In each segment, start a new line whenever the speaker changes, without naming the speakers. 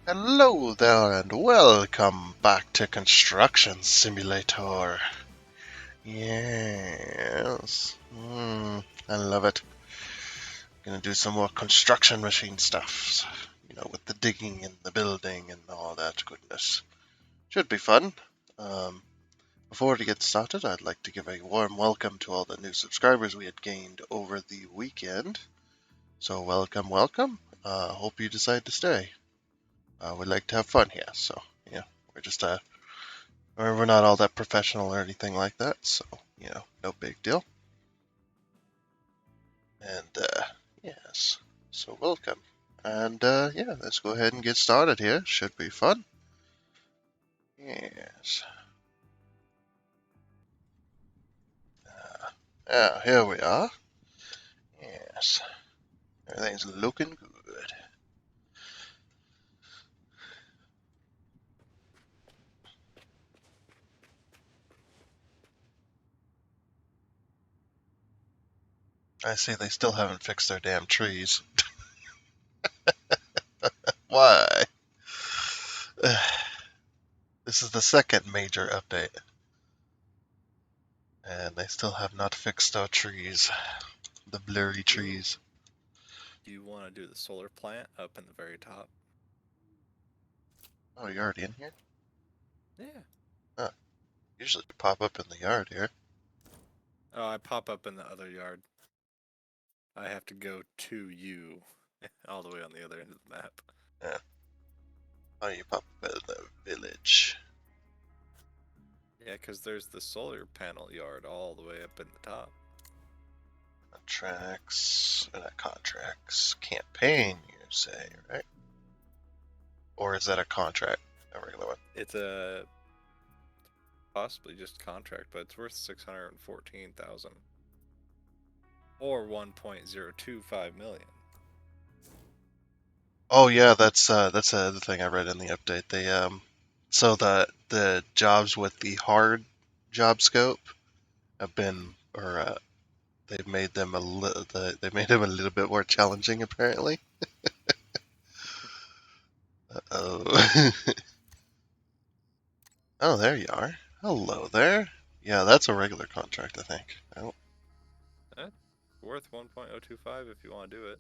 Hello there and welcome back to Construction Simulator. Yes. I love it. Gonna do some more construction machine stuff. With the digging and the building and all that goodness. Should be fun. Um, Before we get started, I'd like to give a warm welcome to all the new subscribers we had gained over the weekend. So welcome, welcome. Hope you decide to stay. We like to have fun here, so yeah, we're just we're not all that professional or anything like that, so no big deal. And yes, so welcome. And yeah, let's go ahead and get started here. Should be fun. Yes. Yeah, here we are. Yes, everything's looking good. I see they still haven't fixed their damn trees. Why? This is the second major update, and they still have not fixed our trees. The blurry trees.
Do you want to do the solar plant up in the very top?
Oh, you're already in here?
Yeah.
Huh. Usually you pop up in the yard here.
Oh, I pop up in the other yard. I have to go to you, all the way on the other end of the map.
Yeah. Oh, you pop up in the village.
Yeah, because there's the solar panel yard all the way up in the top.
Contracts, not contracts, campaign, you say, right? Or is that a contract, a regular one?
It's a possibly just contract, but it's worth 614,000 or 1.025 million.
Oh yeah, that's the thing I read in the update. So the jobs with the hard job scope have been, or they've made them they made them a little bit more challenging apparently. Oh. Oh, there you are. Hello there. Yeah, that's a regular contract, I think. Oh,
That's worth 1.025 if you want to do it.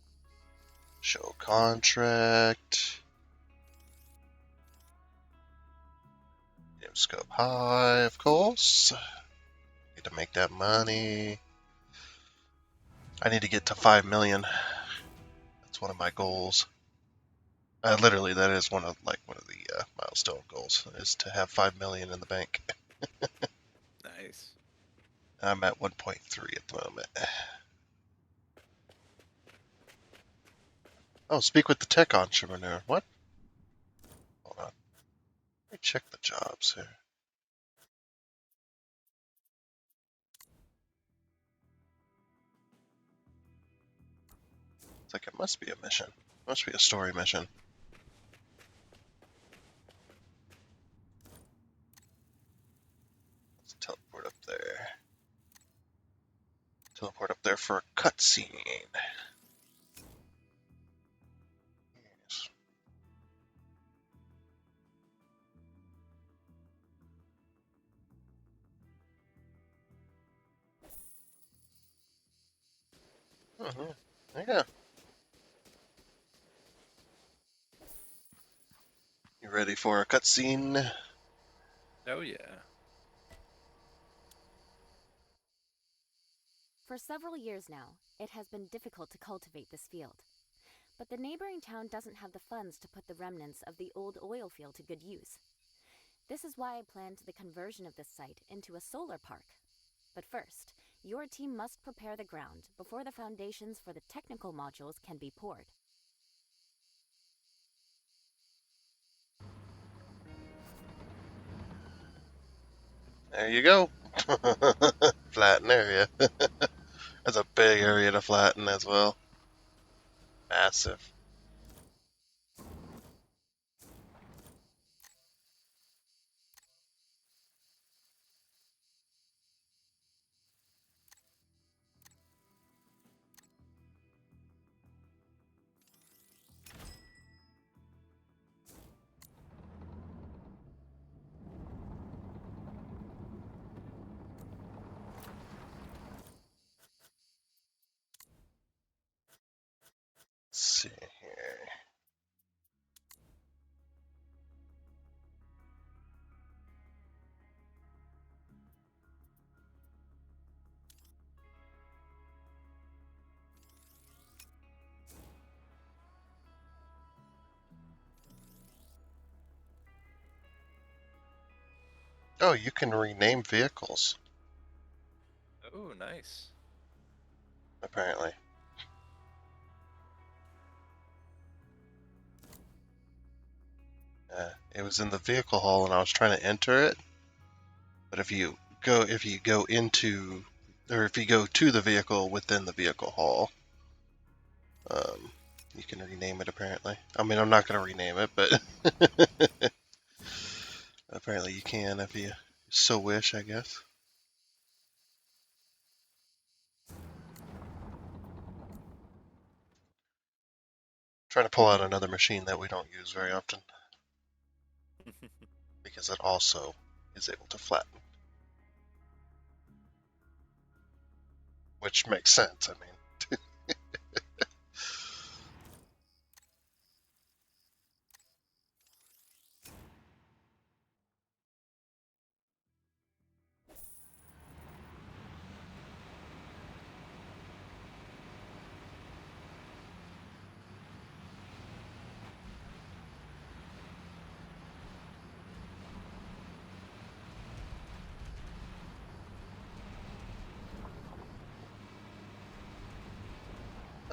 show contract. Scope high, of course. Need to make that money. I need to get to 5 million. That's one of my goals. Literally, that is one of the milestone goals is to have 5 million in the bank.
Nice.
I'm at 1.3 at the moment. Oh, speak with the tech entrepreneur. What? Hold on. Let me check the jobs here. It's like it must be a mission. It must be a story mission. Let's teleport up there. Teleport up there for a cutscene. Yes. Mhm. Yeah. You ready for a cutscene?
Oh, yeah.
For several years now, it has been difficult to cultivate this field. But the neighboring town doesn't have the funds to put the remnants of the old oil field to good use. This is why I planned the conversion of this site into a solar park. But first, your team must prepare the ground before the foundations for the technical modules can be poured.
There you go. Flatten area. That's a big area to flatten as well. Massive. Oh, you can rename vehicles,
Oh, nice.
apparently. It was in the vehicle hall and I was trying to enter it. But if you go into, or if you go to the vehicle within the vehicle hall, you can rename it apparently. I mean, I'm not going to rename it, but apparently you can if you so wish, I guess. Trying to pull out another machine that we don't use very often because it also is able to flatten, which makes sense. I mean,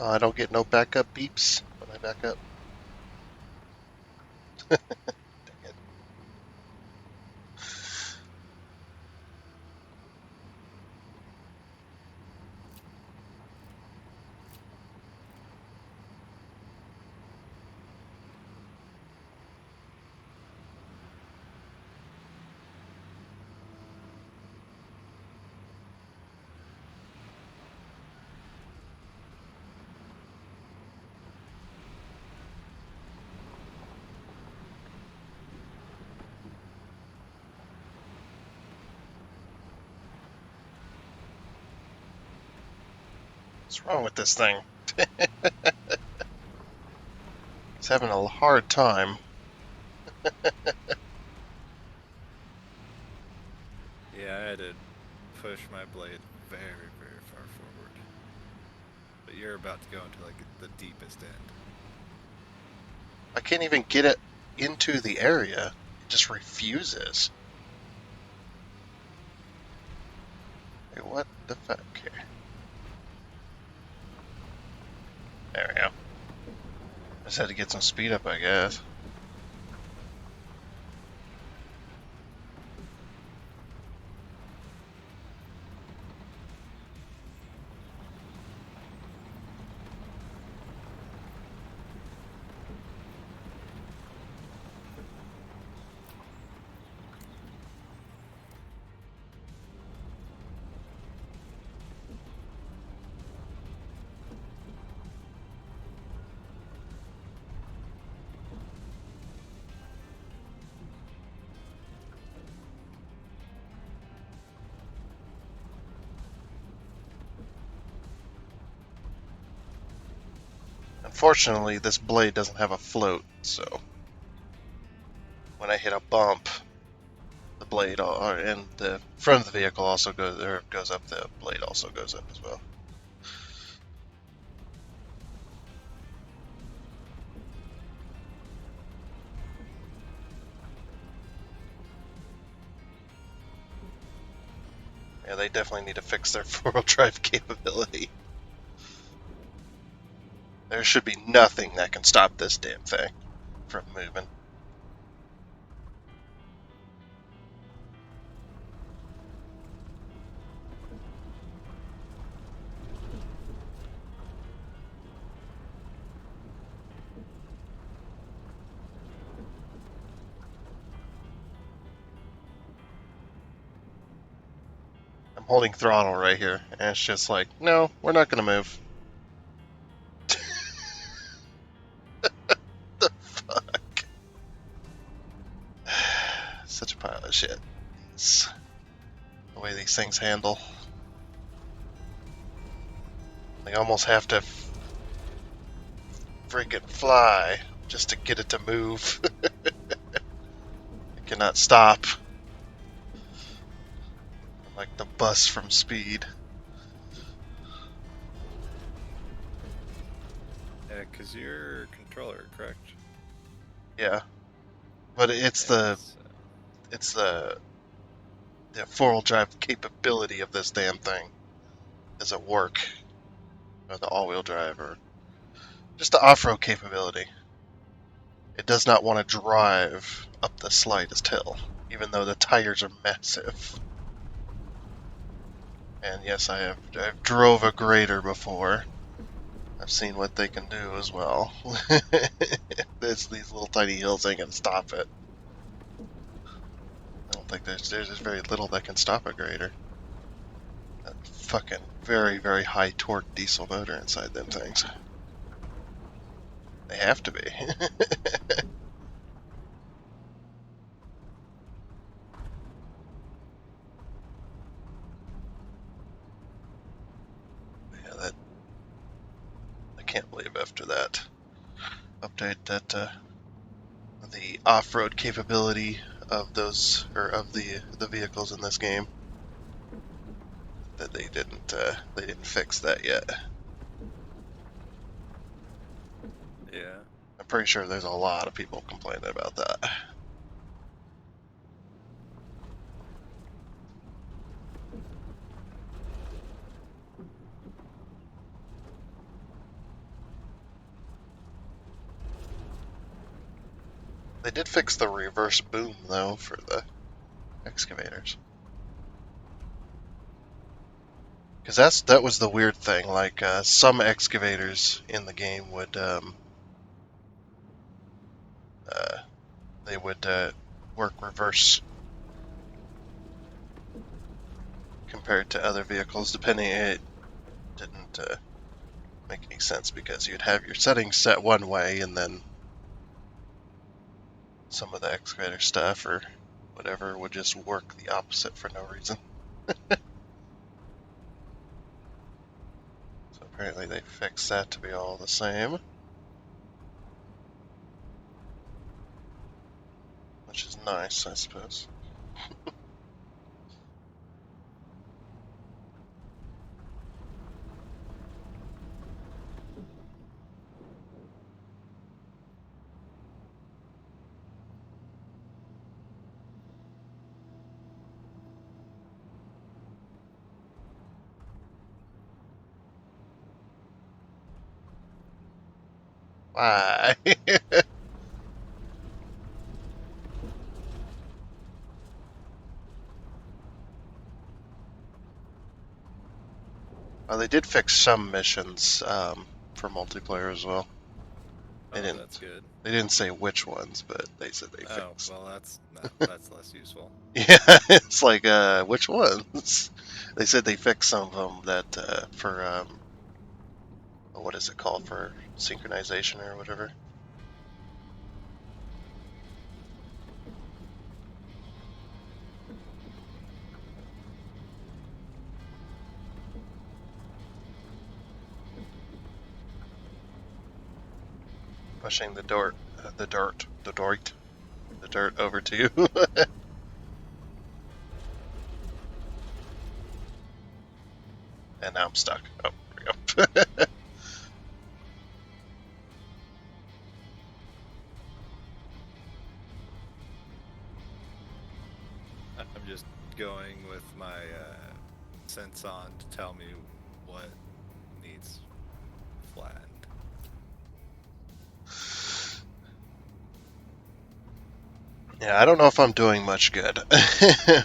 I don't get no backup beeps when I back up. Dang it. What's wrong with this thing? It's having a hard time.
Yeah, I had to push my blade very, very far forward. But you're about to go into like the deepest end.
I can't even get it into the area. It just refuses. Wait, what the fuck here? There we go. Just had to get some speed up, I guess. Unfortunately, this blade doesn't have a float, so when I hit a bump, the blade and the front of the vehicle also goes up. The blade also goes up as well. Yeah, they definitely need to fix their four-wheel drive capability. There should be nothing that can stop this damn thing from moving. I'm holding throttle right here, and it's just like, no, we're not gonna move. The fuck? Such a pile of shit. It's the way these things handle. They almost have to freaking fly just to get it to move. It cannot stop. Like the bus from Speed.
Yeah, because you're a controller, correct?
Yeah. But it's
Yeah,
the the four-wheel drive capability of this damn thing. Does it work? Or the all-wheel drive, or just the off-road capability. It does not want to drive up the slightest hill, even though the tires are massive. And yes, I've drove a grader before. I've seen what they can do as well. These little tiny hills ain't gonna stop it. I don't think there's very little that can stop a grader. That fucking very, very high torque diesel motor inside them things. They have to be. Yeah, that I can't believe after that update that the off-road capability of those of the vehicles in this game, that they didn't fix that yet.
Yeah.
I'm pretty sure there's a lot of people complaining about that. They did fix the reverse boom though for the excavators. Because that was the weird thing. Like some excavators in the game would they would work reverse compared to other vehicles. Depending, it didn't make any sense because you'd have your settings set one way, and then some of the excavator stuff or whatever would just work the opposite for no reason. So apparently they fixed that to be all the same, which is nice, I suppose. Why? Well, they did fix some missions for multiplayer as well. They didn't.
That's good.
They didn't say which ones, but they said they fixed.
Oh, well, that's less useful.
Yeah, it's like which ones? They said they fixed some of them that for what is it called, for synchronization or whatever. Pushing the dirt over to you. And now I'm stuck. Oh, there we go.
I'm just going with my sense on to tell me what needs flattened.
Yeah, I don't know if I'm doing much good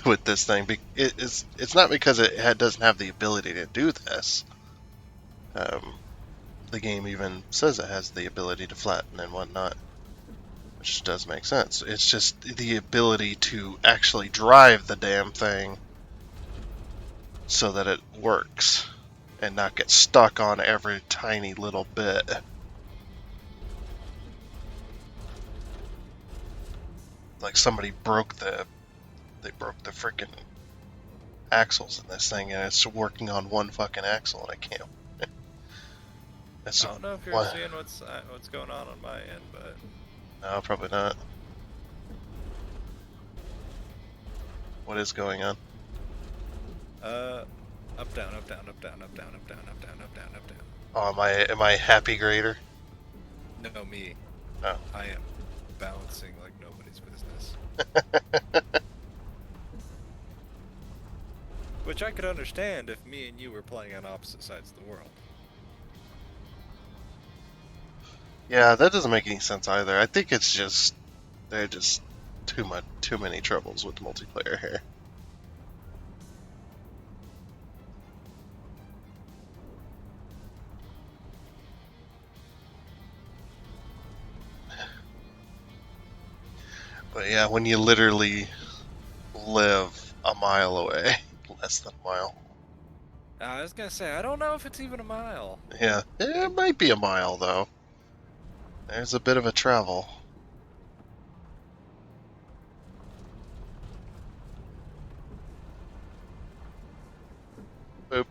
with this thing. It's not because it doesn't have the ability to do this. The game even says it has the ability to flatten and whatnot, which does make sense. It's just the ability to actually drive the damn thing so that it works and not get stuck on every tiny little bit. Like somebody broke the freaking axles in this thing, and it's working on one fucking axle, and I can't.
I don't know if you're seeing what's going on my end, but
no, probably not. What is going on?
Up down, up down, up down, up down, up down, up down, up down, up down.
Oh, am I happy grader?
No, me.
Oh.
I am bouncing like nobody's business. I could understand if me and you were playing on opposite sides of the world.
Yeah, that doesn't make any sense either. I think it's just they're just too many troubles with multiplayer here. But yeah, when you literally live a mile away, less than a mile.
I was gonna say, I don't know if it's even a mile.
Yeah, it might be a mile though. There's a bit of a travel. Boop.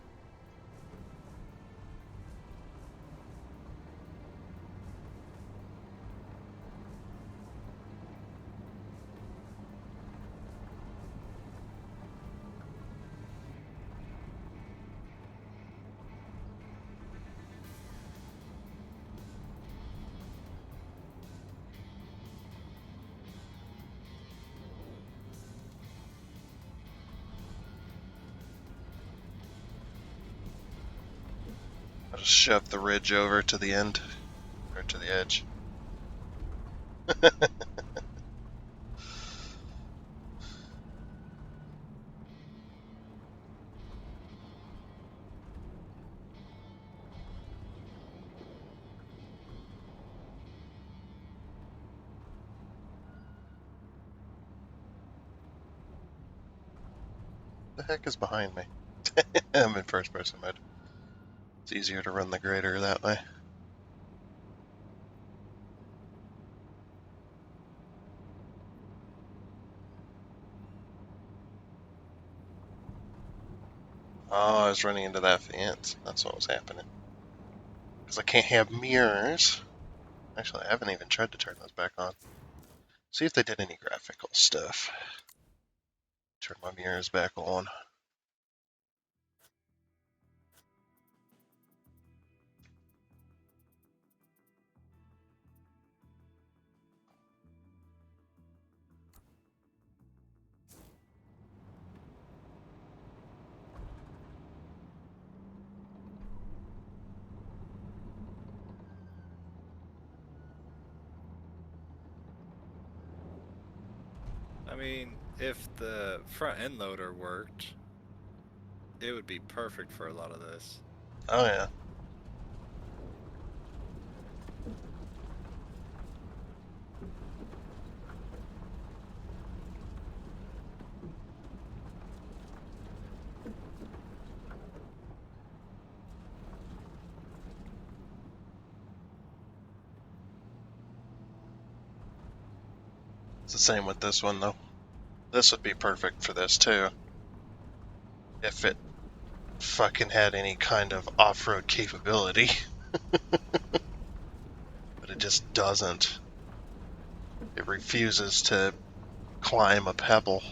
I'll just shove the ridge over to the end, or to the edge. The heck is behind me? I'm in first person mode. It's easier to run the grader that way. Oh, I was running into that fence. That's what was happening. Because I can't have mirrors. Actually, I haven't even tried to turn those back on. See if they did any graphical stuff. Turn my mirrors back on.
I mean, if the front end loader worked, it would be perfect for a lot of this.
Oh yeah. It's the same with this one though. This would be perfect for this too. If it fucking had any kind of off-road capability. But it just doesn't. It refuses to climb a pebble.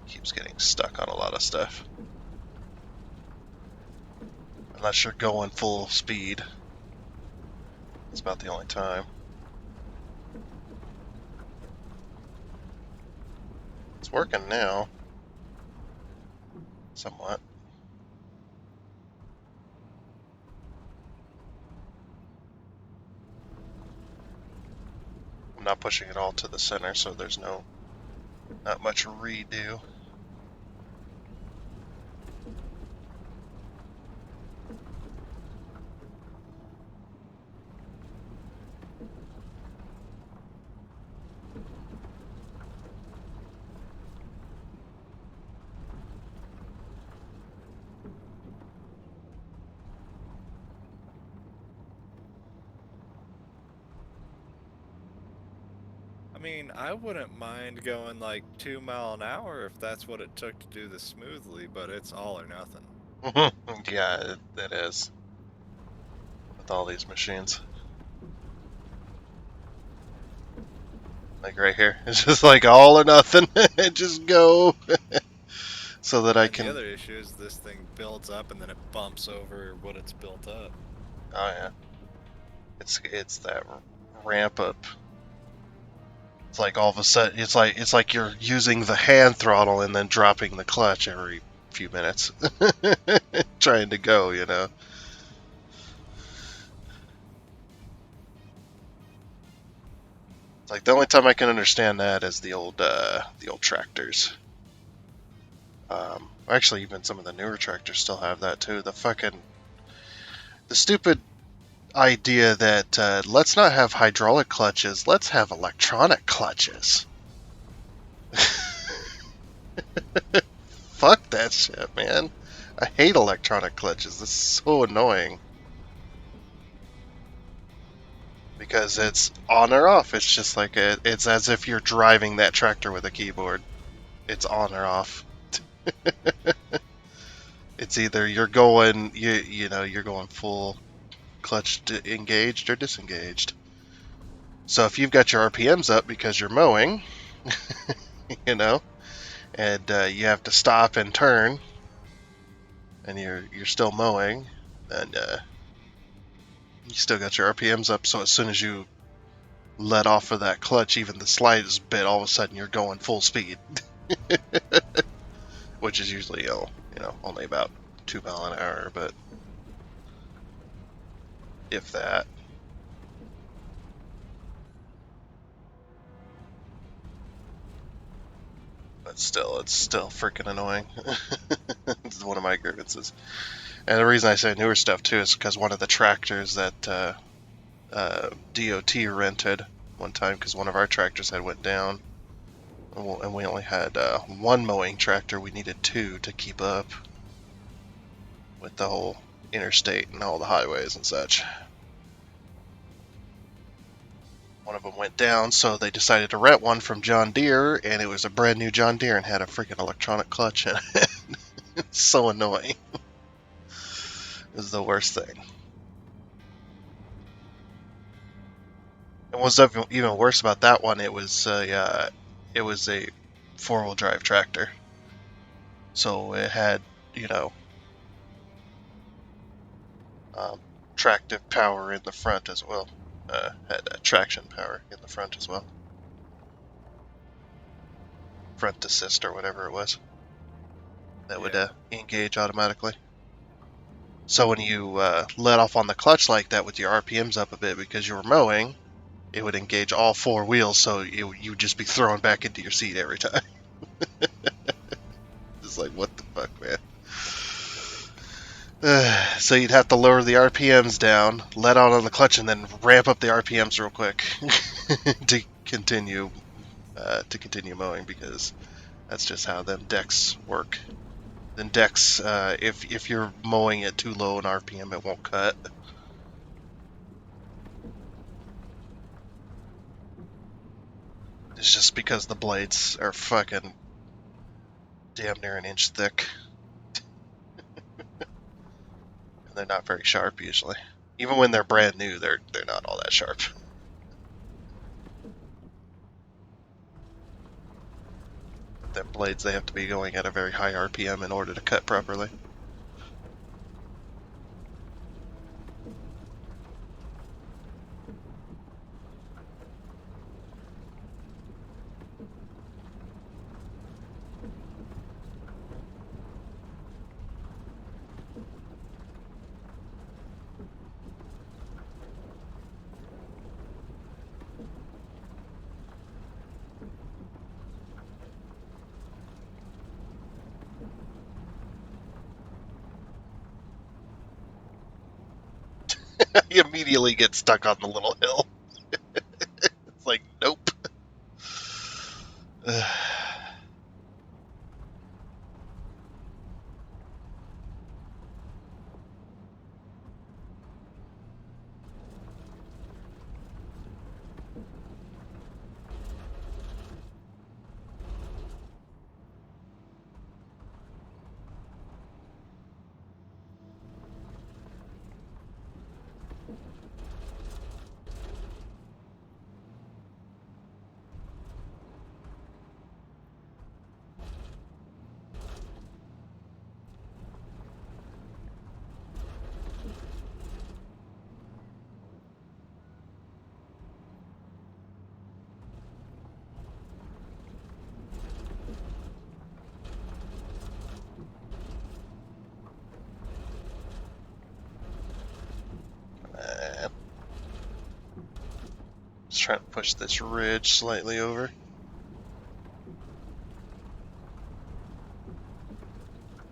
Keeps getting stuck on a lot of stuff. Unless you're going full speed. It's about the only time. It's working now. Somewhat. I'm not pushing it all to the center, so there's not much redo.
I mean, I wouldn't mind going like 2 miles an hour if that's what it took to do this smoothly, but it's all or nothing.
Yeah, it is. With all these machines. Like right here. It's just like all or nothing. Just go. So that I
And
can...
the other issue is this thing builds up and then it bumps over what it's built up.
Oh yeah. It's that ramp up. It's like all of a sudden it's like you're using the hand throttle and then dropping the clutch every few minutes. Trying to go, you know. It's like the only time I can understand that is the old tractors. Actually, even some of the newer tractors still have that too. The stupid idea that let's not have hydraulic clutches, let's have electronic clutches. Fuck that shit, man. I hate electronic clutches. This is so annoying. Because it's on or off. It's just like it's as if you're driving that tractor with a keyboard. It's on or off. It's either you're going you're going full clutch engaged or disengaged. So if you've got your RPMs up because you're mowing, you know, and you have to stop and turn, and you're still mowing, then you still got your RPMs up. So as soon as you let off of that clutch, even the slightest bit, all of a sudden you're going full speed, which is usually only about 2 mile an hour, but if that. But still, it's still freaking annoying. It's one of my grievances. And the reason I say newer stuff too is because one of the tractors that DOT rented one time, because one of our tractors had went down, and we only had one mowing tractor. We needed two to keep up with the whole interstate and all the highways and such. One of them went down, so they decided to rent one from John Deere, and it was a brand new John Deere and had a freaking electronic clutch in it. It's so annoying. It was the worst thing. And what's even worse about that one, it was a 4-wheel drive tractor. So it had, tractive power in the front as well. Had traction power in the front as well. Front assist or whatever it was. That would engage automatically. So when you let off on the clutch like that with your RPMs up a bit because you were mowing, it would engage all 4 wheels, so you'd just be thrown back into your seat every time. It's like, what the fuck, man? So you'd have to lower the RPMs down, let out on the clutch, and then ramp up the RPMs real quick to continue mowing, because that's just how them decks work. Then decks, if you're mowing at too low an RPM, it won't cut. It's just because the blades are fucking damn near an inch thick. And they're not very sharp usually. Even when they're brand new, they're not all that sharp. Them blades, they have to be going at a very high RPM in order to cut properly. You immediately get stuck on the little hill. It's like, nope. just trying to push this ridge slightly over.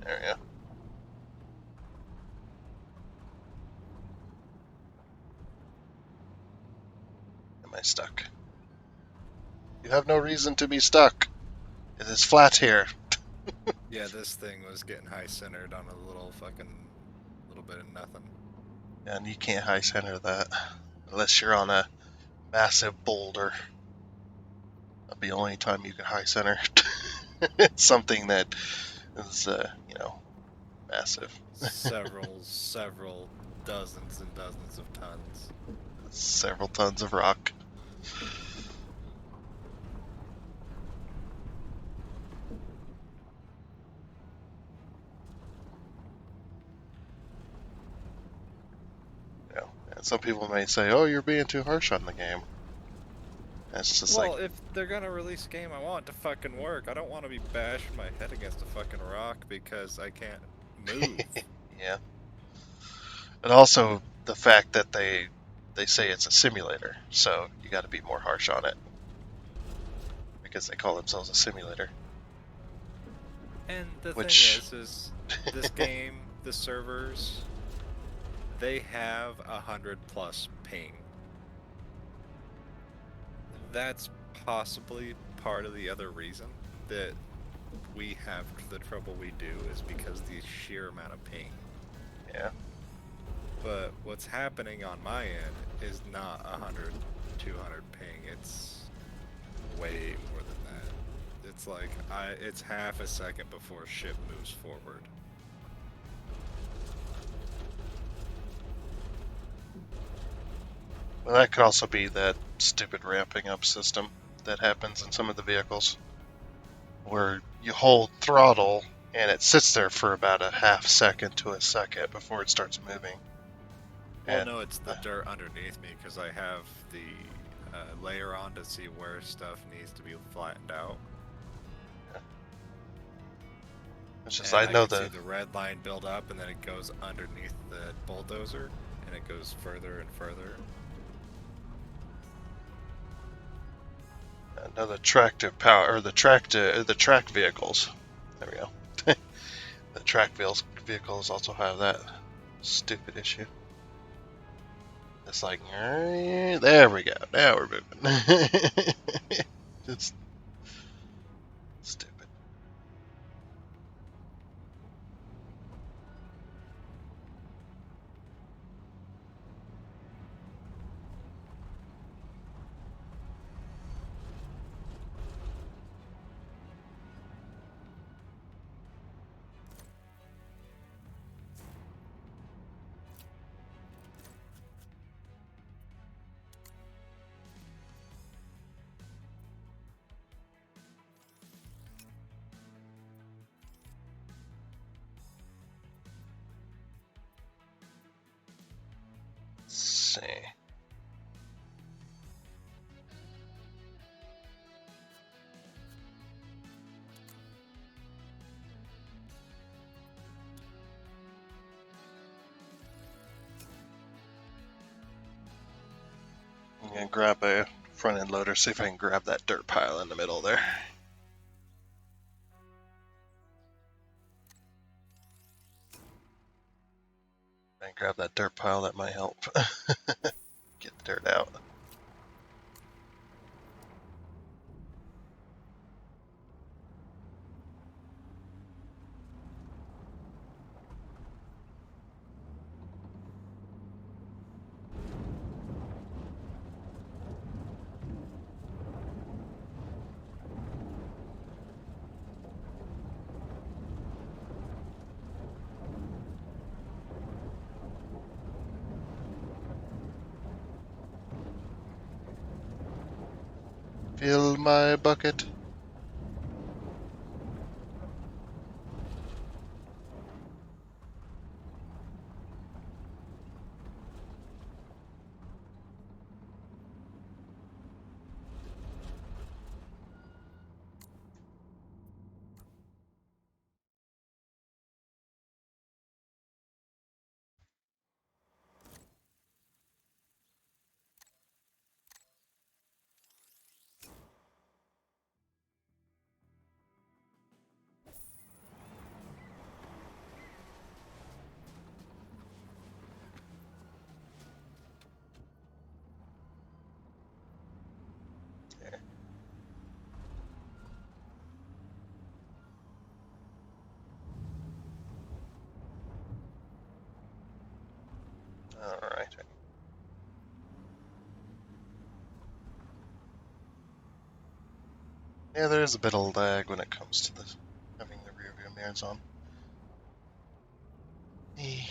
There we go. Am I stuck? You have no reason to be stuck. It is flat here.
Yeah, this thing was getting high centered on a little bit of nothing.
And you can't high center that unless you're on a massive boulder. That'll be the only time you can high center. It's something that is, massive.
Several dozens and dozens of tons.
Several tons of rock. And some people may say, "Oh, you're being too harsh on the game." And it's just
Well, if they're gonna release a game, I want it to fucking work. I don't want to be bashing my head against a fucking rock because I can't move.
yeah. And also the fact that they say it's a simulator, so you got to be more harsh on it because they call themselves a simulator.
And the
Which...
thing is this game, the servers, they have 100+ ping. That's possibly part of the other reason that we have the trouble we do is because the sheer amount of ping.
Yeah.
But what's happening on my end is not 100, 200 ping. It's way more than that. It's like it's half a second before ship moves forward.
Well, that could also be that stupid ramping up system that happens in some of the vehicles, where you hold throttle and it sits there for about a half second to a second before it starts moving.
Well, no, it's the dirt underneath me because I have the layer on to see where stuff needs to be flattened out.
It's just
And
I know
can see the red line build up, and then it goes underneath the bulldozer, and it goes further and further.
Another tractive power, or the track vehicles. There we go. The track vehicles also have that stupid issue. It's like, there we go. Now we're moving. Just stupid. Let's see. I'm gonna grab a front end loader, see if I can grab that dirt pile in the middle there. If I can grab that dirt pile, that might help get the dirt out. Fill my bucket. Yeah, there is a bit of lag when it comes to having the rear view mirrors on. Eh.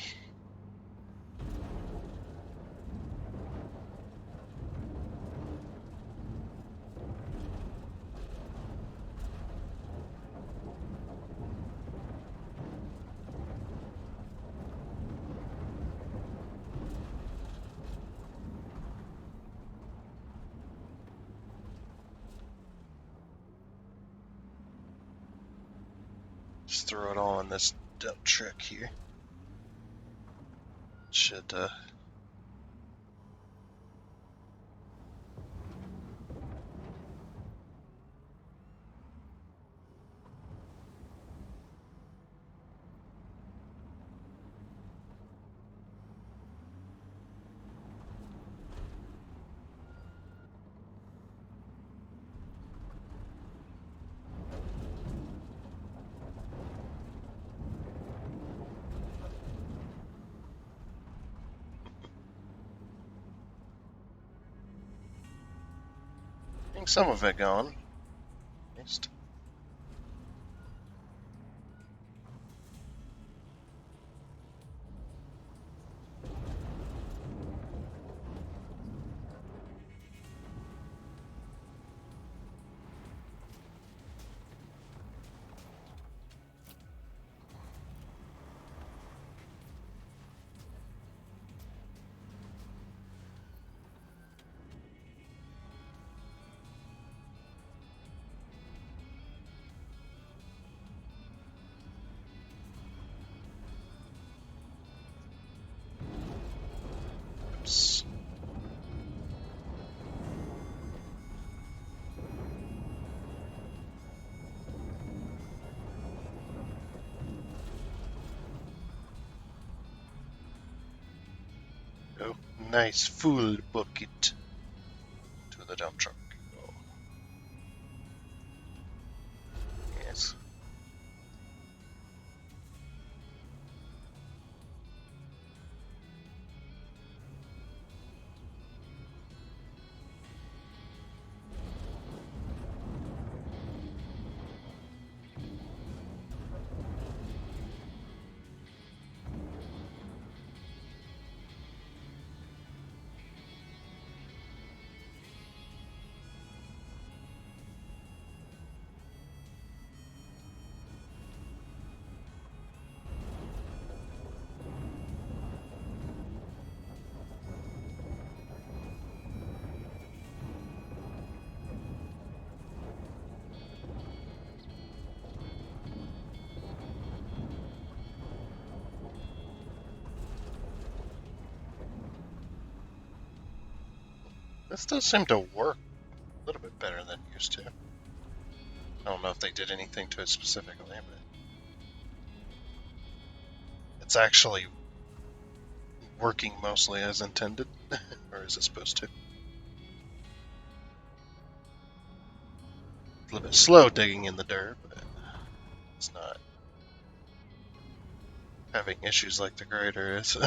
Just throw it all in this dump truck here. Should I think some of it gone. At least. Oops. Oh, nice full bucket to the dump truck. Oh. Yes. This does seem to work a little bit better than it used to. I don't know if they did anything to it specifically, but it's actually working mostly as intended, or is it supposed to? A little bit slow digging in the dirt, but it's not having issues like the grader is.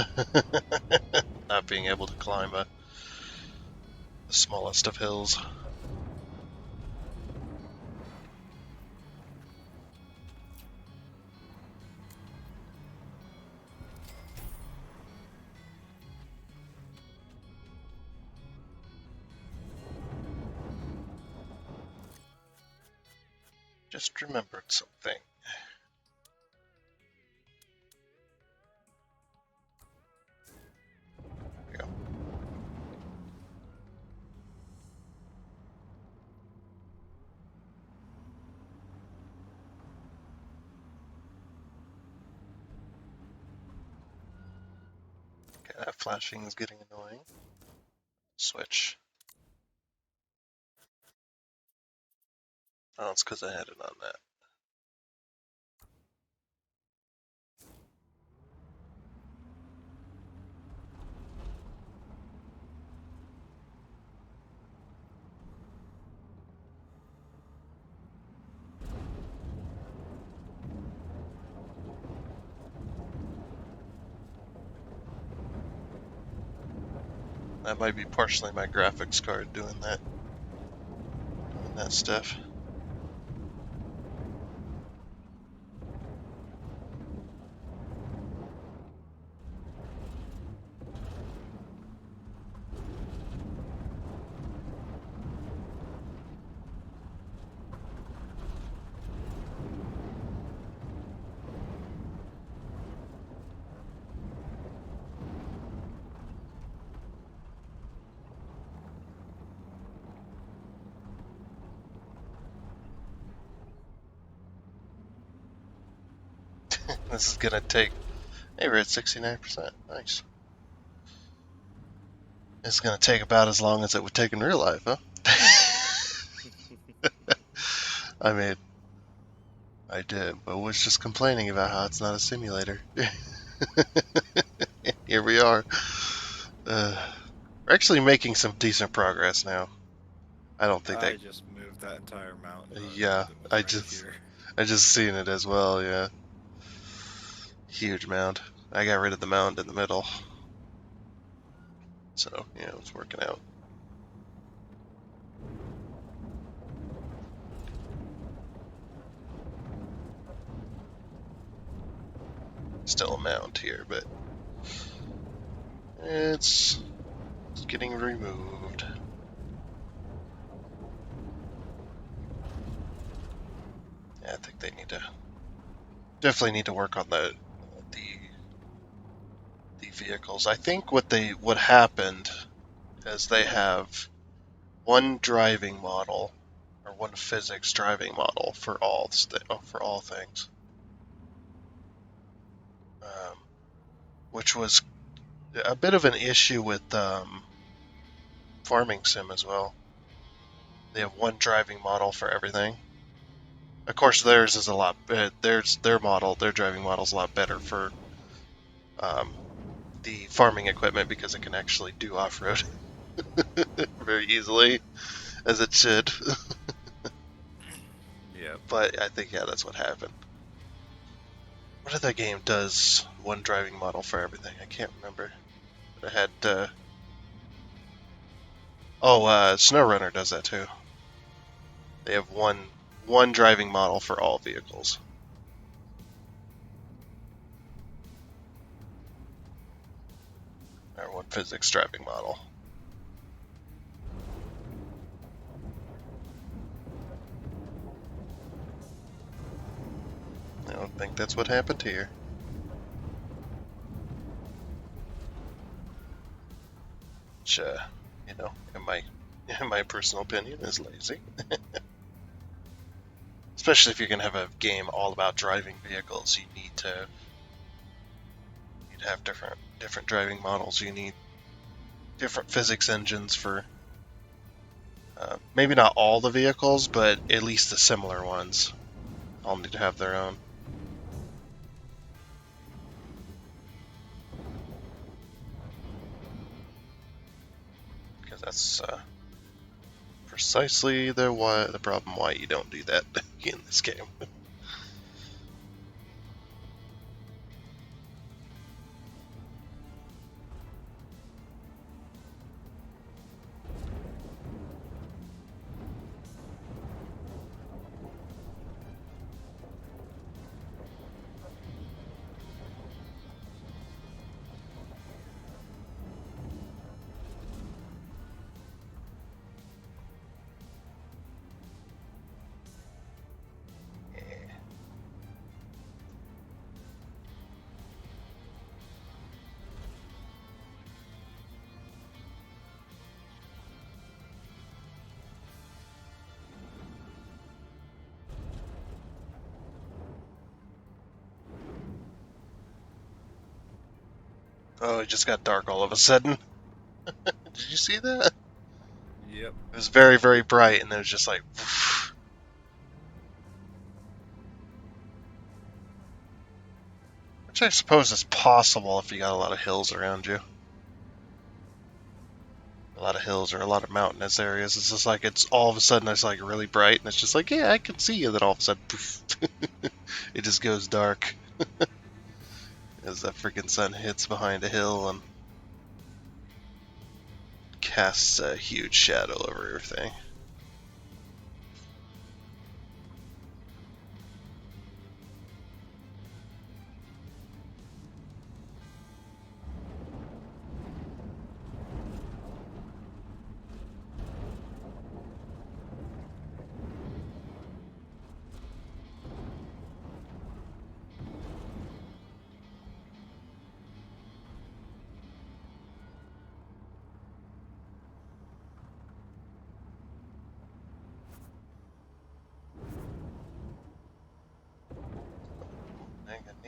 Not being able to climb the smallest of hills. Just remembered something. There we go. Okay, that flashing is getting annoying. Switch. Oh, it's because I had it on that. That might be partially my graphics card doing that stuff. This is gonna take. Hey, we're at 69%. Nice. It's gonna take about as long as it would take in real life, huh? I mean, I did, but was just complaining about how it's not a simulator. Here we are. We're actually making some decent progress now. I don't think that.
I just moved that entire mountain
Yeah,
that was
I
right
just
here.
I just seen it as well. Yeah, huge mound. I got rid of the mound in the middle, so yeah, it's working out. Still a mound here, but it's getting removed. Yeah, I think they definitely need to work on the vehicles. I think what happened is they have one driving model or one physics driving model for all things, um, which was a bit of an issue with Farming Sim as well. They have one driving model for everything. Of course, theirs is a lot. Their driving model is a lot better for um, the farming equipment because it can actually do off-road very easily, as it should.
Yep.
But I think that's what happened. What other game does one driving model for everything? I can't remember. But I had SnowRunner does that too. They have one driving model for all vehicles. Or one physics driving model. I don't think that's what happened here. Which, in my personal opinion, is lazy. Especially if you're gonna have a game all about driving vehicles, you need to have different driving models. You need different physics engines for maybe not all the vehicles, but at least the similar ones. All need to have their own. Because that's precisely the problem why you don't do that in this game. Oh, it just got dark all of a sudden. Did you see that?
Yep.
It was very, very bright, and it was just like. Which I suppose is possible if you got a lot of hills around you. A lot of hills or a lot of mountainous areas. It's just like it's all of a sudden it's like really bright, and it's just like, yeah, I can see you. Then all of a sudden, poof, it just goes dark as that freaking sun hits behind a hill and casts a huge shadow over everything.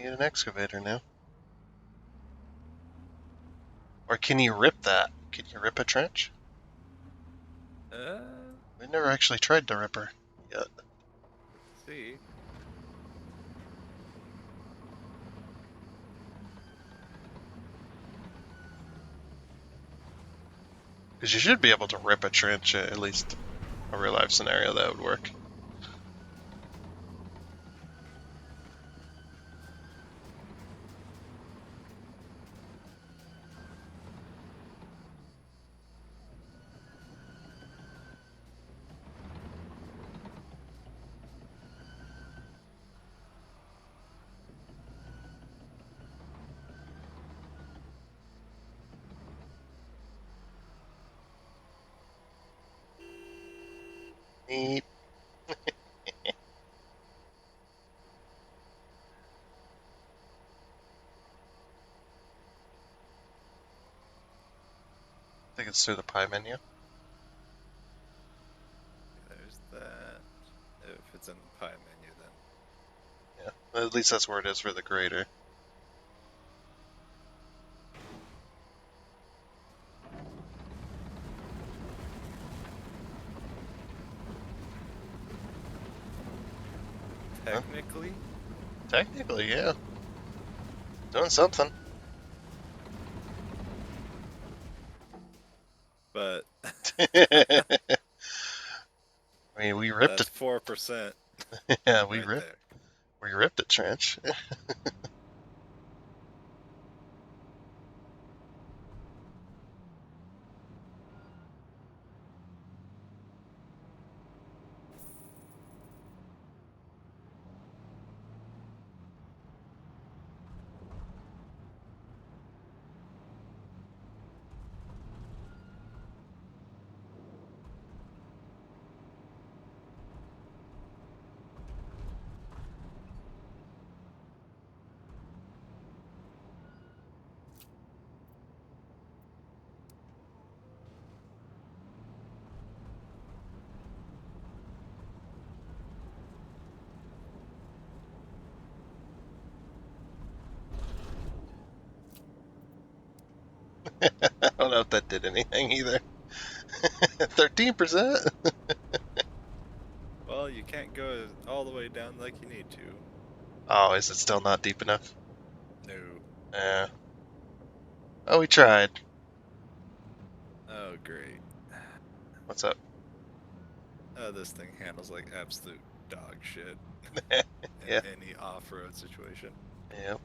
need an excavator now. Or can you rip that? Can you rip a trench?
Uh,
We never actually tried the ripper yet.
see.
Because you should be able to rip a trench, at least a real life scenario that would work. Neat. I think it's through the pie menu.
There's that. If it's in the pie menu, then.
Yeah, at least that's where it is for the grader.
Technically,
Technically, yeah. Doing something.
but
I mean, we ripped
that's 4%
it. Yeah, we
right
ripped.
there.
We ripped a trench. I don't know if that did anything either. 13%?
Well, you can't go all the way down like you need to.
Oh, is it still not deep enough?
No.
Yeah. Oh, we tried.
Oh, great.
What's up?
This thing handles like absolute dog shit in
Yeah.
any off-road situation.
Yep.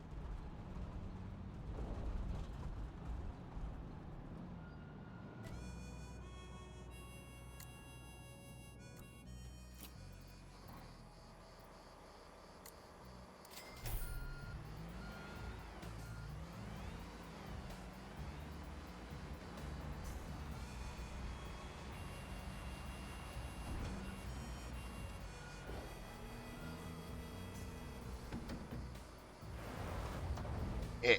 Yeah.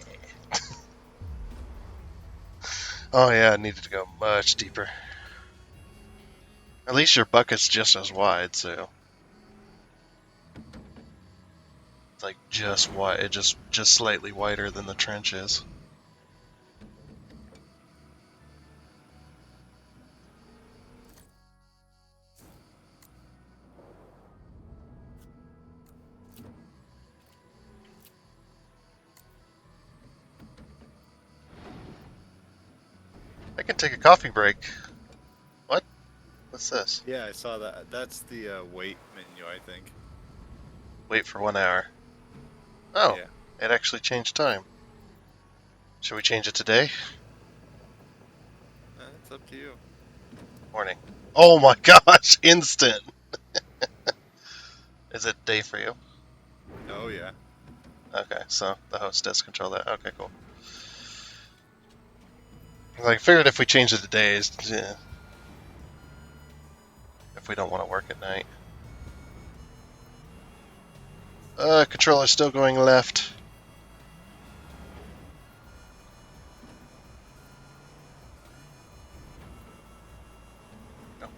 Oh yeah, it needed to go much deeper. At least your bucket's just as wide, so it's like just wide. It just slightly wider than the trench is. I can take a coffee break. What? What's this?
Yeah, I saw that. That's the wait menu, I think.
Wait for 1 hour. Oh,
Yeah.
it actually changed time. Should we change it today?
It's up to you.
Morning. Oh my gosh, instant! Is it day for you?
Oh, yeah.
Okay, so the host does control that. Okay, cool. I figured if we change it to days, yeah, if we don't want to work at night. Controller's still going left. No.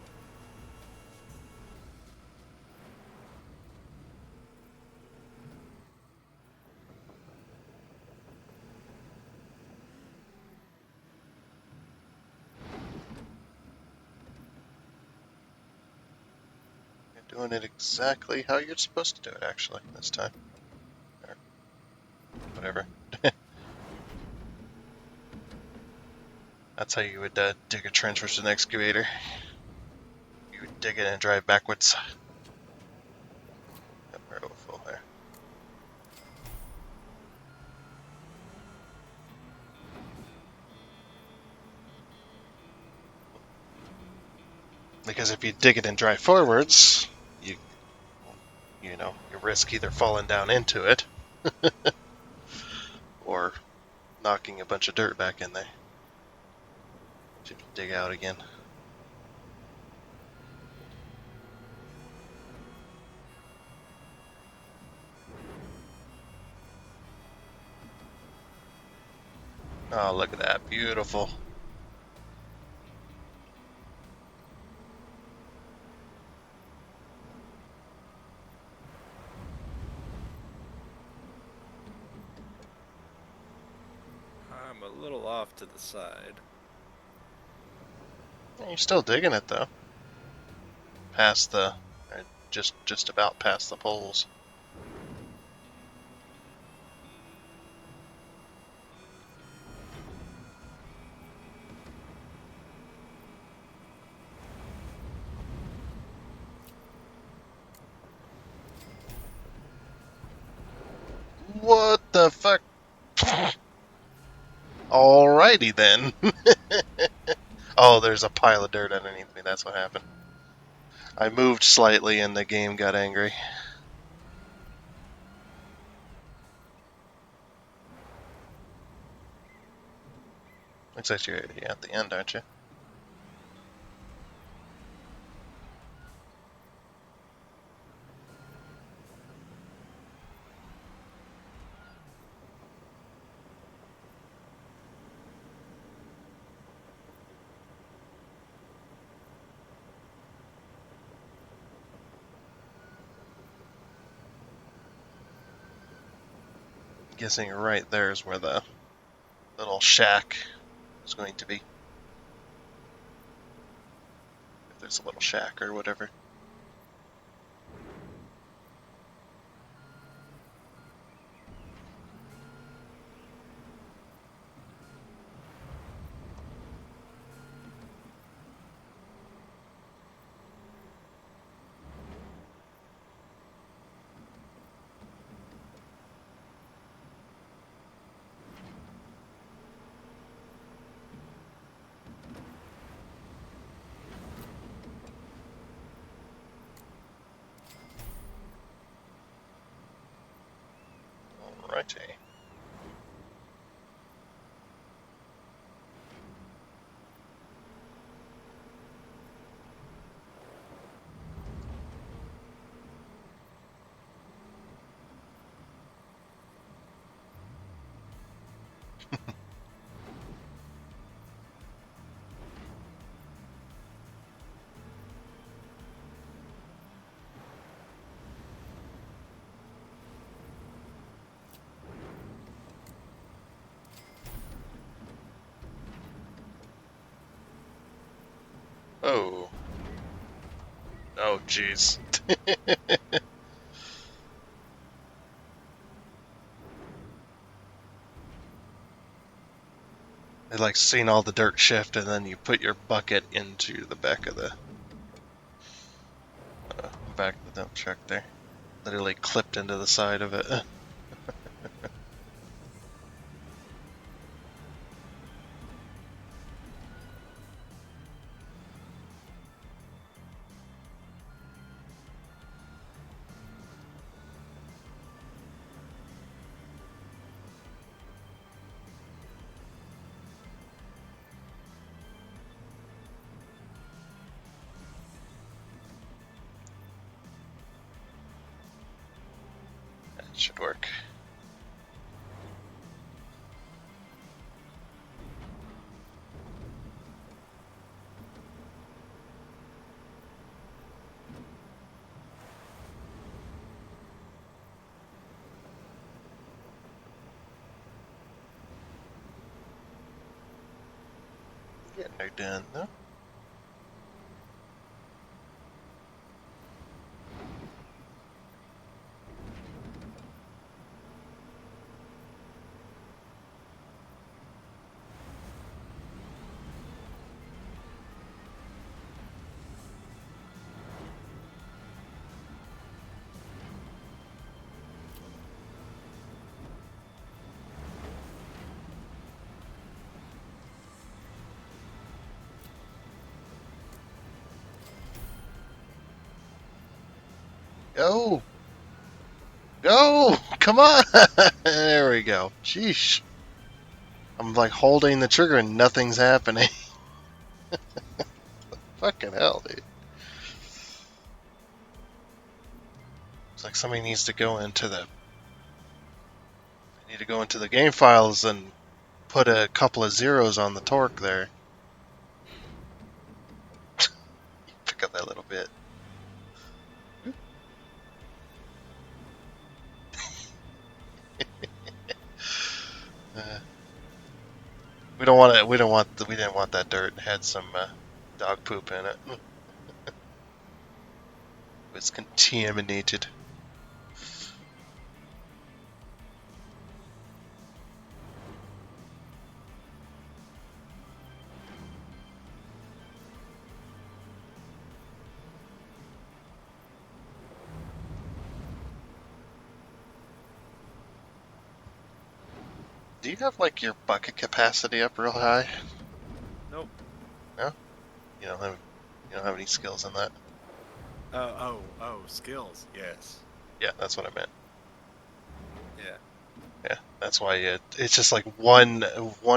Doing it exactly how you're supposed to do it, actually, this time. Or whatever. That's how you would dig a trench with an excavator. You would dig it and drive backwards. Yep, we're over full there. Because if you dig it and drive forwards, you risk either falling down into it or knocking a bunch of dirt back in there. Should dig out again. Oh, look at that. Beautiful.
I'm a little off to the side.
You're still digging it, though. Past the... just about past the poles. What the fuck? Alrighty then. Oh, there's a pile of dirt underneath me. That's what happened. I moved slightly and the game got angry. Looks like you're at the end, aren't you? I'm guessing right there is where the little shack is going to be. If there's a little shack or whatever. Alrighty. Oh. Oh, jeez. I like seeing all the dirt shift, and then you put your bucket into the back of the dump truck there. Literally clipped into the side of it. That should work. Getting her done, though. Go! Go! Come on! There we go. Sheesh. I'm like holding the trigger and nothing's happening. Fucking hell, dude. It's like somebody needs to go into the... They need to go into the game files and put a couple of zeros on the torque there. Pick up that little bit. We don't want it. We don't want. We didn't want that dirt. It had some dog poop in it. It was contaminated. Do you have like your bucket capacity up real high?
Nope.
No. You don't have. You don't have any skills in that.
Oh, skills. Yes.
Yeah, that's what I meant.
Yeah.
Yeah, that's why it's just like one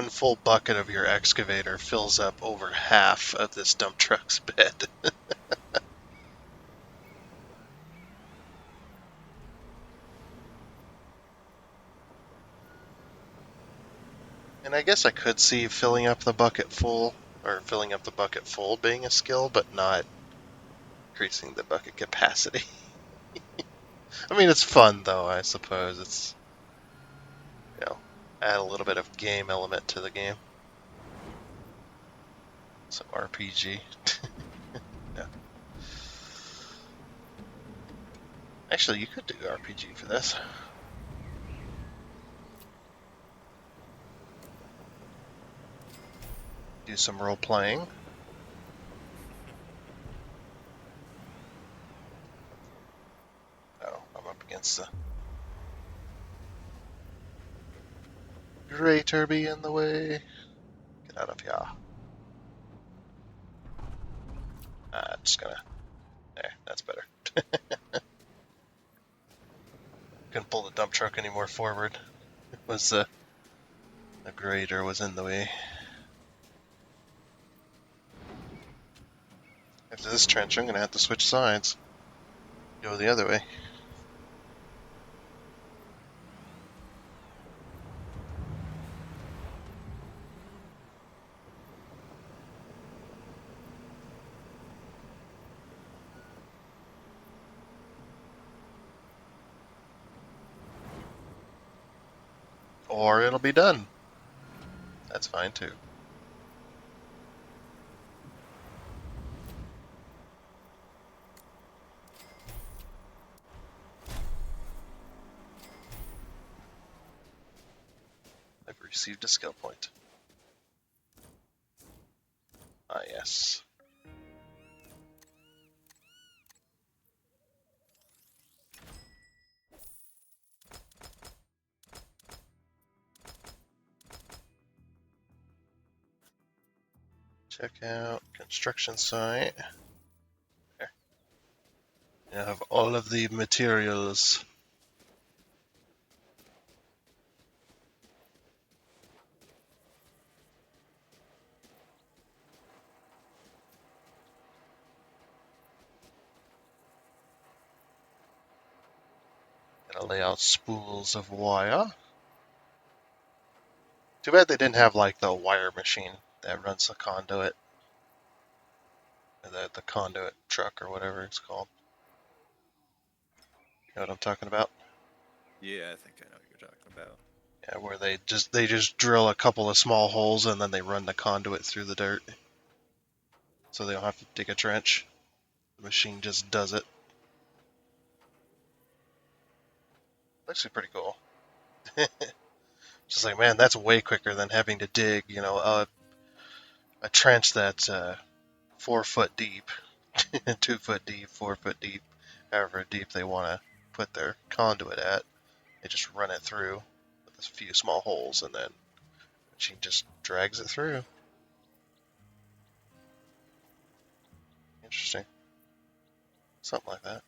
full bucket of your excavator fills up over half of this dump truck's bed. And I guess I could see filling up the bucket full, or filling up the bucket full being a skill, but not increasing the bucket capacity. I mean, it's fun though, I suppose. It's, add a little bit of game element to the game. Some RPG. Yeah. Actually, you could do RPG for this. Do some role playing. Oh, I'm up against the Greater be in the way. Get out of here. Just gonna. There, that's better. Couldn't pull the dump truck any more forward. It was the grader was in the way. After this trench, I'm gonna have to switch sides. Go the other way. Or it'll be done. That's fine too. I've received a skill point. Ah, yes. Check out construction site. There. You have all of the materials. Gonna lay out spools of wire. Too bad they didn't have like the wire machine that runs the conduit. Or the conduit truck or whatever it's called. You know what I'm talking about?
Yeah, I think I know what you're talking about.
Yeah, where they just drill a couple of small holes and then they run the conduit through the dirt. So they don't have to dig a trench. The machine just does it. Actually pretty cool. Just like, man, that's way quicker than having to dig, a trench that's 4 foot deep, 2 foot deep, 4 foot deep, however deep they want to put their conduit at. They just run it through with a few small holes and then the machine just drags it through. Interesting. Something like that.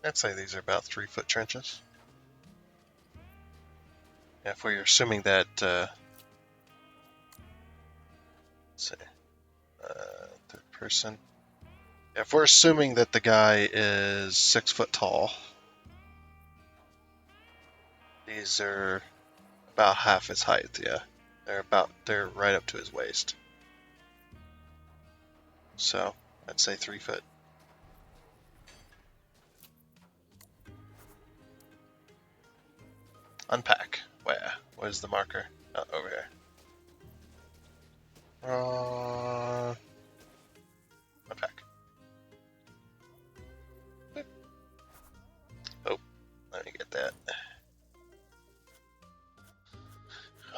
I'd say these are about 3-foot trenches. If we're assuming that, let's see, third person. If we're assuming that the guy is 6 foot tall, these are about half his height. Yeah, they're right up to his waist. So I'd say 3 foot. Unpack. Where? Where's the marker? Oh, over here. Unpack. Boop. Oh, let me get that.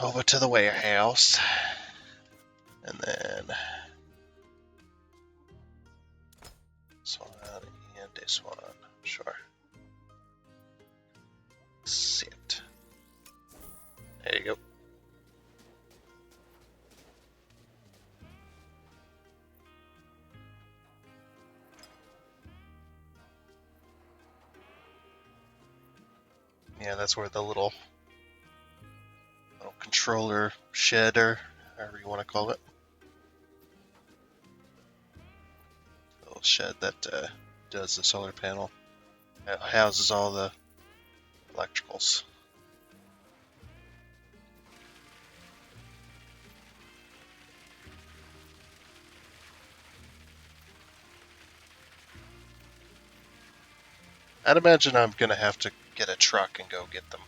Over to the warehouse. And then this one and this one. Sure. Sit. There you go. Yeah, that's where the little controller shed, or however you want to call it. Little shed that does the solar panel. It houses all the electricals. I'd imagine I'm going to have to get a truck and go get them.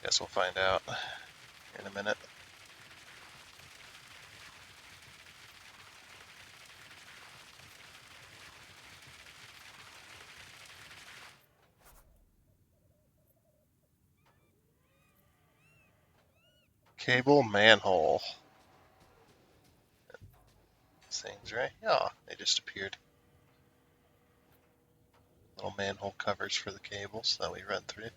Guess we'll find out in a minute. Cable manhole. Things, right? Yeah, they just appeared. Little manhole covers for the cables that we run through.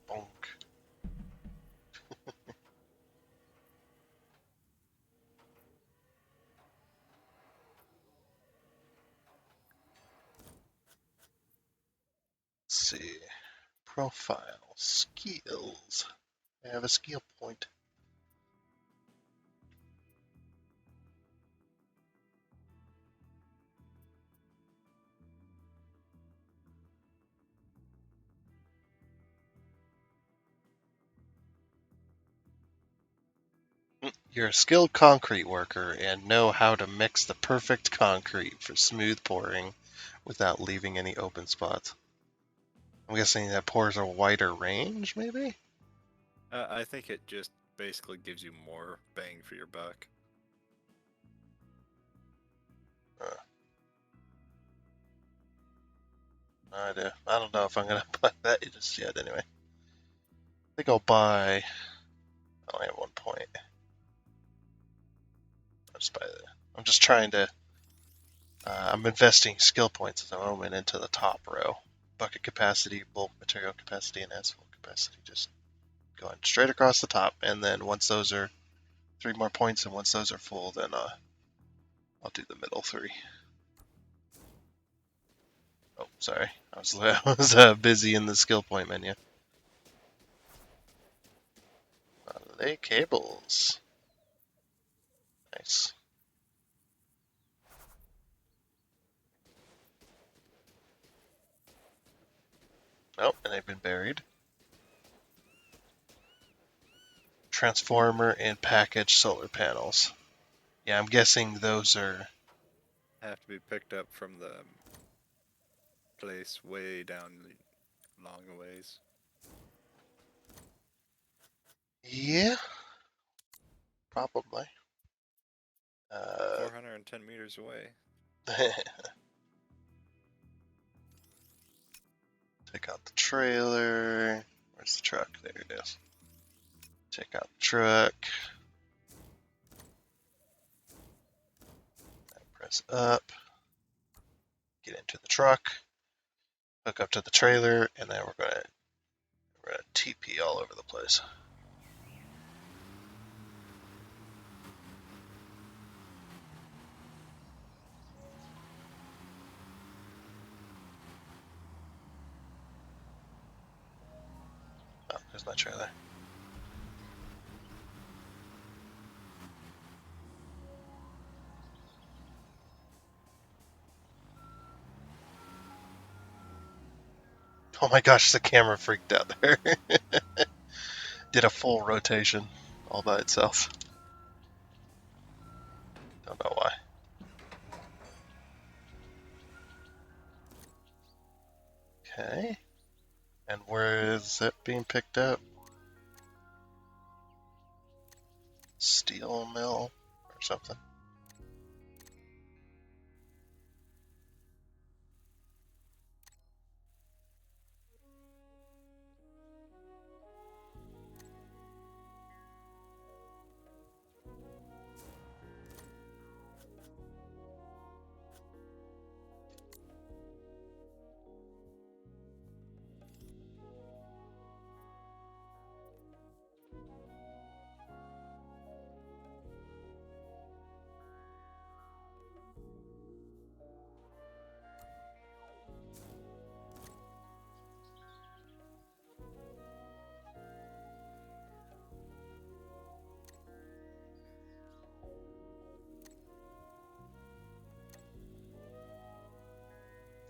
Bonk. Let's see. Profile. Skills. I have a skill point. You're a skilled concrete worker and know how to mix the perfect concrete for smooth pouring without leaving any open spots. I'm guessing that pours a wider range, maybe?
I think it just basically gives you more bang for your buck.
No idea. I don't know if I'm going to buy that just yet anyway. I think I'll buy... I only have 1 point. I'll just buy that. I'm just trying to... I'm investing skill points at the moment into the top row. Bucket capacity, bulk material capacity, and asphalt capacity. Just going straight across the top. And then once those are 3 more points, and once those are full, then I'll do the middle 3. Oh, sorry. I was busy in the skill point menu. Lay cables. Nice. Oh, and they've been buried. Transformer and package solar panels. Yeah, I'm guessing those are...
Have to be picked up from the place way down long ways.
Yeah. Probably.
410 meters away.
Take out the trailer. Where's the truck? There it is. Take out the truck. Press up. Get into the truck. Hook up to the trailer, and then we're gonna TP all over the place. Oh, there's my trailer. Oh my gosh, the camera freaked out there. Did a full rotation all by itself. Don't know why. Okay. And where is it being picked up? Steel mill or something?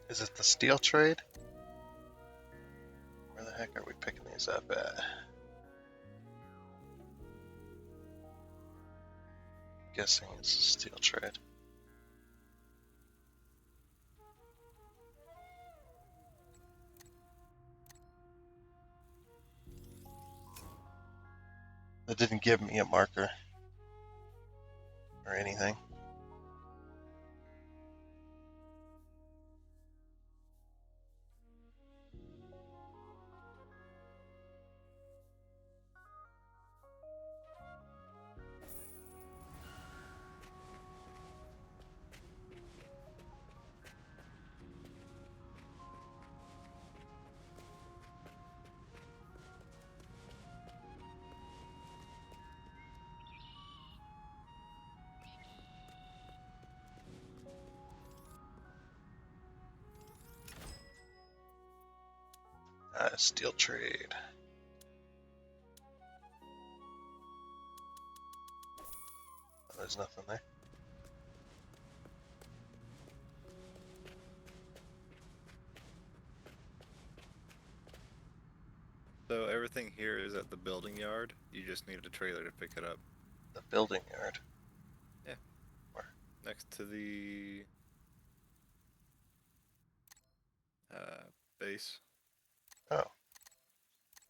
Is it the steel trade? Where the heck are we picking these up at? Guessing it's the steel trade. It didn't give me a marker or anything. Steel trade. Oh, there's nothing there.
So everything here is at the building yard. You just need a trailer to pick it up.
The building yard.
Yeah.
Where?
Next to the base.
Oh.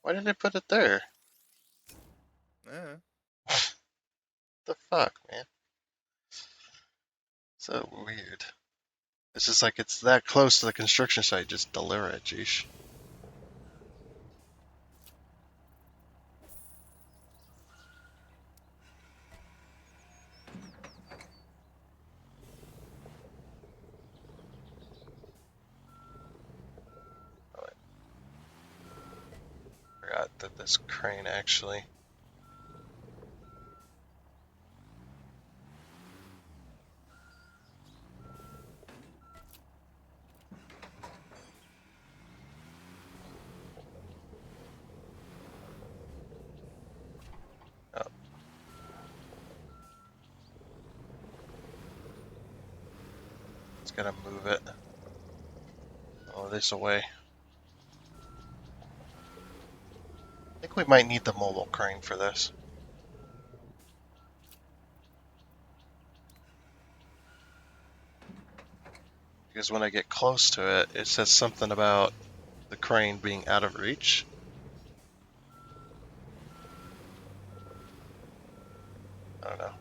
Why didn't it put it there? The fuck, man? So weird. It's just like it's that close to the construction site, just deliver it, geesh. Oh, wait. Forgot that this crane actually. Oh. It's gotta move it. Oh, this away. I think we might need the mobile crane for this. Because when I get close to it, it says something about the crane being out of reach. I don't know.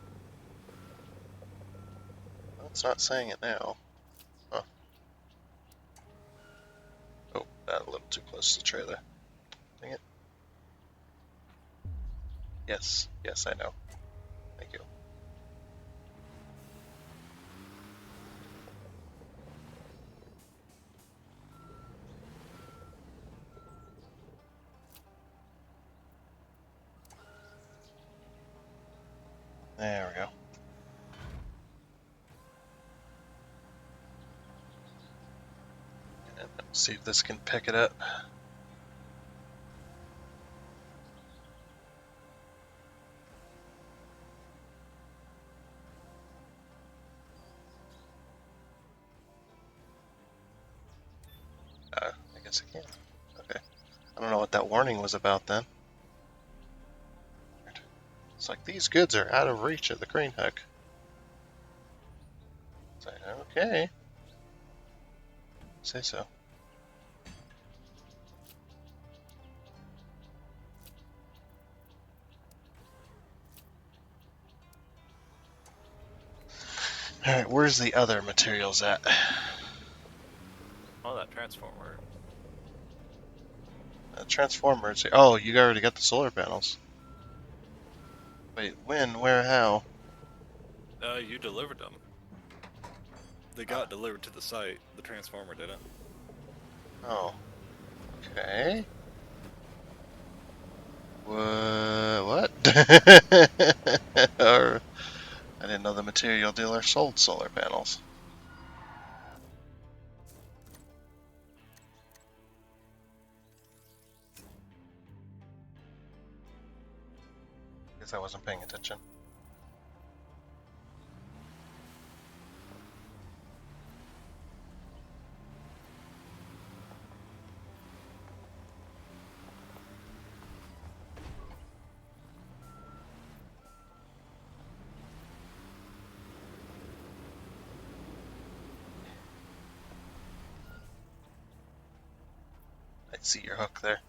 Well, it's not saying it now. too close to the trailer. Dang it. Yes, I know. Thank you. There we go. And let's see if this can pick it up. I guess I can. Okay. I don't know what that warning was about then. It's like, these goods are out of reach of the crane hook. It's like, okay. Say so. Alright, where's the other materials at?
Oh, that transformer.
Transformers. Oh, you already got the solar panels. Wait, when? Where? How?
You delivered them. They got delivered to the site. The transformer didn't.
Oh. Okay. What? Or, I didn't know the material dealer sold solar panels. Guess I wasn't paying attention. I see your hook there.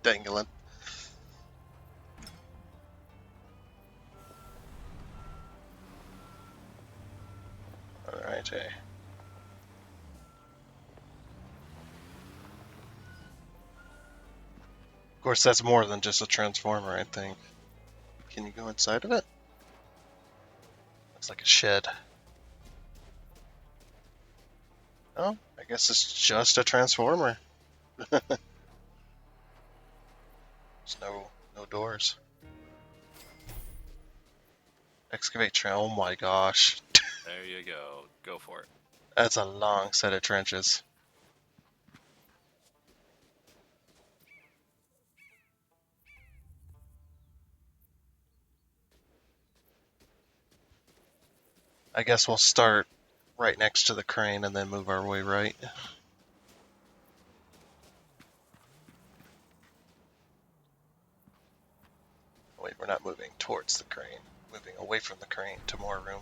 Dangling. Alright, hey. Of course, that's more than just a transformer, I think. Can you go inside of it? Looks like a shed. Oh, I guess it's just a transformer. There's no doors. Excavate trail. Oh my gosh.
There you go. Go for it.
That's a long set of trenches. I guess we'll start right next to the crane and then move our way right. Wait, we're not moving towards the crane. Moving away from the crane to more room.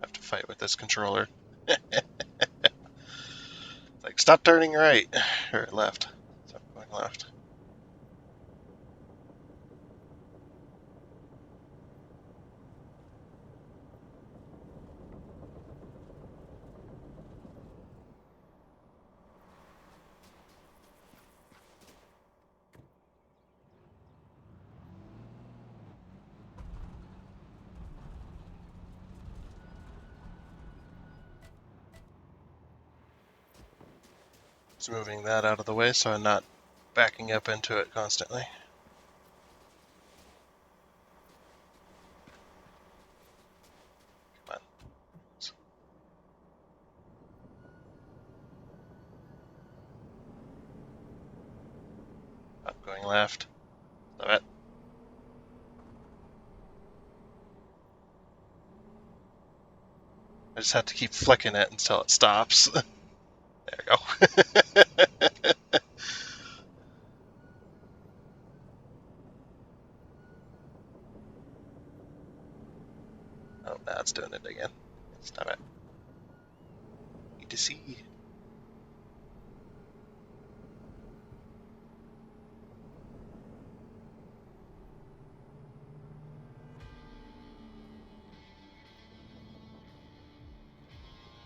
I have to fight with this controller. Like, stop turning right. Or left. Stop going left. Just moving that out of the way so I'm not backing up into it constantly. Come on. Stop going left. Stop it. I just have to keep flicking it until it stops. There we go. Oh, now it's doing it again. Stop it. Need to see.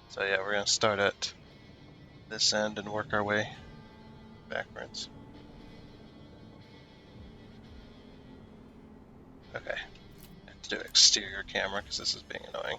So yeah, we're gonna start at this end and work our way backwards. Okay. I have to do exterior camera because this is being annoying.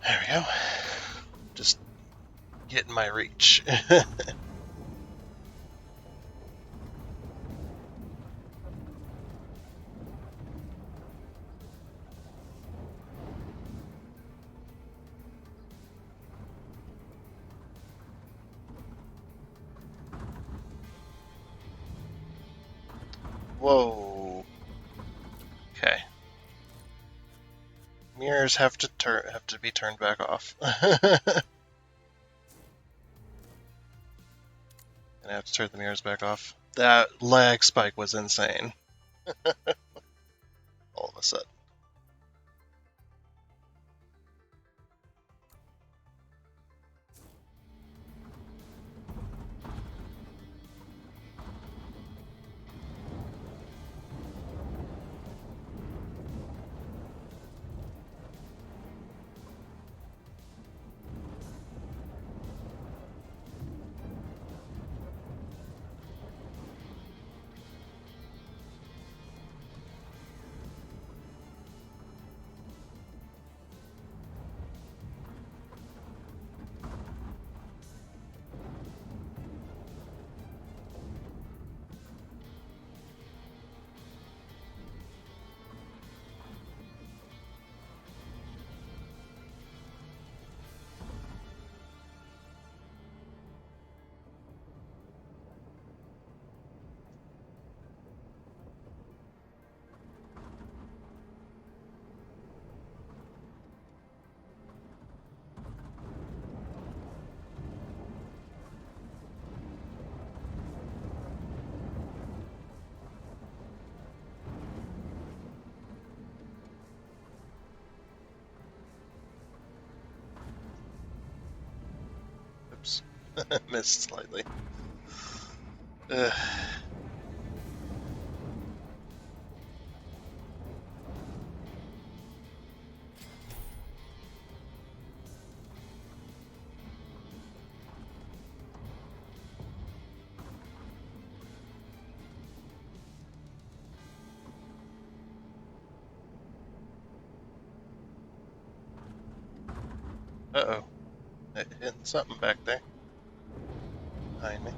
There we go. Just getting my reach. Whoa. Okay. Mirrors have to be turned back off. And I have to turn the mirrors back off. That lag spike was insane. All of a sudden. Oops. Missed slightly. Ugh. Uh-oh. Hitting something back there. Behind me.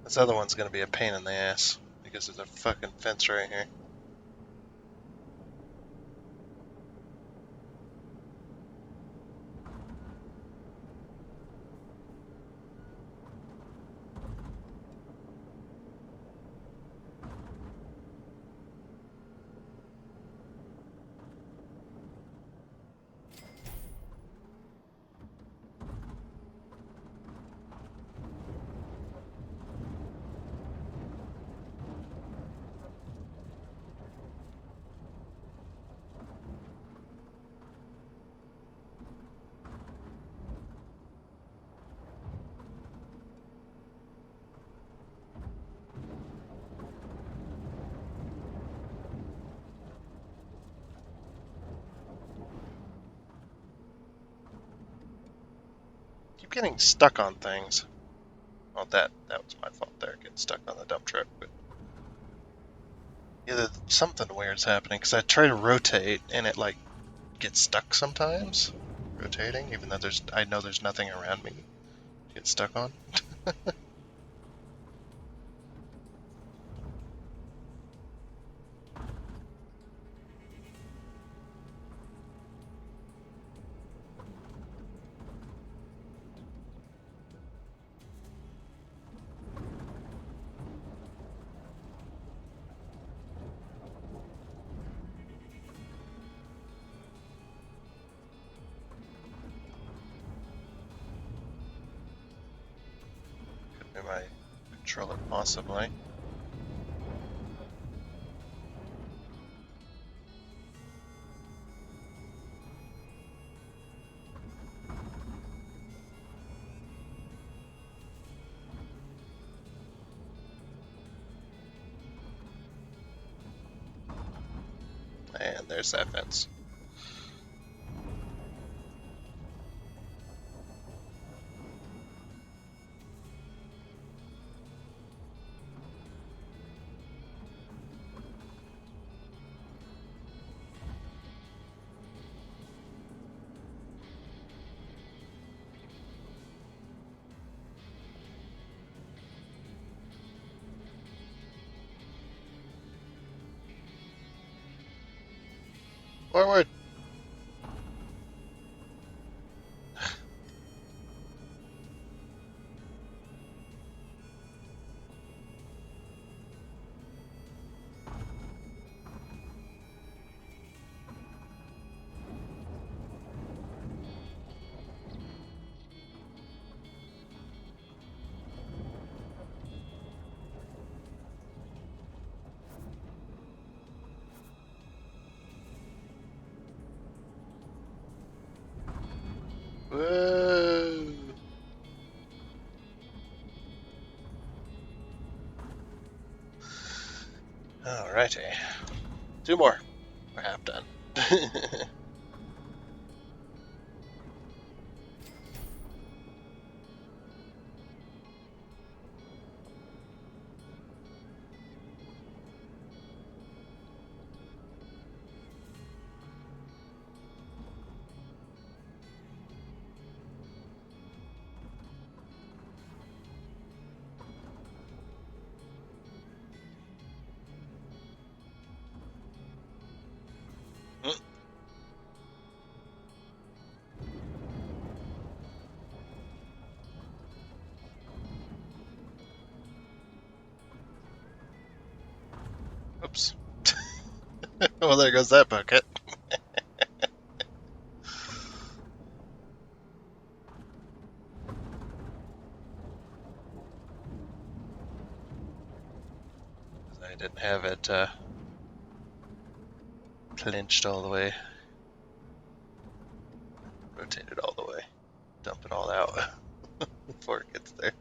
This other one's gonna be a pain in the ass because there's a fucking fence right here. getting stuck on things. Well, that was my fault there, getting stuck on the dump truck. But yeah, something weird's happening because I try to rotate and it like gets stuck sometimes. Rotating, even though I know there's nothing around me to get stuck on. Could be my controller, possibly. And there's that fence. Forward! Whoa! Alrighty. 2 more. We're half done. Oops. Well, there goes that bucket. I didn't have it clinched all the way. Rotate it all the way. Dump it all out before it gets there.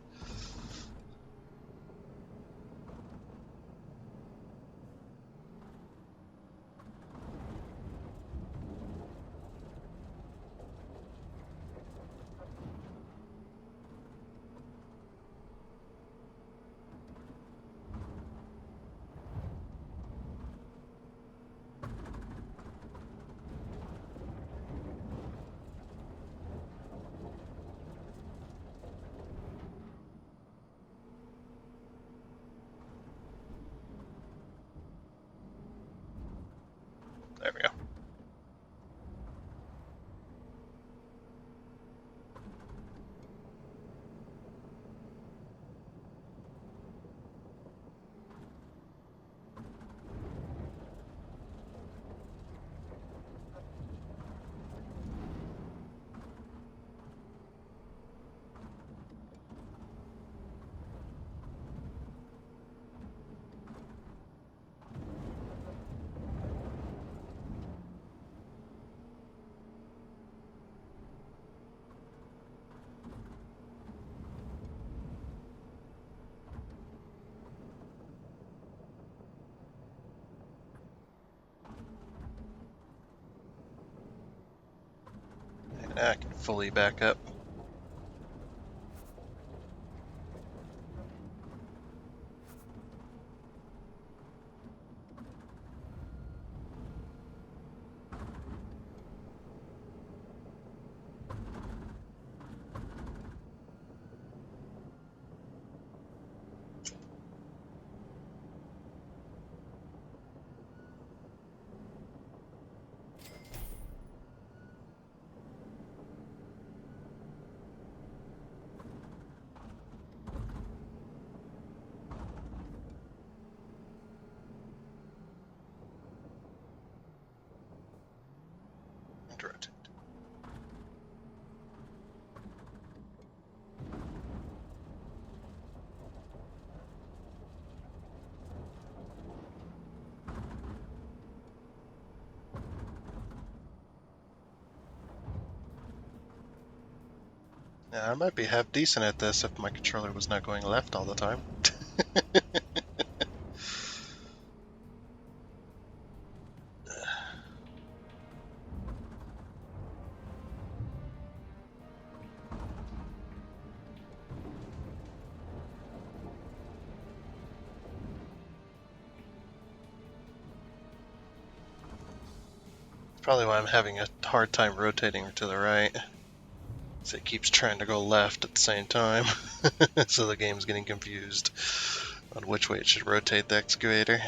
There we go. And I can fully back up. to rotate. Yeah, I might be half decent at this if my controller was not going left all the time. Probably why I'm having a hard time rotating to the right. So it keeps trying to go left at the same time. So the game's getting confused on which way it should rotate the excavator.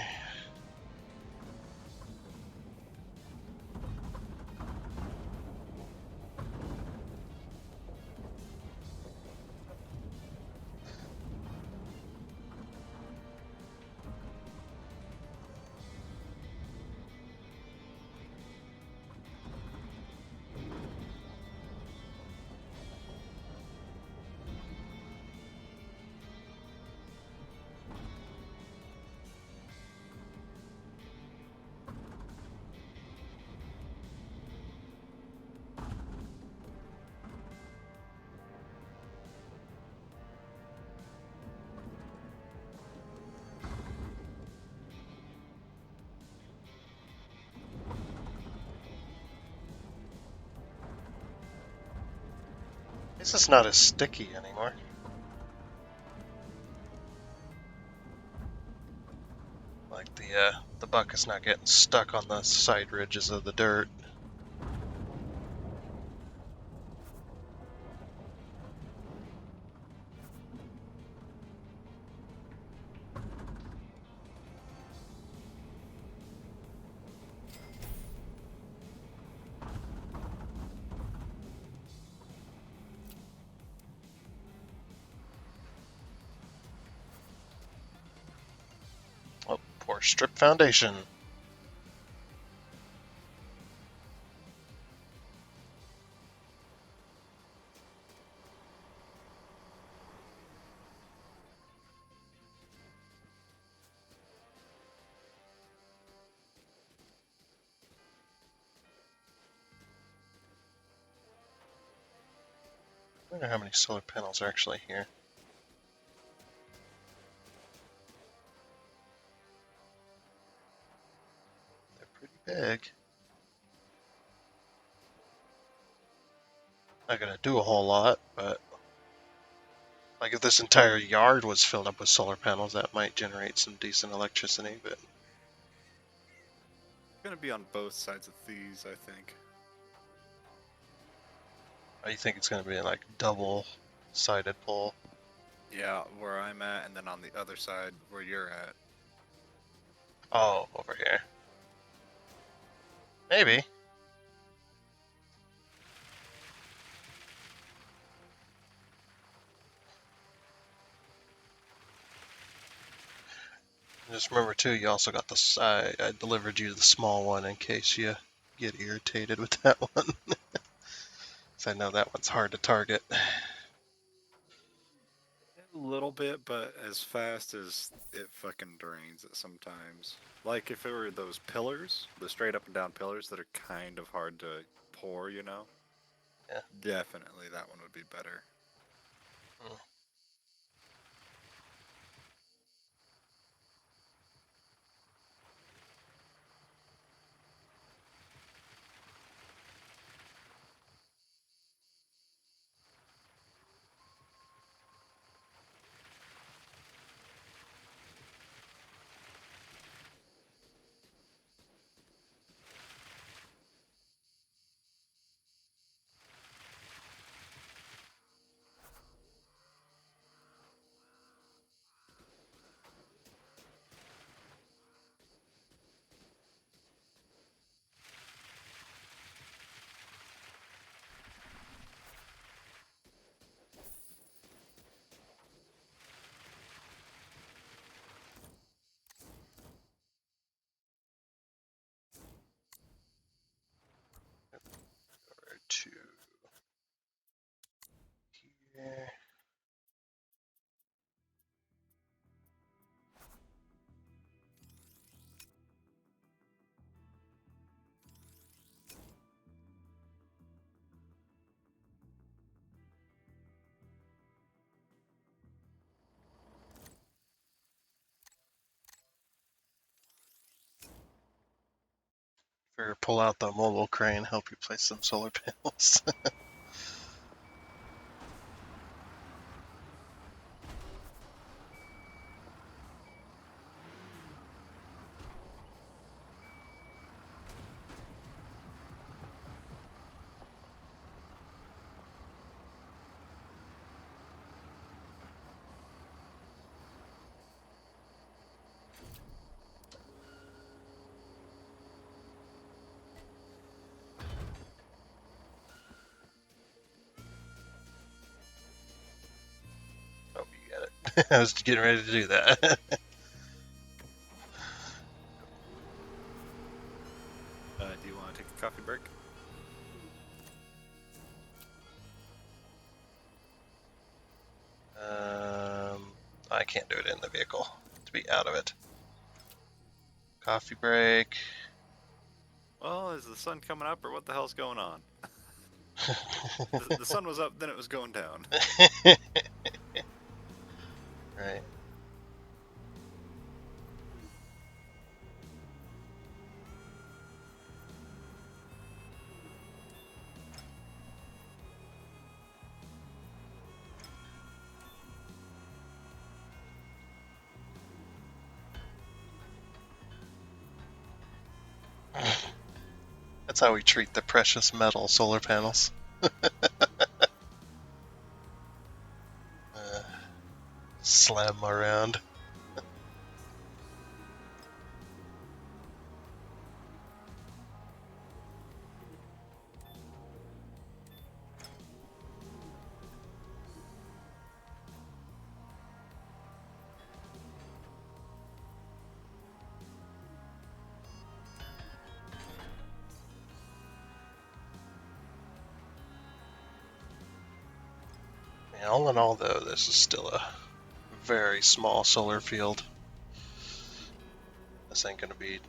This is not as sticky anymore. Like the bucket's not getting stuck on the side ridges of the dirt. Oh, poor strip foundation. I wonder how many solar panels are actually here. They're pretty big. Not gonna do a whole lot, but like if this entire yard was filled up with solar panels, that might generate some decent electricity, but
It's gonna be on both sides of these, I think.
I think it's gonna be like double-sided pole.
Yeah, where I'm at, and then on the other side where you're at.
Oh, over here. Maybe. Just remember too, you also got the I delivered you the small one in case you get irritated with that one. So I know that one's hard to target.
A little bit, but as fast as it fucking drains it sometimes. Like if it were those pillars, the straight up and down pillars that are kind of hard to pour, you know?
Yeah.
Definitely that one would be better.
Or pull out the mobile crane, help you place some solar panels. Oh, you got it. I was getting ready to do that.
Do you want to take a coffee break?
I can't do it in the vehicle to be out of it. Coffee break.
Well, is the sun coming up or what the hell's going on? The sun was up, then it was going down.
Right. That's how we treat the precious metal solar panels. Slam 'em around. Yeah, all in all, though, this is still a very small solar field. This ain't going to be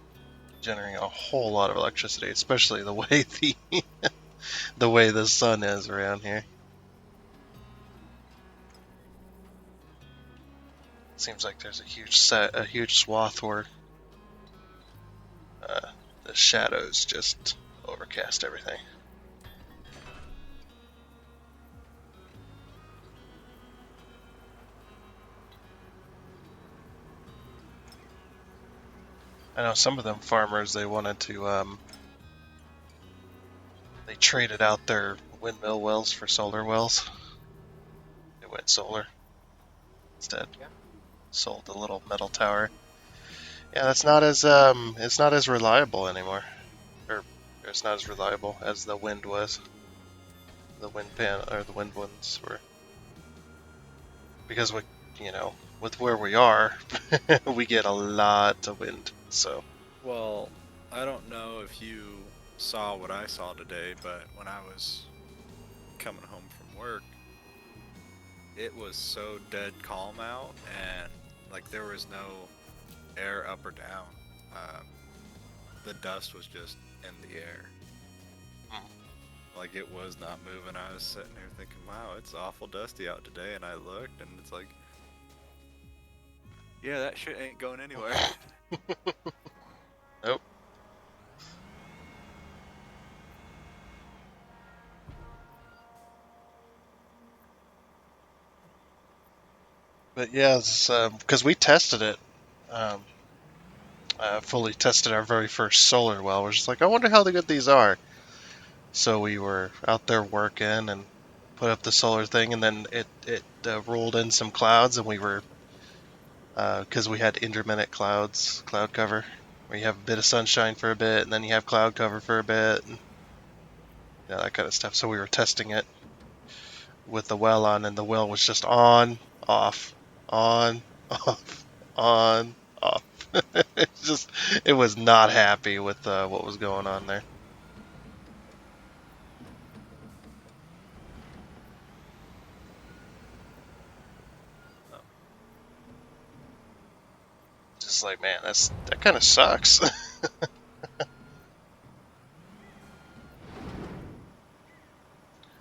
generating a whole lot of electricity, especially the way the way the sun is around here. Seems like there's a huge swath where the shadows just overcast everything. I know some of them farmers, they wanted to they traded out their windmill wells for solar wells. They went solar instead.
Yeah.
Sold the little metal tower. Yeah, that's not as it's not as reliable anymore. Or it's not as reliable as the wind was. The wind ones were, because with where we are, we get a lot of wind. So
Well, I don't know if you saw what I saw today, but when I was coming home from work, it was so dead calm out, and like there was no air up or down. The dust was just in the air. Like it was not moving. I was sitting here thinking, wow, it's awful dusty out today, and I looked, and it's like, yeah, that shit ain't going anywhere.
nope. But yeah, because we tested it, fully tested our very first solar well. We're just like, I wonder how good these are. So we were out there working and put up the solar thing, and then it rolled in some clouds, and we were, because we had intermittent cloud cover, where you have a bit of sunshine for a bit, and then you have cloud cover for a bit, and that kind of stuff. So we were testing it with the well on, and the well was just on, off, on, off, on, off. It was not happy with what was going on there. Just like, man, that kind of sucks.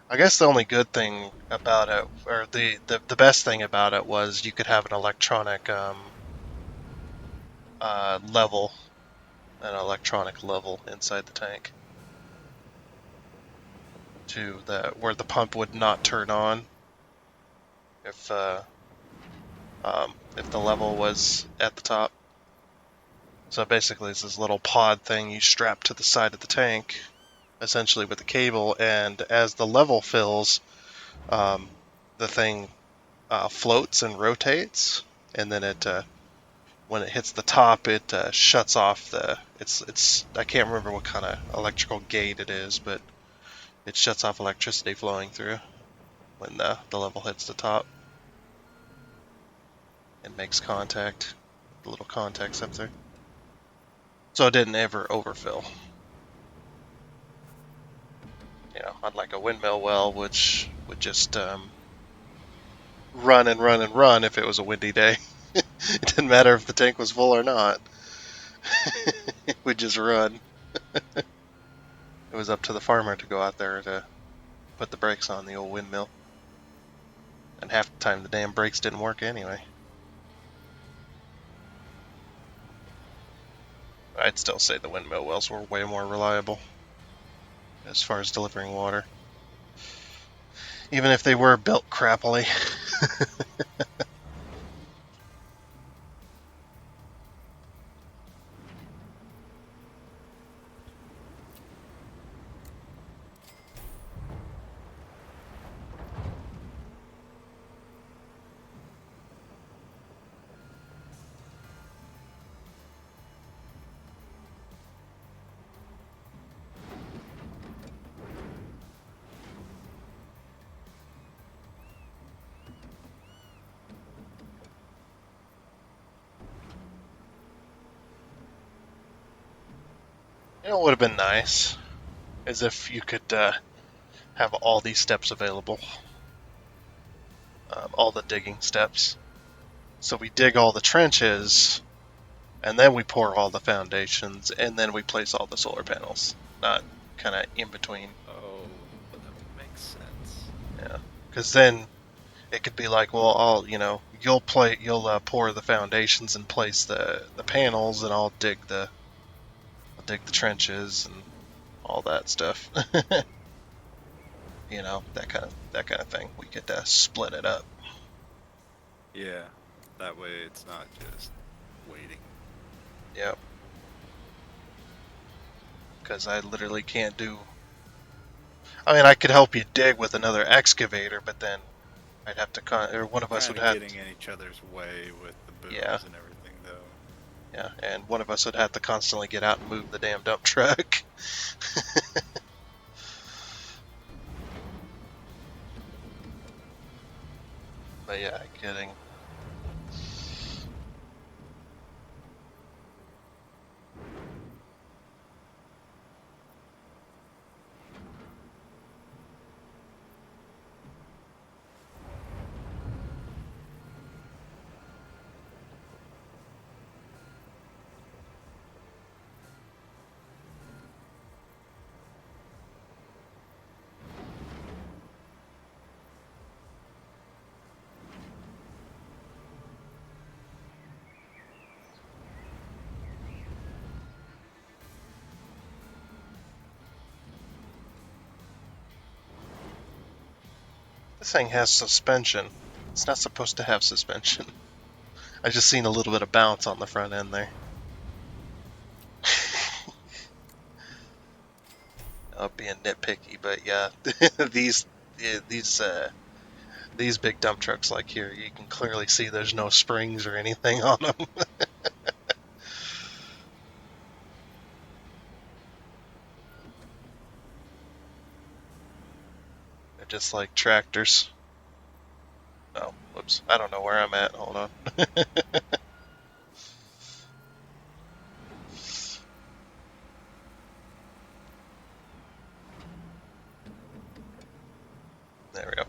I guess the only good thing about it, or the best thing about it, was you could have an electronic level an electronic level inside the tank to where the pump would not turn on if the level was at the top. So basically, it's this little pod thing you strap to the side of the tank, essentially with a cable, and as the level fills, the thing floats and rotates, and then when it hits the top, it shuts off it's I can't remember what kind of electrical gate it is, but it shuts off electricity flowing through when the level hits the top and makes contact, the little contacts up there. So it didn't ever overfill. Unlike a windmill well, which would just run and run and run if it was a windy day. It didn't matter if the tank was full or not. It would just run. It was up to the farmer to go out there to put the brakes on the old windmill. And half the time the damn brakes didn't work anyway. I'd still say the windmill wells were way more reliable as far as delivering water. Even if they were built crappily. What would have been nice is if you could have all these steps available. All the digging steps. So we dig all the trenches, and then we pour all the foundations, and then we place all the solar panels. Not kind of in between.
Oh, but that makes sense.
Yeah, because then it could be like, well, you'll pour the foundations and place the panels, and I'll dig the trenches and all that stuff. That kind of thing. We could split it up.
Yeah, that way it's not just waiting.
Yep. Because I literally can't do. I mean, I could help you dig with another excavator, but then I'd have to or one of us would have.
Getting in each other's way with the booms
Yeah.
and everything, though.
Yeah, and one of us would have to constantly get out and move the damn dump truck. But yeah, kidding. This thing has suspension. It's not supposed to have suspension. I just seen a little bit of bounce on the front end there. I'm being nitpicky, but yeah, these big dump trucks like here, you can clearly see there's no springs or anything on them. They're just like tractors. Oh, whoops. I don't know where I'm at. Hold on. There we go.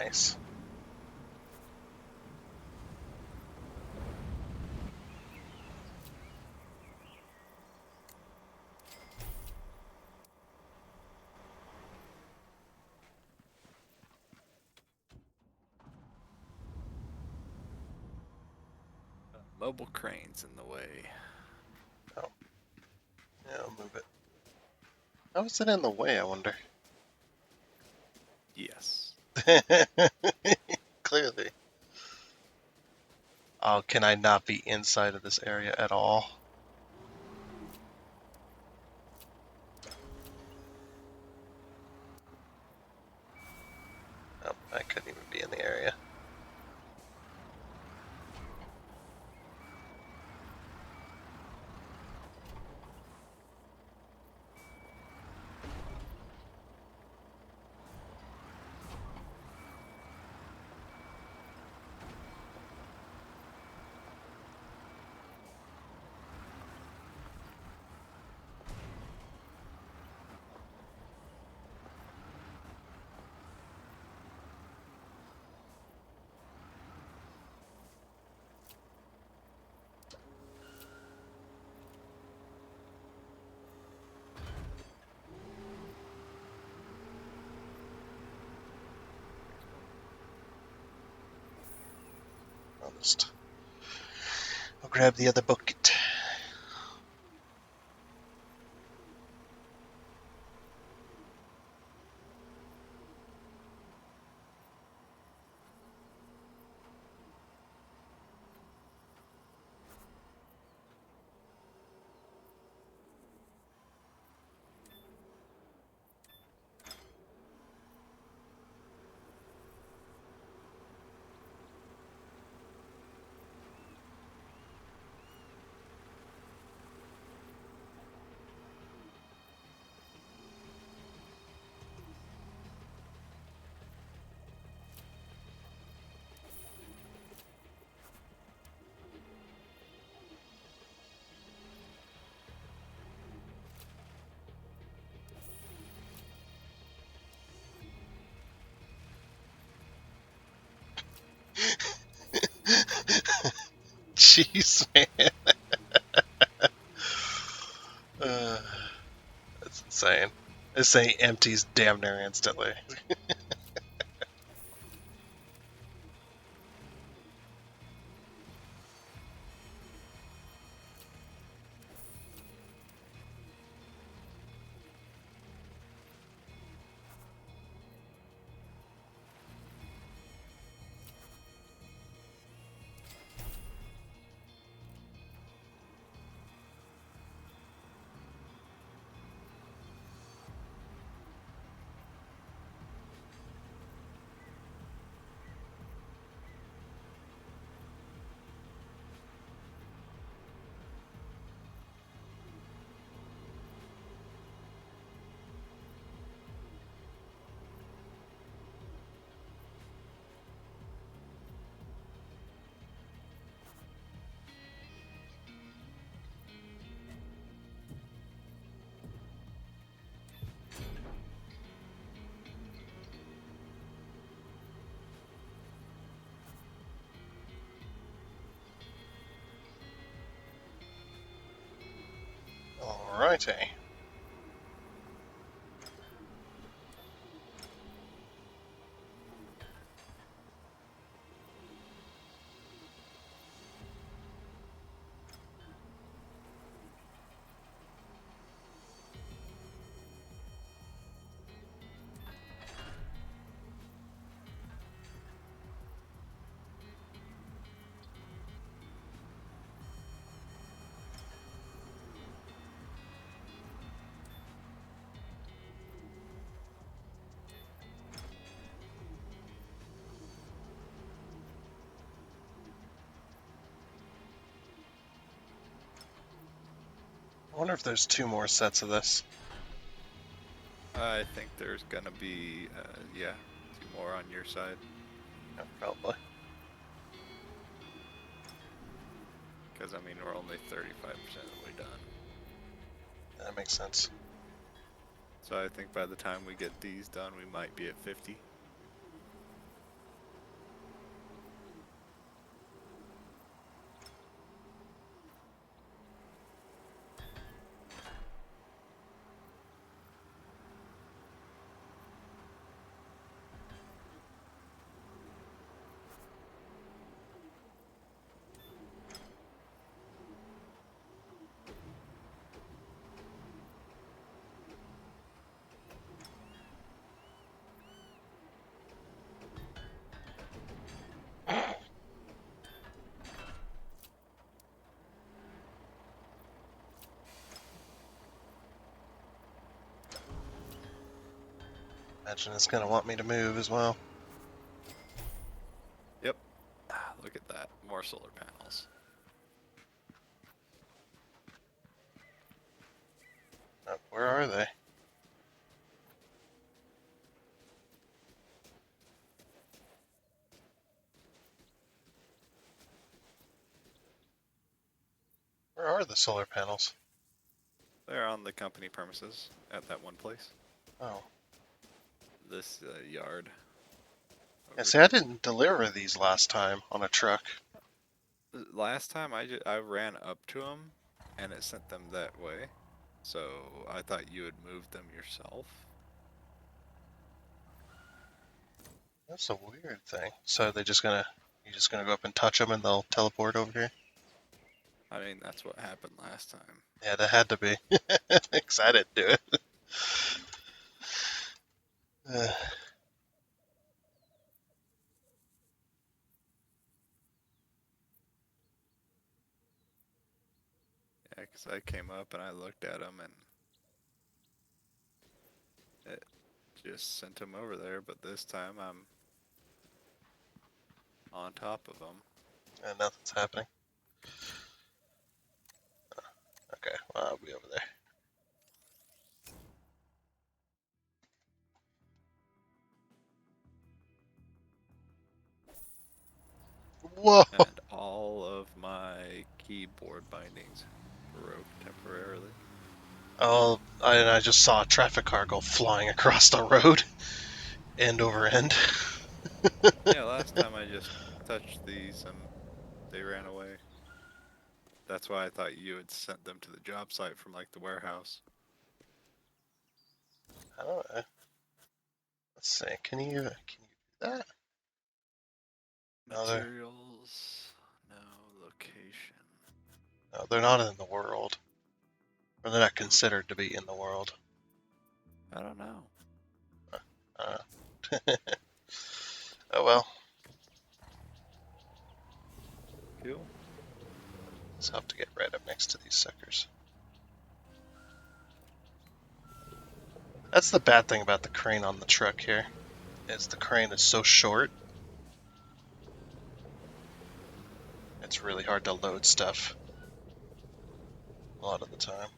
Nice.
Mobile cranes in the way.
Yeah, I'll move it. How is it in the way, I wonder?
Yes.
Clearly. Oh, can I not be inside of this area at all? Oh, I couldn't even be in the area. I'll grab the other bucket. Jeez, man. Uh, that's insane. This thing empties damn near instantly. Alrighty. I wonder if there's 2 more sets of this.
I think there's gonna be, yeah, 2 more on your side.
Yeah, probably.
Because, I mean, we're only 35% of the way done.
That makes sense.
So I think by the time we get these done, we might be at 50.
Imagine it's gonna want me to move as well.
Yep. Look at that. More solar panels.
Where are they? Where are the solar panels?
They're on the company premises at that one place.
Oh.
This yard.
Yeah,
over
see, I didn't deliver these last time on a truck.
Last time I ran up to them and it sent them that way. So I thought you had moved them yourself.
That's a weird thing. So you're just gonna go up and touch them and they'll teleport over here?
I mean, that's what happened last time.
Yeah, that had to be. Because I didn't do it. Uh,
Yeah, because I came up and I looked at them and it just sent them over there. But this time I'm on top of them.
and nothing's happening. Okay, well, I'll be over there. Whoa!
And all of my keyboard bindings broke temporarily.
Oh, I just saw a traffic car go flying across the road, end over end.
Yeah, last time I just touched these and they ran away. That's why I thought you had sent them to the job site from like the warehouse.
I don't know. Let's see. Can you do that? No,
Materials, no location.
no, they're not in the world. Or they're not considered to be in the world.
I don't know.
Oh well.
Cool.
Let's have to get right up next to these suckers. That's the bad thing about the crane on the truck here, is the crane is so short. It's really hard to load stuff a lot of the time.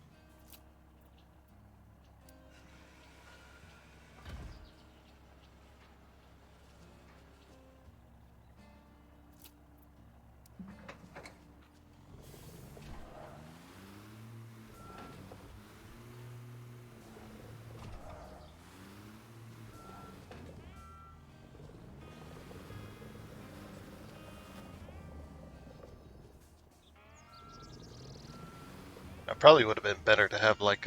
It probably would have been better to have like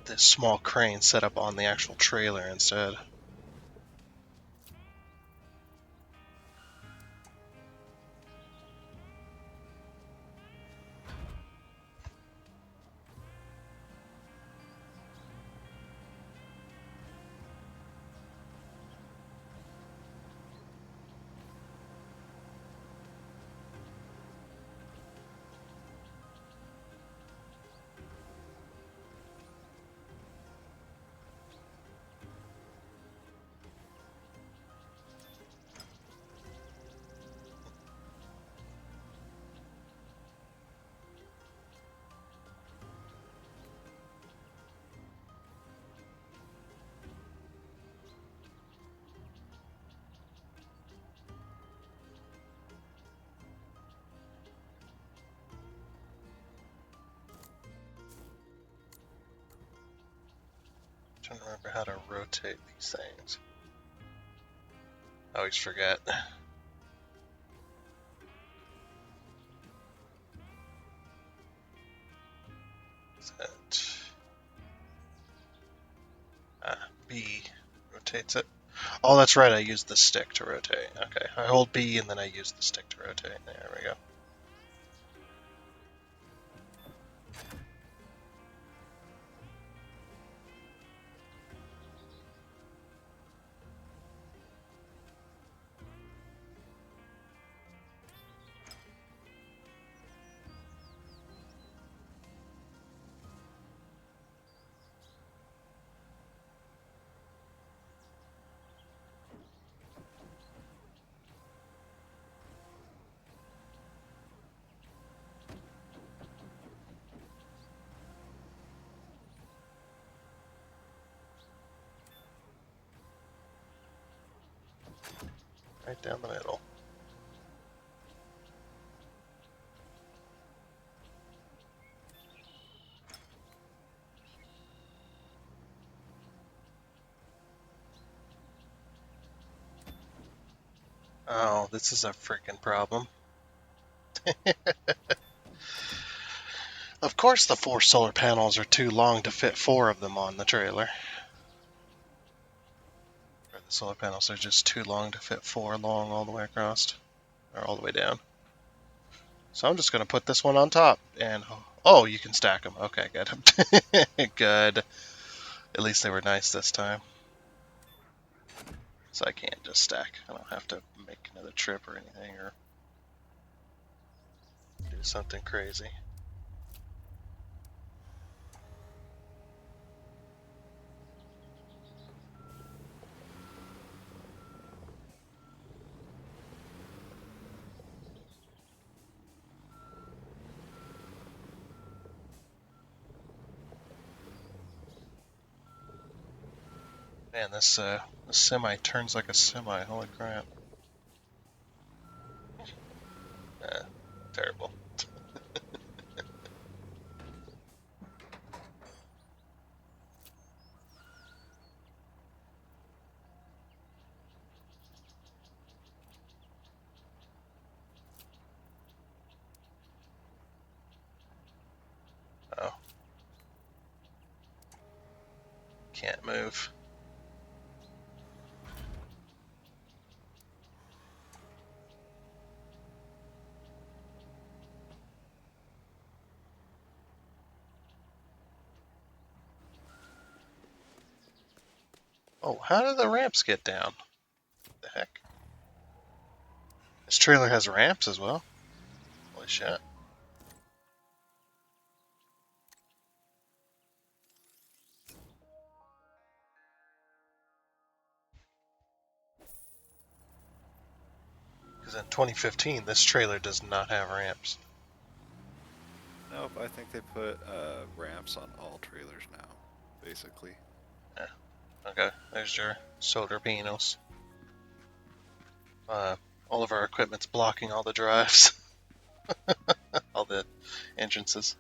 this small crane set up on the actual trailer instead. I'm trying to remember how to rotate these things. I always forget. That B rotates it. Oh, that's right. I use the stick to rotate. Okay, I hold B and then I use the stick to rotate. There we go. Right down the middle. Oh, this is a freaking problem. Of course the 4 solar panels are too long to fit 4 of them on the trailer. Or the solar panels are just too long to fit 4 long all the way across. Or all the way down. So I'm just going to put this one on top. And, oh, you can stack them. Okay, good. Good. At least they were nice this time. So I can't just stack. I don't have to make another trip or anything or do something crazy. Man, this semi turns like a semi. Holy crap. Terrible. Oh. Can't move. Oh, how do the ramps get down? What the heck? This trailer has ramps as well. Holy shit. Because in 2015, this trailer does not have ramps.
Nope, I think they put ramps on all trailers now, basically.
Yeah. Okay, there's your solar panels. All of our equipment's blocking all the drives. All the entrances.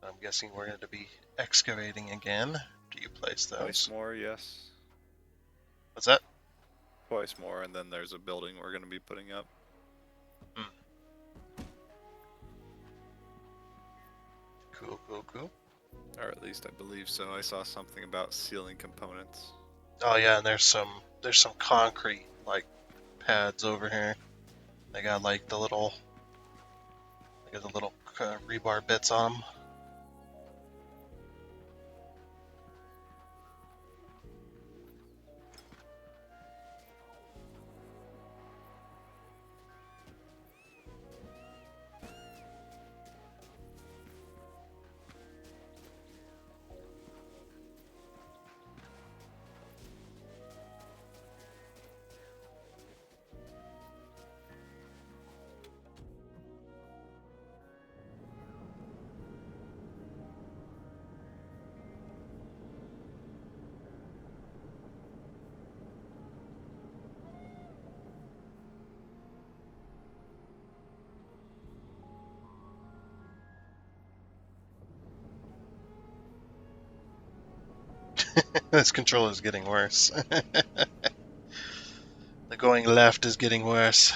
I'm guessing we're going to be excavating again. Do you place those?
Twice more, yes.
What's that?
Twice more, and then there's a building we're going to be putting up.
Cool, cool, cool.
Or at least I believe so. I saw something about ceiling components.
Oh yeah, and there's some concrete like pads over here. They got like the little rebar bits on them. This controller is getting worse. The going left is getting worse.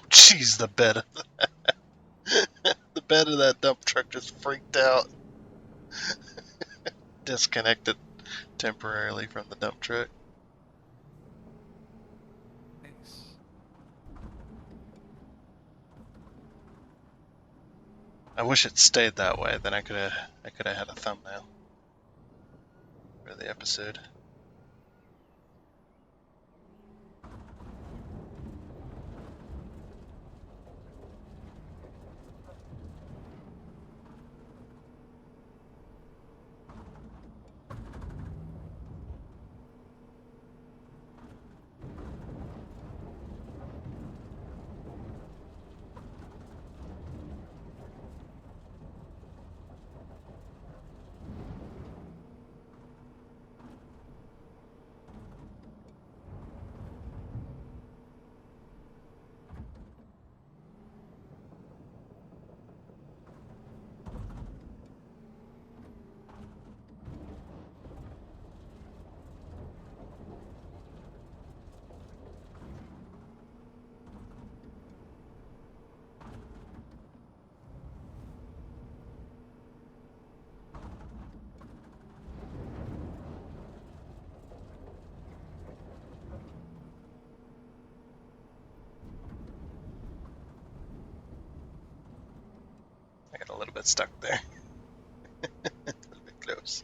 Jeez, the bed of the bed of that dump truck just freaked out. disconnected temporarily from the dump truck.
Nice.
I wish it stayed that way. Then I could have had a thumbnail for the episode. I got a little bit stuck there. A little bit close.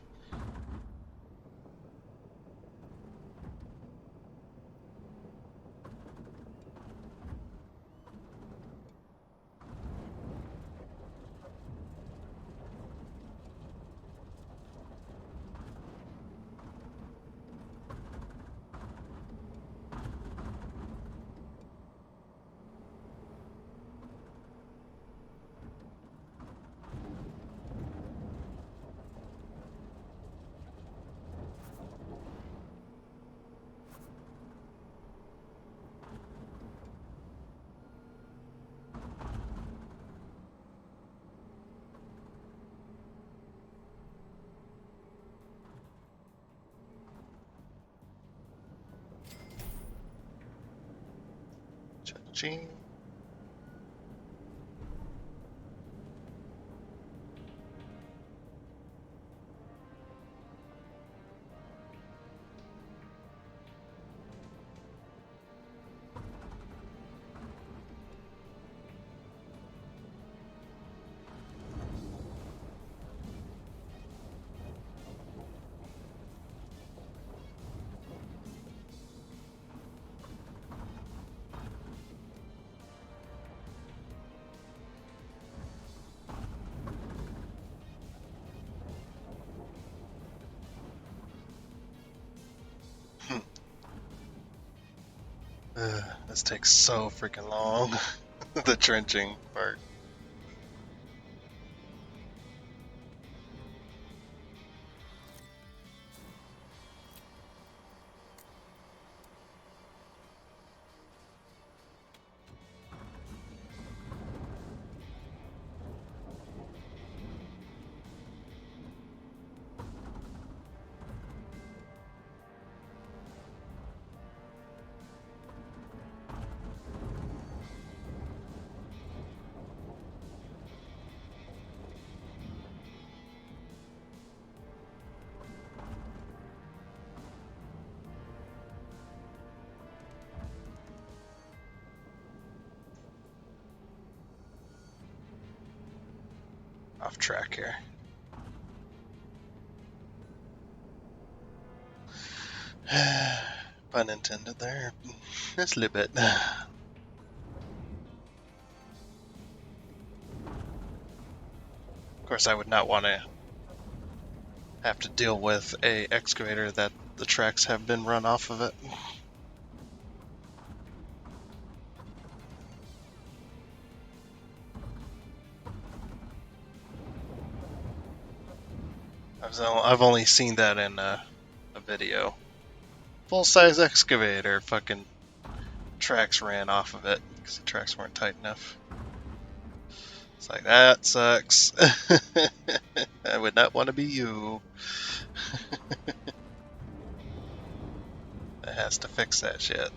Cha-ching. This takes so freaking long. The trenching part. Off track here. Pun intended there. Just a little bit. Of course, I would not want to have to deal with a excavator that the tracks have been run off of it. I've only seen that in a video. Full-size excavator, fucking tracks ran off of it because the tracks weren't tight enough. It's like, that sucks. I would not want to be you. That has to fix that shit.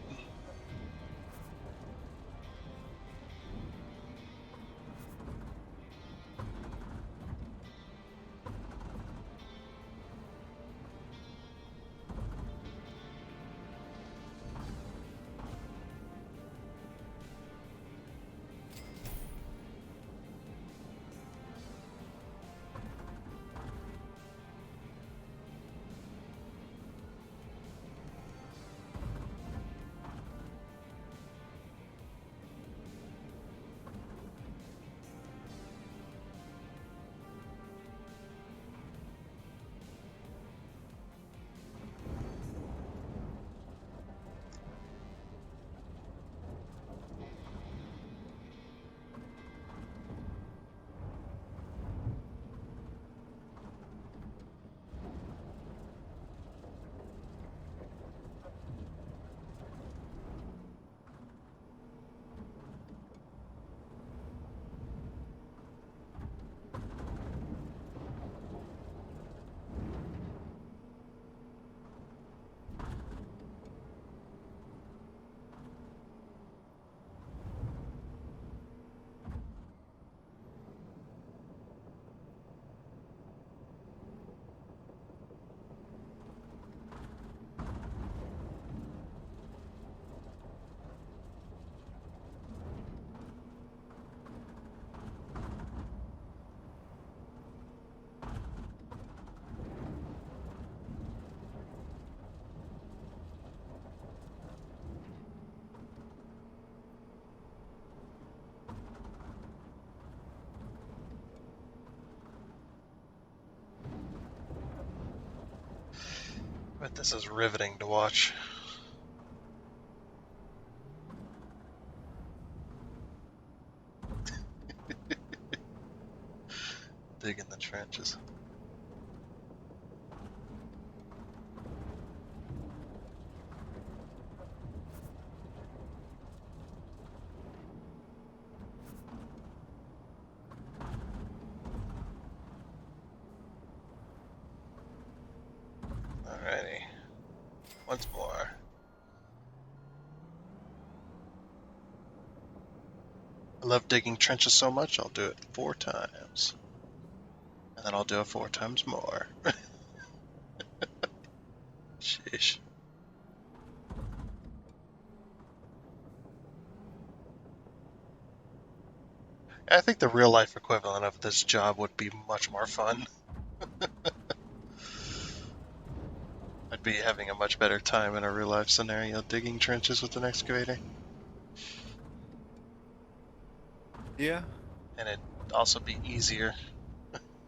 But this is riveting to watch. Digging the trenches. Alrighty. Once more. I love digging trenches so much, I'll do it 4 times. And then I'll do it 4 times more. Sheesh. I think the real life equivalent of this job would be much more fun. I'd be having a much better time in a real life scenario digging trenches with an excavator.
Yeah.
And it'd also be easier.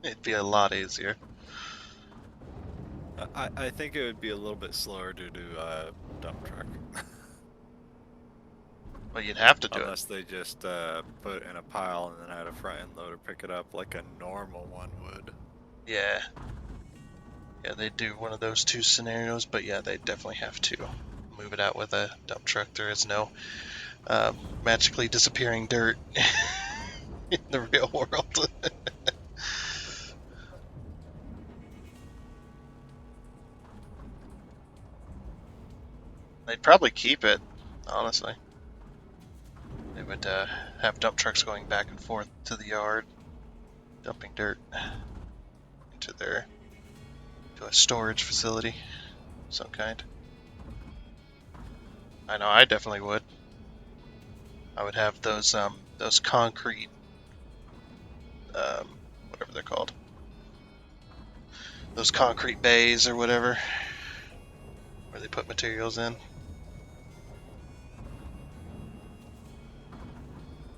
It'd be a lot easier.
I think it would be a little bit slower due to dump truck.
But you'd have to do
Unless they just put it in a pile and then had a front end loader pick it up like a normal one would.
it. Yeah. Yeah, they do one of those 2 scenarios, but yeah, they definitely have to move it out with a dump truck. There is no magically disappearing dirt in the real world. They'd probably keep it, honestly. They would have dump trucks going back and forth to the yard, dumping dirt to a storage facility of some kind. I know I definitely would. I would have those concrete, whatever they're called, those concrete bays or whatever, where they put materials in.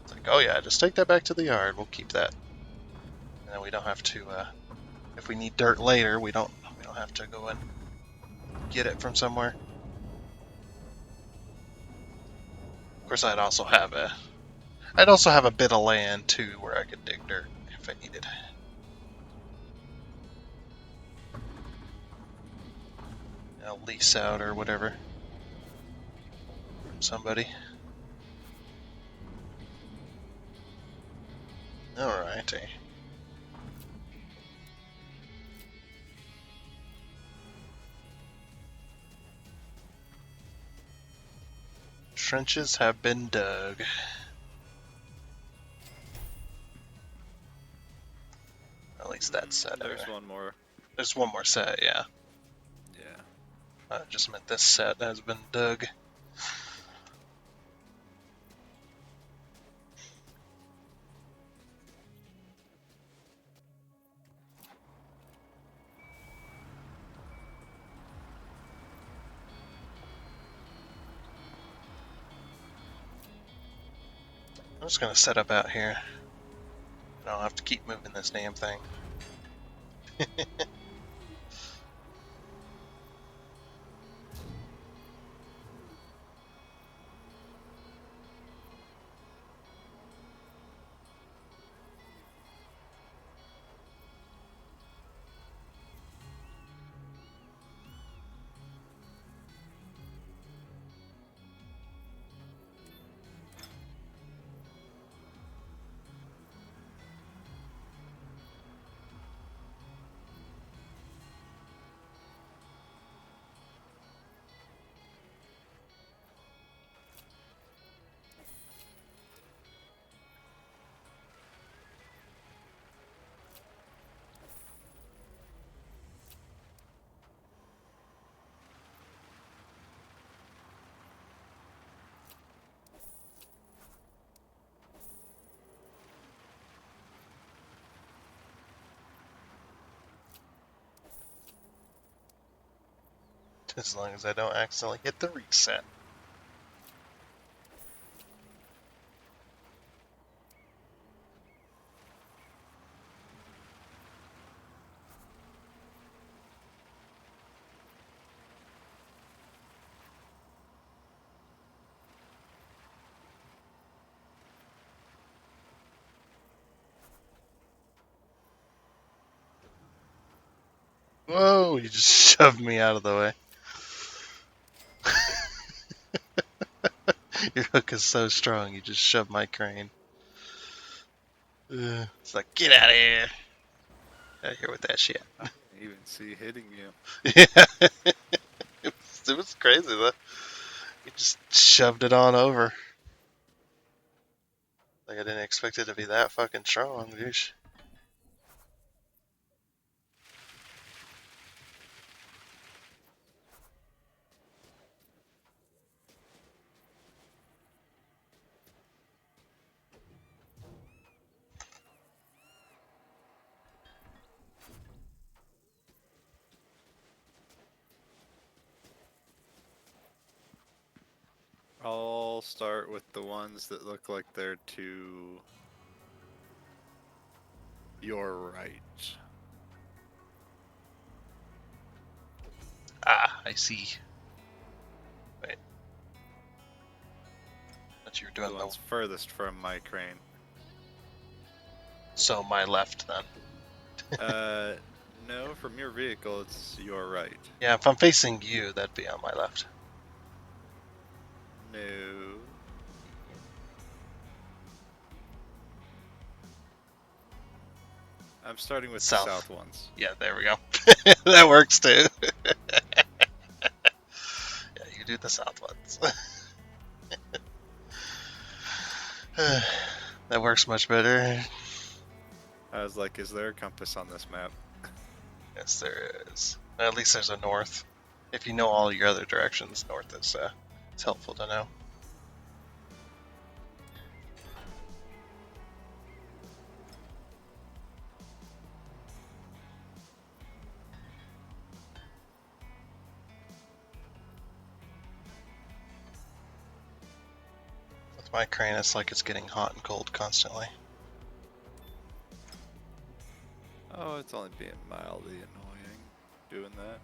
It's like, oh yeah, just take that back to the yard. We'll keep that, and then we don't have to. If we need dirt later, we don't have to go and get it from somewhere. Of course, I'd also have a bit of land too where I could dig dirt if I needed. Lease out or whatever from somebody. Alrighty. Trenches have been dug. At least that's set.
There's one more.
There's one more set, yeah.
Yeah.
I just meant this set has been dug. I'm just gonna set up out here. I don't have to keep moving this damn thing. As long as I don't accidentally hit the reset. Whoa, you just shoved me out of the way. Your hook is so strong, you just shoved my crane. It's like, get out of here. Out of here with that shit.
I didn't even see hitting you.
Yeah. It was crazy though. You just shoved it on over. Like I didn't expect it to be that fucking strong, dude.
I'll start with the ones that look like they're to your right.
Ah, I see. Wait. But you were
The
doing
ones furthest from my crane.
So my left then.
No, from your vehicle, it's your right.
Yeah, if I'm facing you, that'd be on my left.
No. I'm starting with
South.
the south ones.
Yeah, there we go. That works too. Yeah, you do the south ones. That works much better.
I was like, is there a compass on this map?
Yes, there is. At least there's a north. If you know all your other directions, north is it's helpful to know. With my crane, it's like it's getting hot and cold constantly.
Oh, it's only being mildly annoying doing that.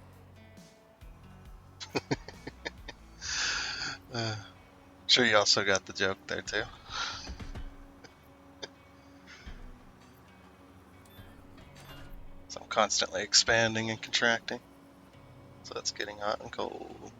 Sure, you also got the joke there too. So I'm constantly expanding and contracting. So it's getting hot and cold.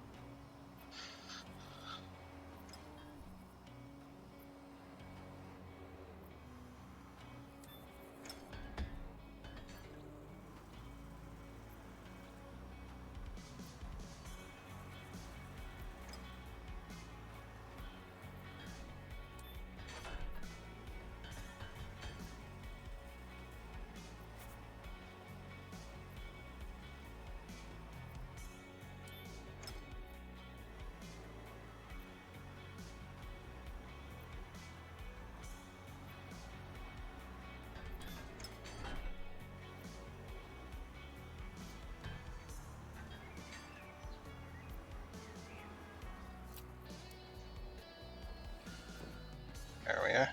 There we are.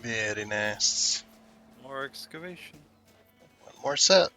Very nice.
More excavation.
One more set.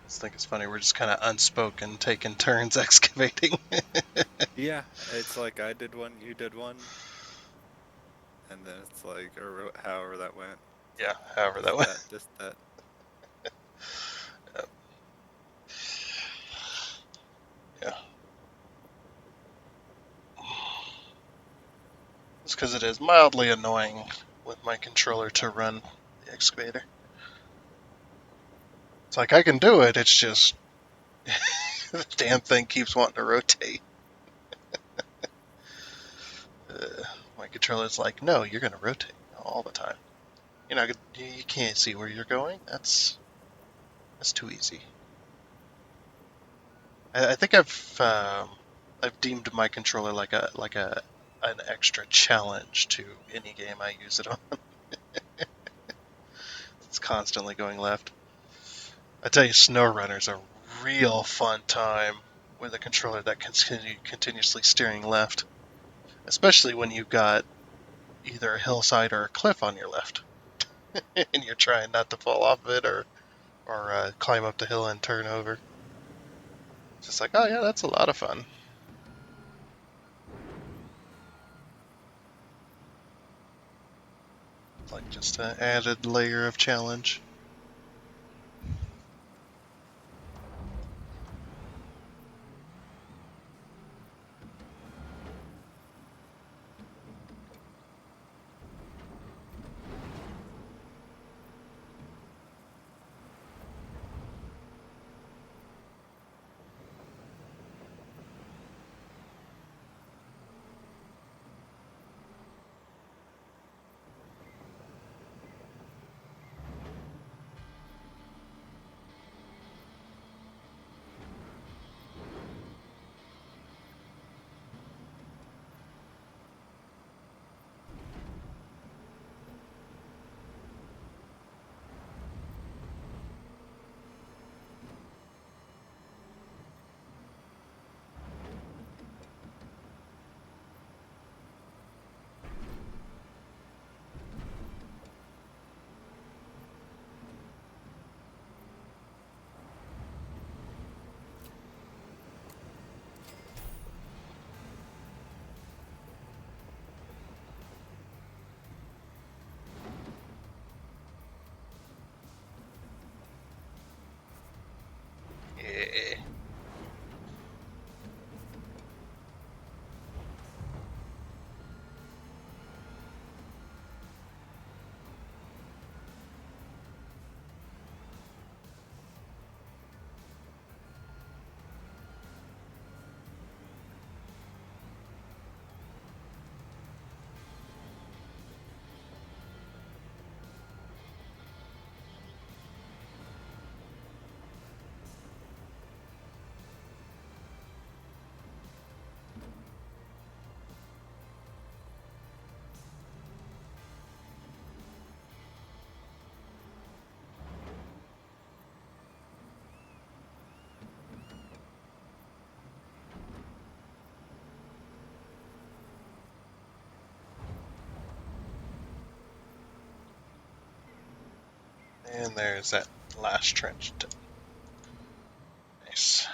I just think it's funny, we're just kind of unspoken, taking turns excavating.
Yeah, it's like I did one, you did one, and then it's like, or however that went.
Yeah, however that went.
Just that.
Yeah. It's because it is mildly annoying with my controller to run the excavator. It's like I can do it, it's just the damn thing keeps wanting to rotate. My controller's like, no, you're gonna rotate all the time. You know, you can't see where you're going. That's too easy. I think I've deemed my controller like an extra challenge to any game I use it on. constantly going left. I tell you, SnowRunner's a real fun time with a controller that continuously steering left, especially when you've got either a hillside or a cliff on your left, and you're trying not to fall off of it or climb up the hill and turn over. It's just like, oh yeah, that's a lot of fun. It's like just an added layer of challenge. Yeah. And there's that last trench. Nice.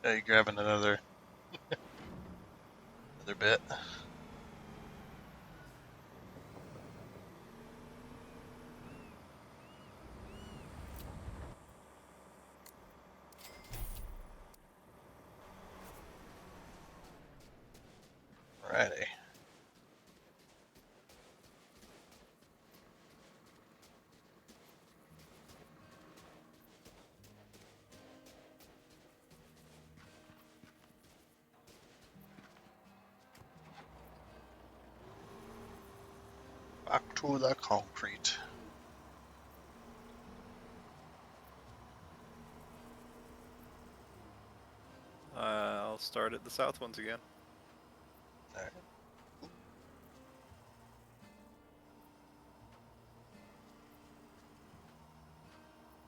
Are you grabbing another bit? Alrighty. Back to the concrete.
I'll start at the south ones again.
Alright.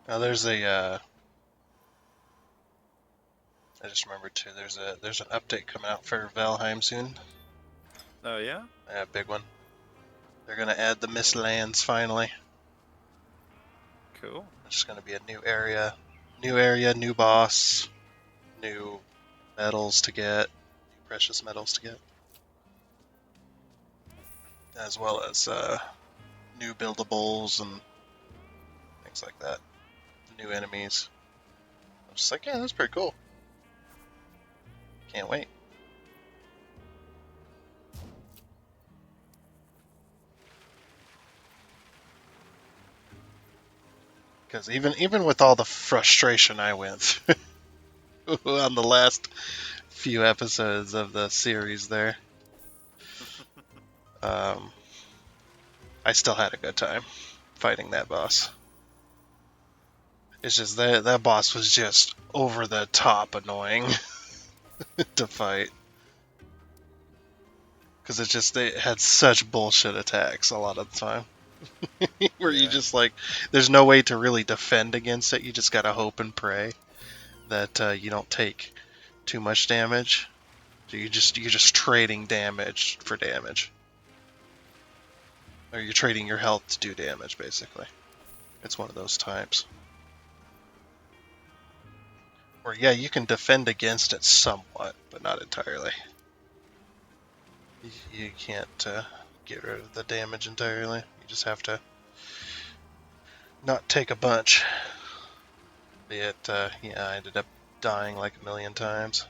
Now there's a I just remembered too, there's an update coming out for Valheim soon.
Oh yeah?
Yeah, big one. They're gonna add the Mistlands finally.
Cool.
It's gonna be a new area, new boss, new metals to get, new precious metals to get, as well as new buildables and things like that. New enemies. I'm just like, yeah, that's pretty cool. Can't wait. Because even with all the frustration I went through on the last few episodes of the series there, I still had a good time fighting that boss. It's just that boss was just over the top annoying to fight. Because it had such bullshit attacks a lot of the time. Where you
Yeah.
just like, there's no way to really defend against it. You just gotta hope and pray that you don't take too much damage. So you're just trading damage for damage, or you're trading your health to do damage. Basically, it's one of those types. Or yeah, you can defend against it somewhat, but not entirely. You can't get rid of the damage entirely. You just have to not take a bunch. Yeah, I ended up dying like a million times.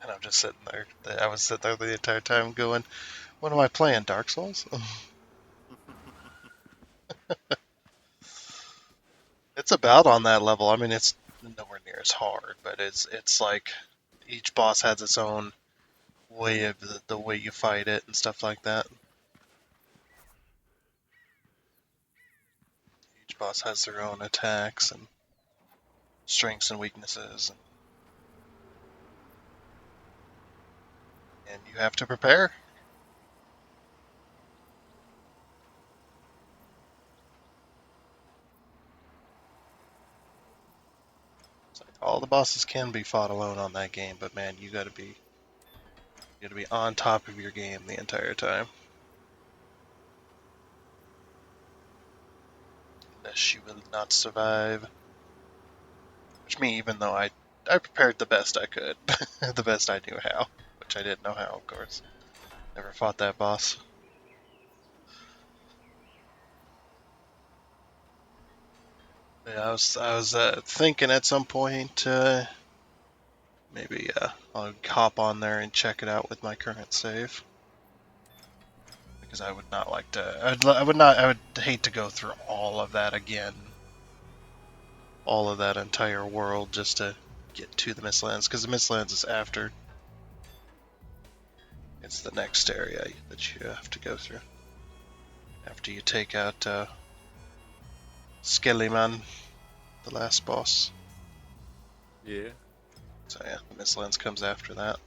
And I'm just sitting there. I was sitting there the entire time going, what am I playing, Dark Souls? It's about on that level. I mean, it's nowhere near as hard, but it's like each boss has its own way of the way you fight it and stuff like that. Each boss has their own attacks and strengths and weaknesses, and you have to prepare. It's like all the bosses can be fought alone on that game, but man, you gotta be on top of your game the entire time. Unless you will not survive. Which me, even though I prepared the best I could, the best I knew how, which I didn't know how, of course. Never fought that boss. Yeah, I was thinking at some point maybe I'll hop on there and check it out with my current save, because I would not like to. I would hate to go through all of that again, all of that entire world just to get to the Mistlands, because the Mistlands is after. It's the next area that you have to go through after you take out Skellyman, the last boss.
Yeah.
So yeah, the Mistlands comes after that.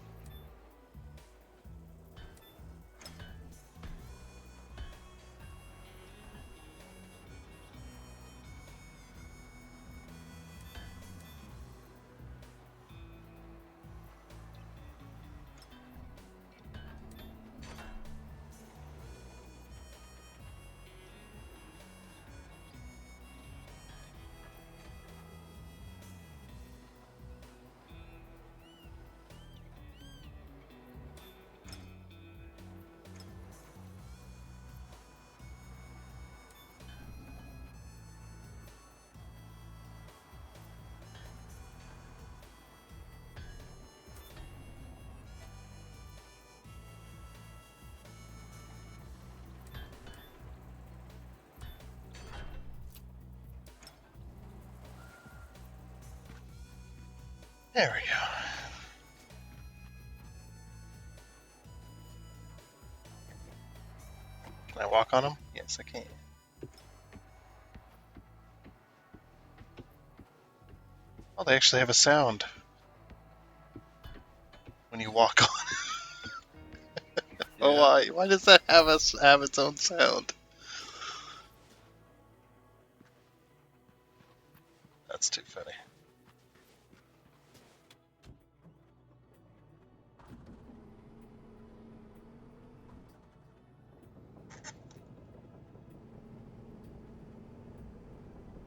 There we go. Can I walk on them? Yes, I can. Oh, they actually have a sound when you walk on. Oh,
Yeah.
why? Why does that have its own sound? That's too funny.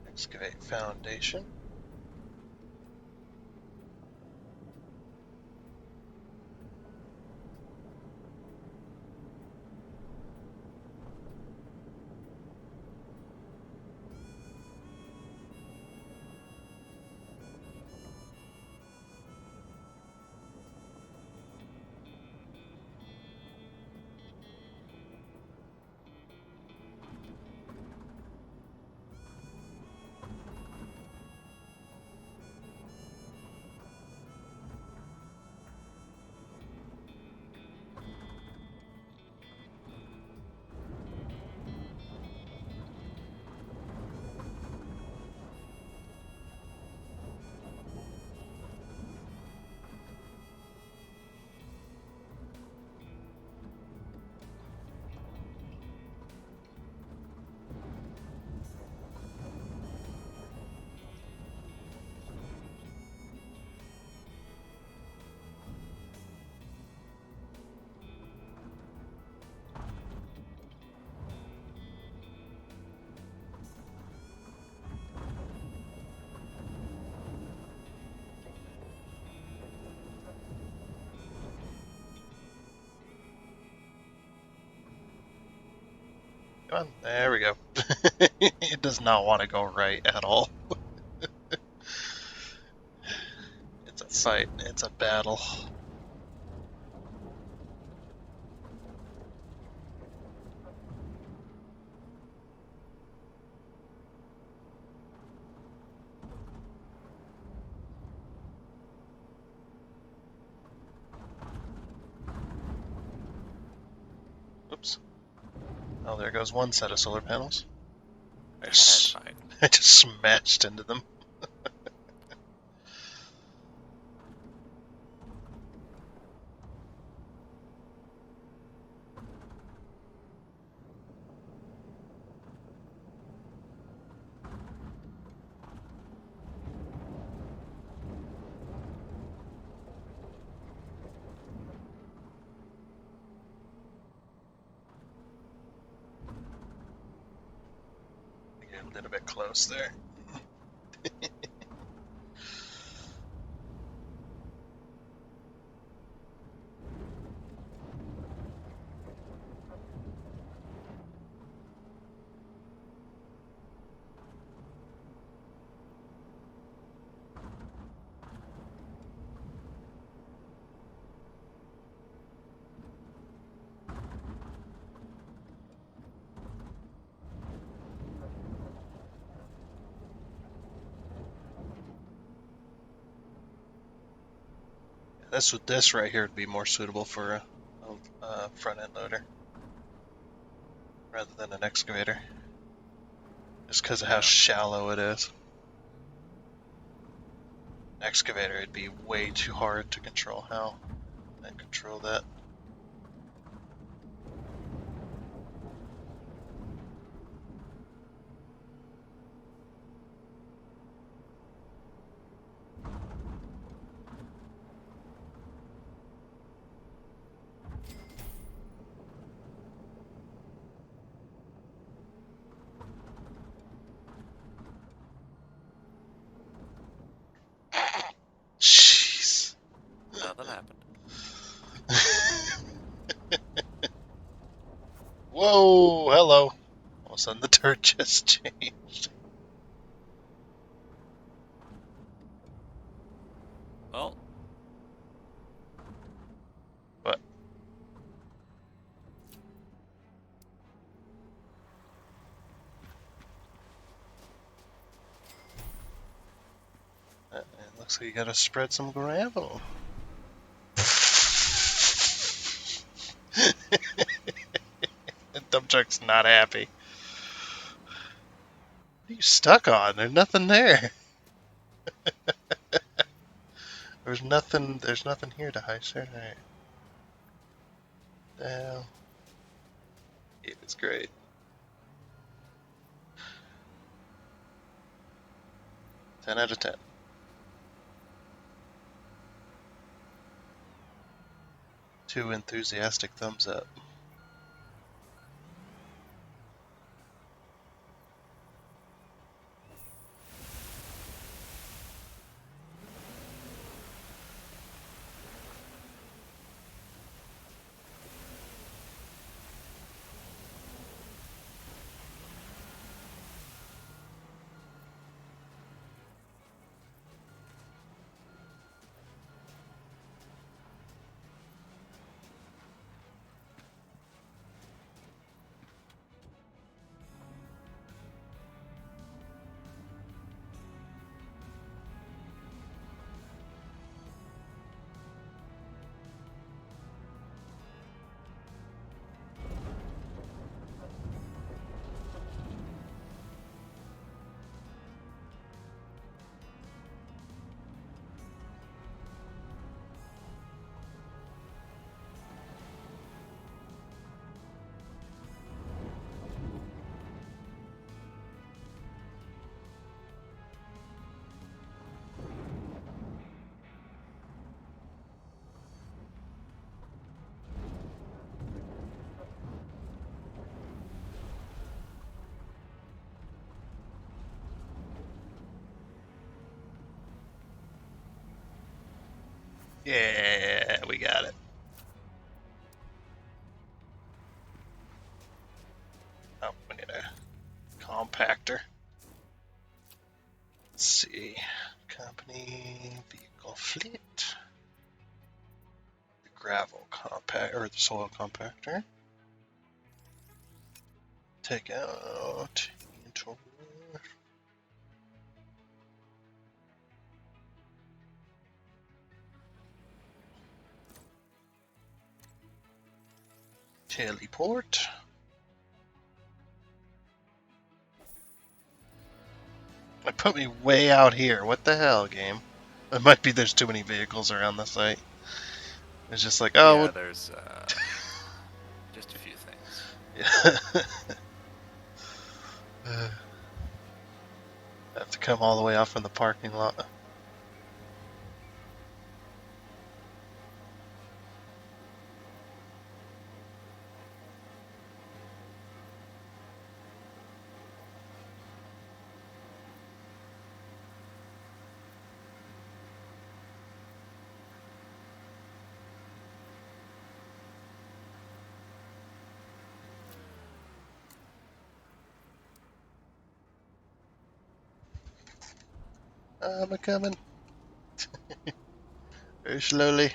Excavate foundation. Come on, there we go. It does not want to go right at all. It's a fight. It's a battle. Oops. Oh, there goes one set of solar panels.
That's fine.
I just smashed into them. A little bit close there. This right here would be more suitable for a front end loader rather than an excavator, just because of how shallow it is. Excavator, it'd be way too hard to control how and control that. Jeez.
Nothing happened.
Whoa, hello. All of a sudden the turret just changed.
Well,
What? It looks like you gotta spread some gravel. The dump truck's not happy. What are you stuck on? There's nothing there. There's nothing here to high Alright. The hell? It is great. Ten out of 10. Two enthusiastic thumbs up. Yeah, we got it. Oh, Let's see. Company vehicle fleet. The gravel compact or the soil compactor. Take out inventory. Teleport. It put me way out here. What the hell, game? It might be there's too many vehicles around the site. It's just like, oh,
Yeah, there's just a few things.
yeah. I have to come all the way off from the parking lot. I'm a coming. Very slowly.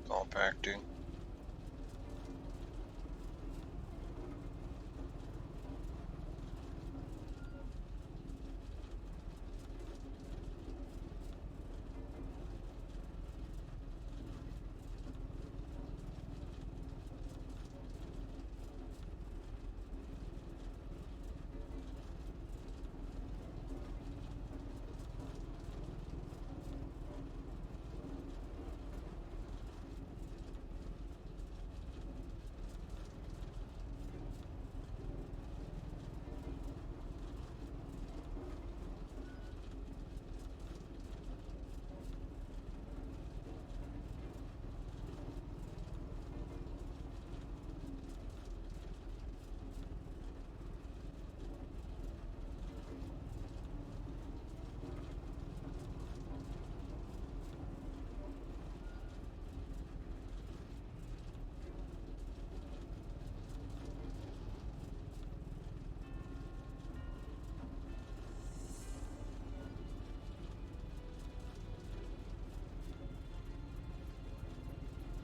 Compacting.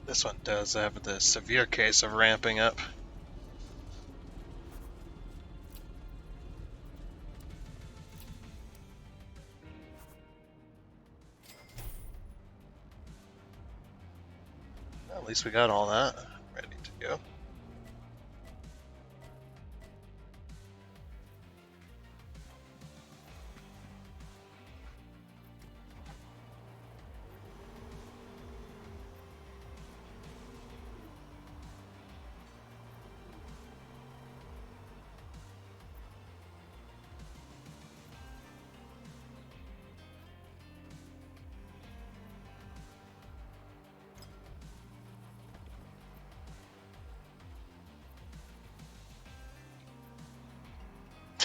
This one does have the severe case of ramping up. Well, at least we got all that ready to go.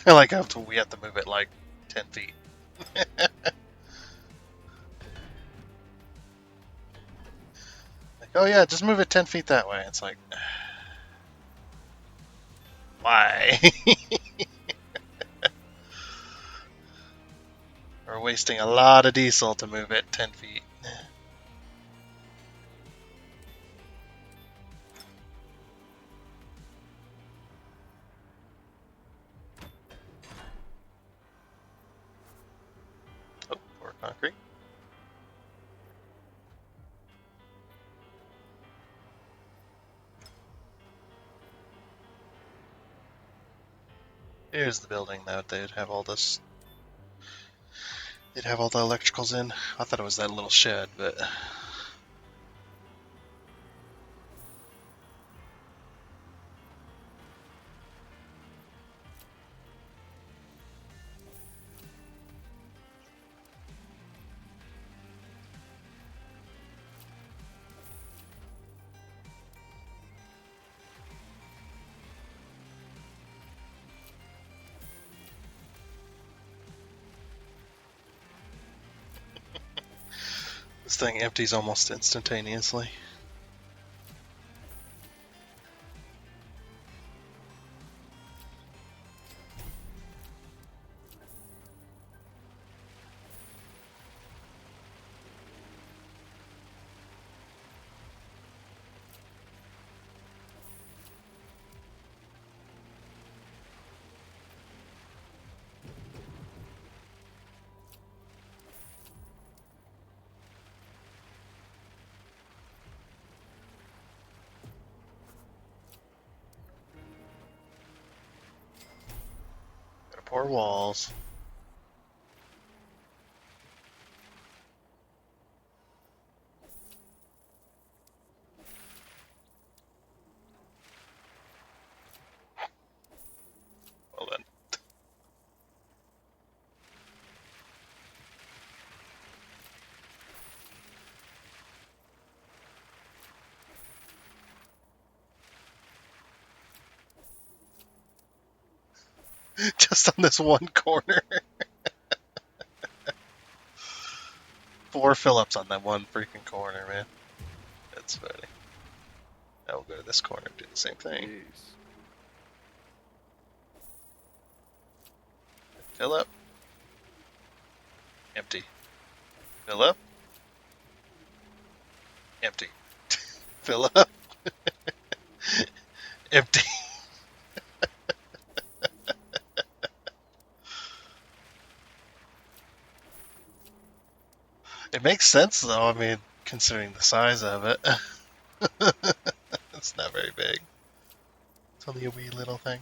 I like how we have to move it like 10 feet. Like, oh yeah, just move it 10 feet that way. It's like, why? We're wasting a lot of diesel to move it 10 feet. Oh, pour concrete. Here's the building that they'd have all this. They'd have all the electricals in. I thought it was that little shed, but This thing empties almost instantaneously. Gotta pour walls. Well then. Just on this one corner. 4 fill-ups on that one freaking corner, man. That's funny. Now we'll go to this corner and do the same thing.
Jeez.
Fill up. Empty. Fill up. Empty. Fill up. Empty. It makes sense though, I mean, considering the size of it. It's not very big. It's only a wee little thing.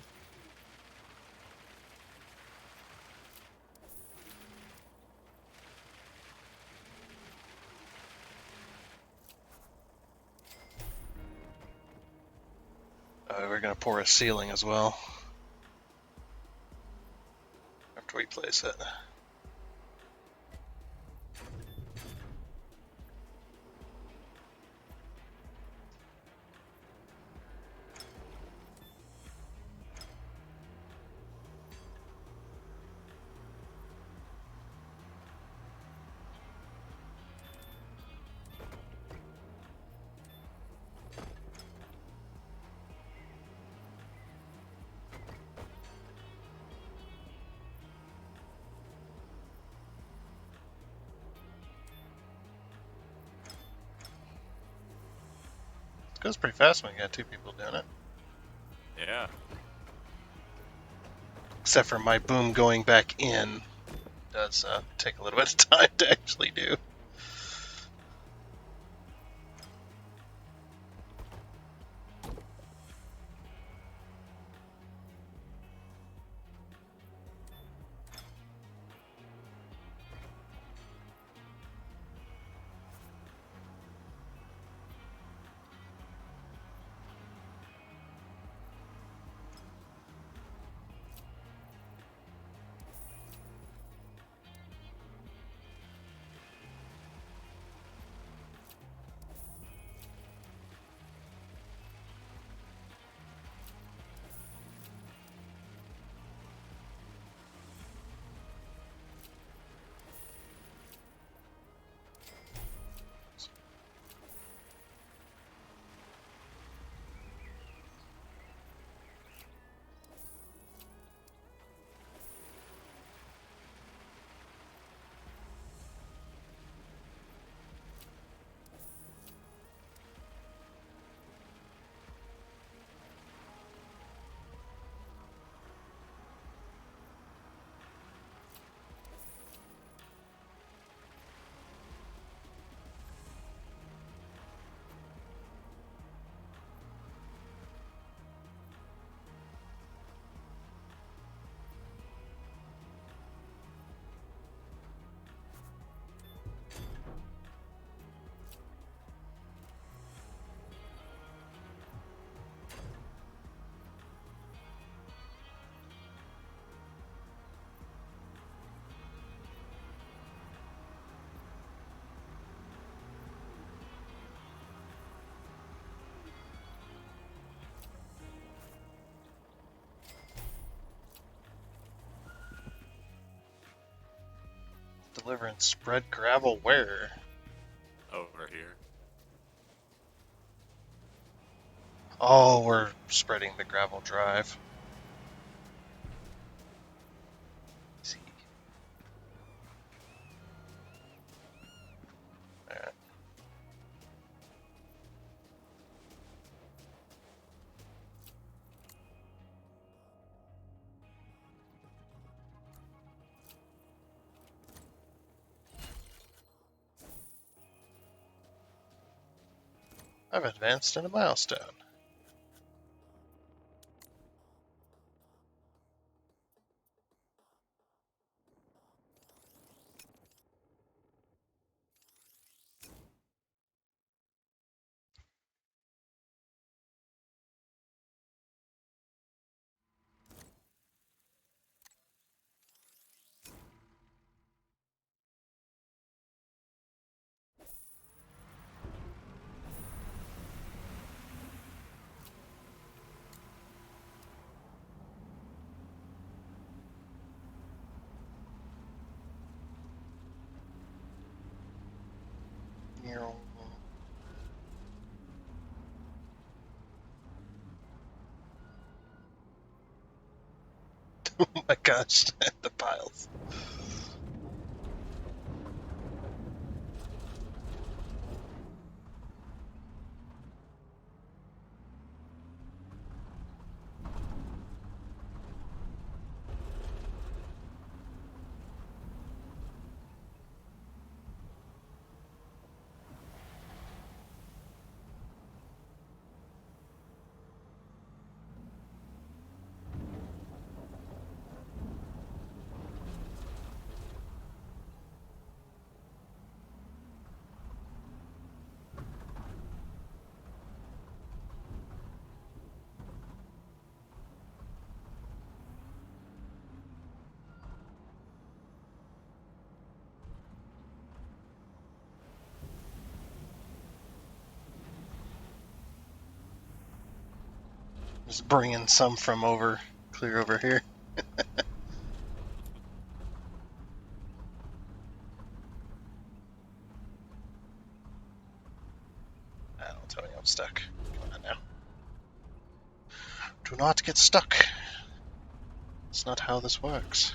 We're gonna pour a ceiling as well. After we place it. It goes pretty fast when you got 2 people doing it.
Yeah.
Except for my boom going back in does take a little bit of time to actually do. Deliver and spread gravel where?
here.
Oh, we're spreading the gravel drive. See. Alright. I've advanced in a milestone. Oh my gosh, the piles. Just bringing some from clear over here. Don't tell me I'm stuck. Come on now. Do not get stuck. That's not how this works.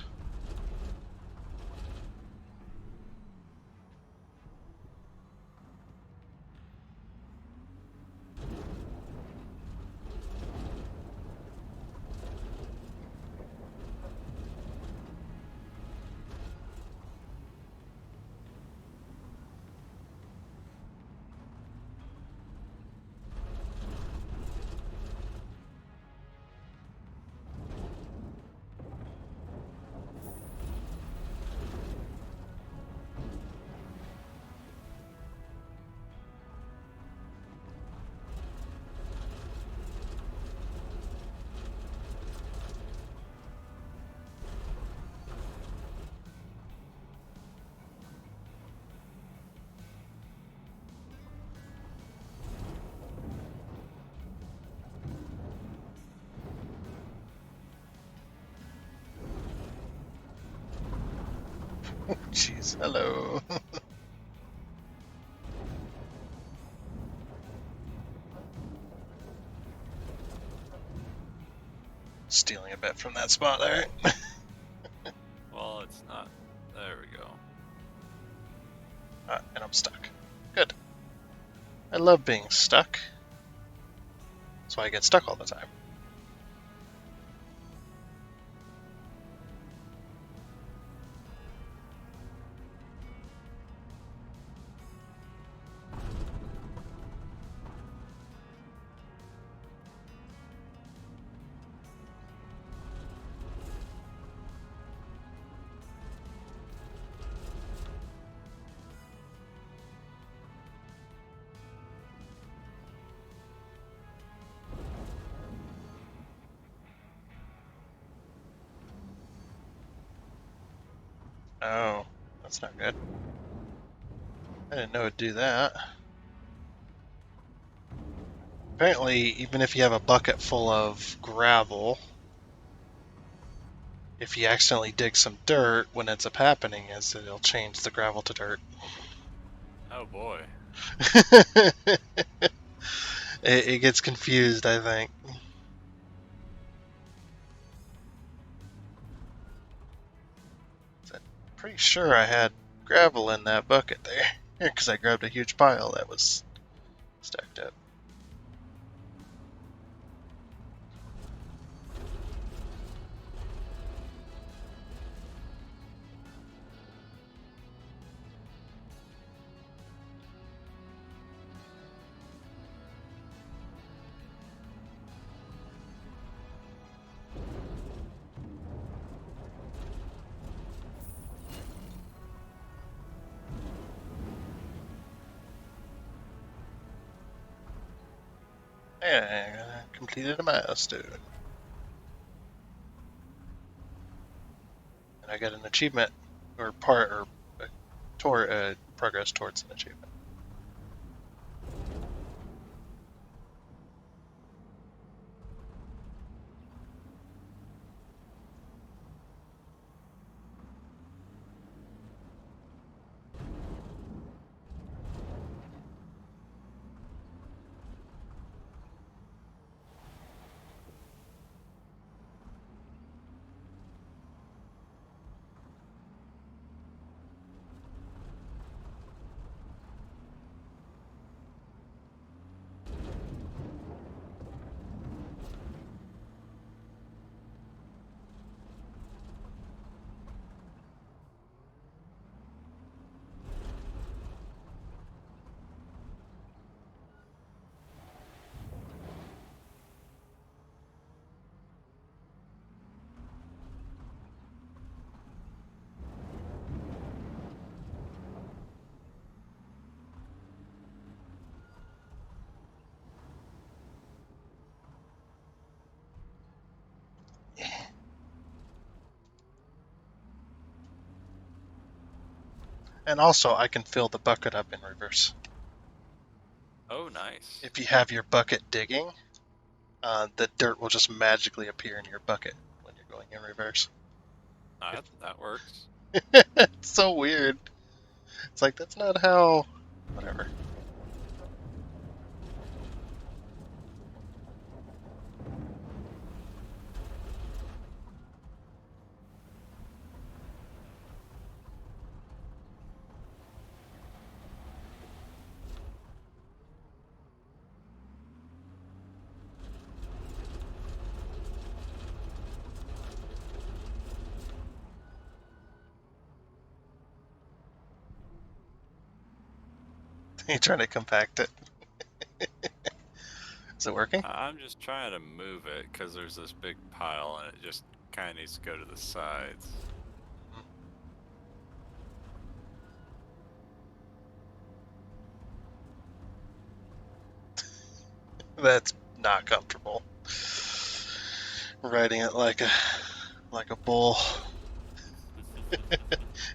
Jeez, hello. Stealing a bit from that spot there.
Well, it's not. There we go.
And I'm stuck. Good. I love being stuck. That's why I get stuck all the time. Oh, that's not good. I didn't know it'd do that. Apparently, even if you have a bucket full of gravel, if you accidentally dig some dirt, what ends up happening is that it'll change the gravel to dirt.
Oh boy.
It gets confused, I think. I'm pretty sure I had gravel in that bucket there, because I grabbed a huge pile that was stacked up. And I completed a milestone. And I got an achievement, or progress towards an achievement. And also, I can fill the bucket up in reverse.
Oh, nice.
If you have your bucket digging, the dirt will just magically appear in your bucket when you're going in reverse.
That works.
It's so weird. It's like, that's not how... Whatever. You're trying to compact it. Is it working?
I'm just trying to move it because there's this big pile and it just kind of needs to go to the sides.
That's not comfortable. Riding it like a bull.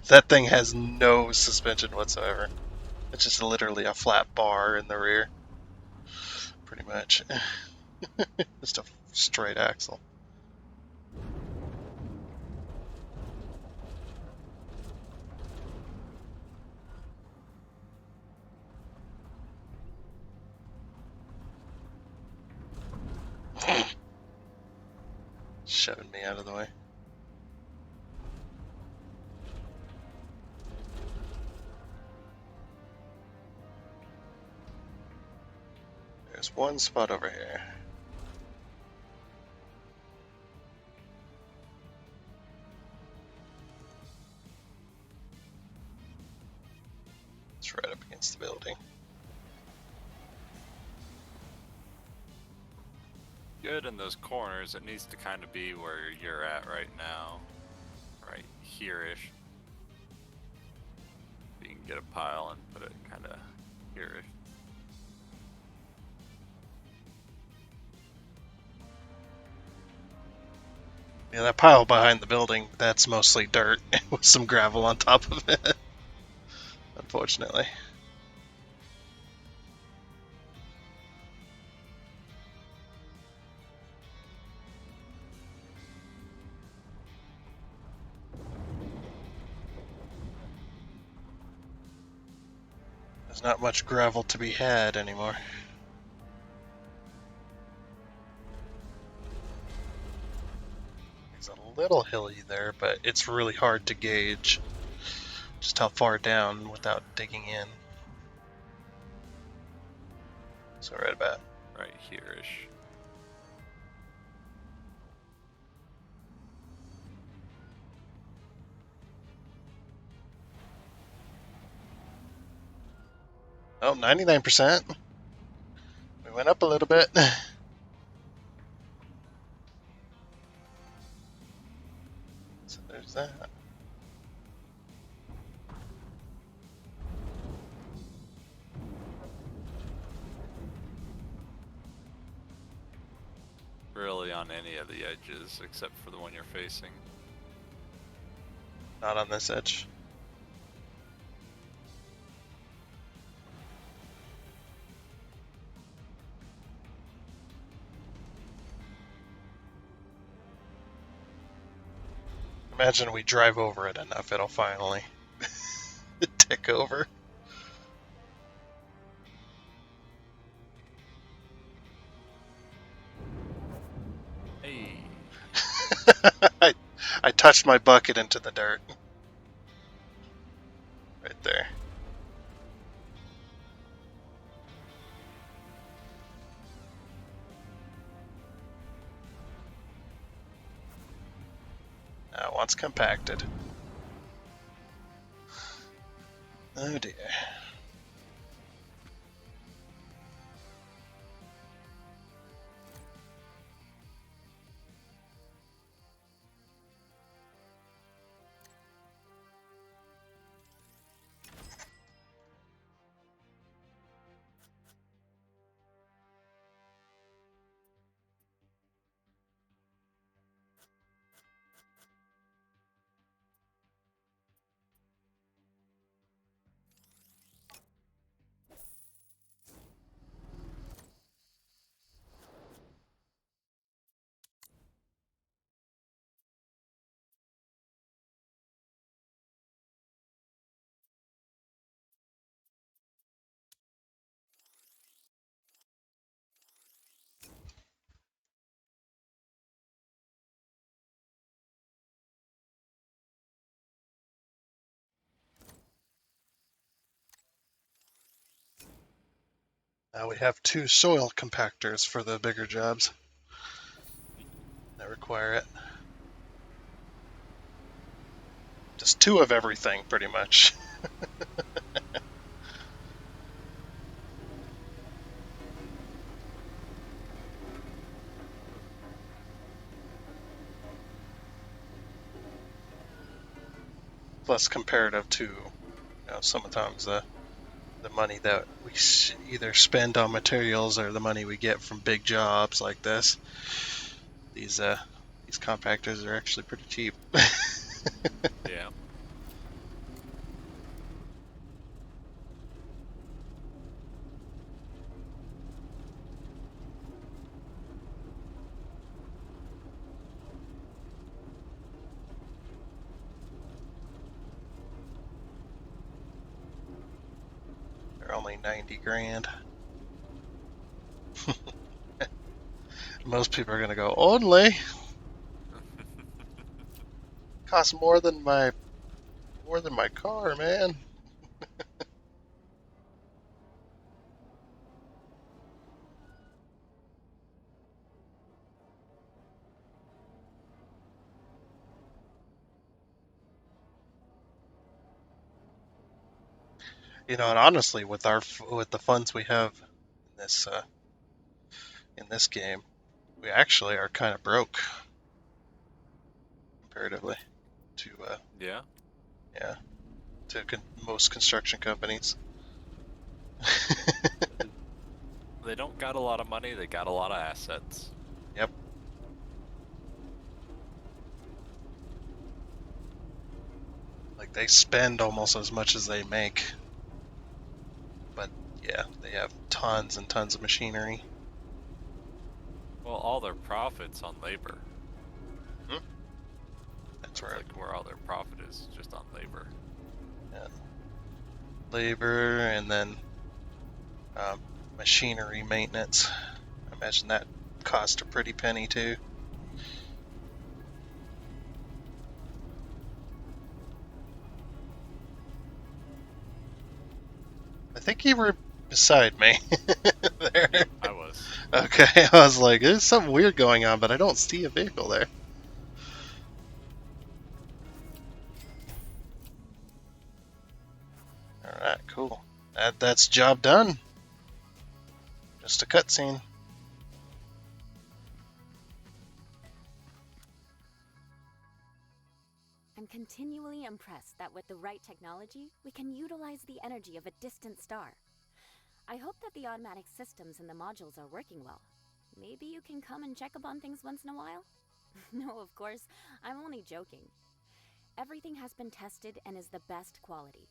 That thing has no suspension whatsoever. It's just literally a flat bar in the rear. Pretty much. Just a straight axle. Shoving me out of the way. There's one spot over here. It's right up against the building.
Good in those corners. It needs to kind of be where you're at right now. Right here-ish. You can get a pile and put it kind of here-ish.
Yeah, that pile behind the building, that's mostly dirt with some gravel on top of it. Unfortunately. There's not much gravel to be had anymore. It's a little hilly there, but it's really hard to gauge just how far down without digging in. So right about.
Right here-ish.
Oh, 99%. We went up a little bit. So there's that.
Really on any of the edges except for the one you're facing.
Not on this edge. Imagine we drive over it enough, it'll finally tick over.
Hey.
I touched my bucket into the dirt. Right there. Now, once compacted. Oh dear. Now we have 2 soil compactors for the bigger jobs that require it. Just 2 of everything, pretty much. Plus comparative to, sometimes the money that we either spend on materials or the money we get from big jobs like this. These compactors are actually pretty cheap.
Yeah.
They're only 90 grand. Most people are gonna go, only? Costs more than my car, man. And honestly, with the funds we have in this game, we actually are kind of broke comparatively to
Yeah.
most construction companies.
They don't got a lot of money, they got a lot of assets.
Yep. Like they spend almost as much as they make. But yeah, they have tons and tons of machinery.
Well, all their profits on labor.
That's
It's
right.
like where all their profit is just on labor.
Yeah. Labor, and then machinery maintenance. I imagine that cost a pretty penny too. I think you were beside me there.
Yep, I was.
Okay, I was like, there's something weird going on, but I don't see a vehicle there. Alright, cool. That's job done. Just a cutscene.
I'm continually impressed that with the right technology, we can utilize the energy of a distant star. I hope that the automatic systems in the modules are working well. Maybe you can come and check up on things once in a while? No, of course, I'm only joking. Everything has been tested and is the best quality.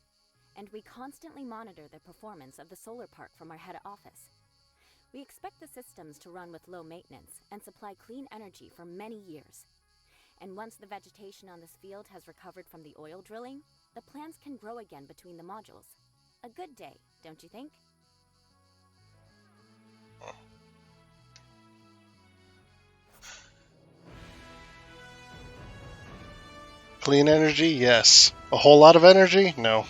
And we constantly monitor the performance of the solar park from our head office. We expect the systems to run with low maintenance and supply clean energy for many years. And once the vegetation on this field has recovered from the oil drilling, the plants can grow again between the modules. A good day, don't you think?
Clean energy? Yes. A whole lot of energy? No.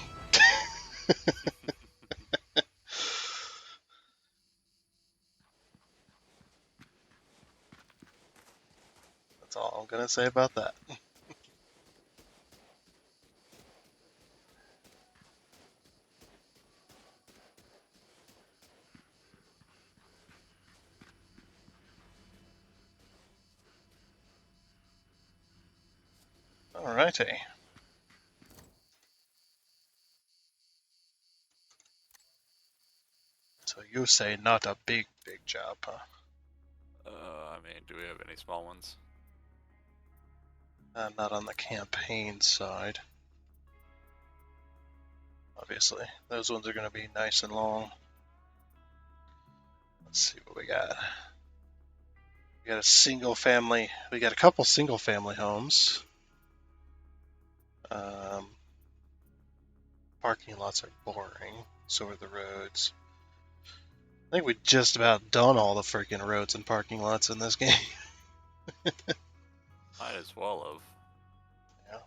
That's all I'm gonna say about that. Alrighty. So you say not a big job, huh?
I mean, do we have any small ones?
Not on the campaign side. Obviously, those ones are going to be nice and long. Let's see what we got. We got a single family. We got a couple single family homes. Parking lots are boring. So are the roads. I think we just about done all the freaking roads and parking lots in this game.
Might as well have.
Yeah.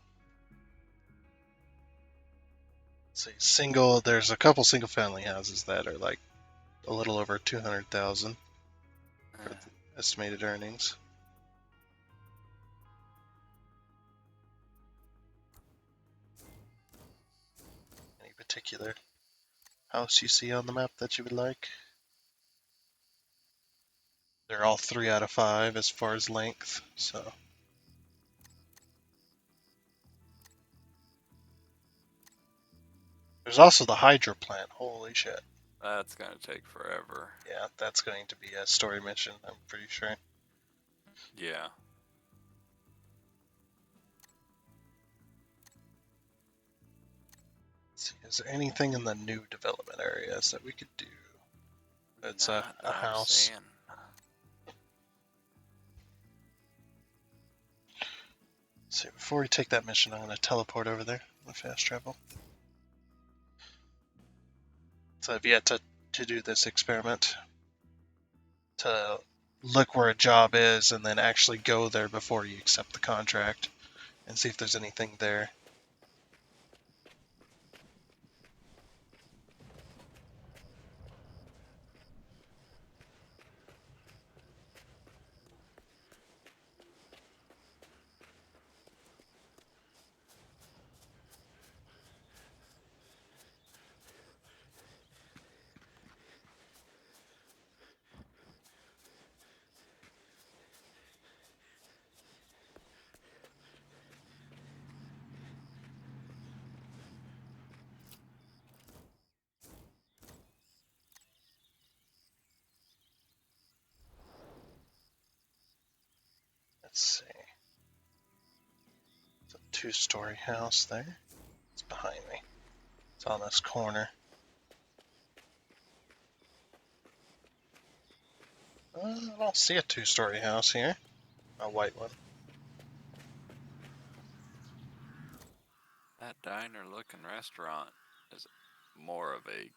Let's see, there's a couple single family houses that are like a little over 200,000 for the estimated earnings. Any particular house you see on the map that you would like? They're all 3 out of 5 as far as length, so. There's also the hydro plant. Holy shit.
That's gonna take forever.
Yeah, that's going to be a story mission, I'm pretty sure.
Yeah.
Let's see, is there anything in the new development areas that we could do? It's a
Not that I'm
house.
seeing.
See, before we take that mission, I'm going to teleport over there on fast travel. So I've yet to do this experiment. To look where a job is and then actually go there before you accept the contract and see if there's anything there. Let's see. It's a 2-story house there. It's behind me. It's on this corner. I don't see a 2-story house here. A white one.
That diner looking restaurant is more of a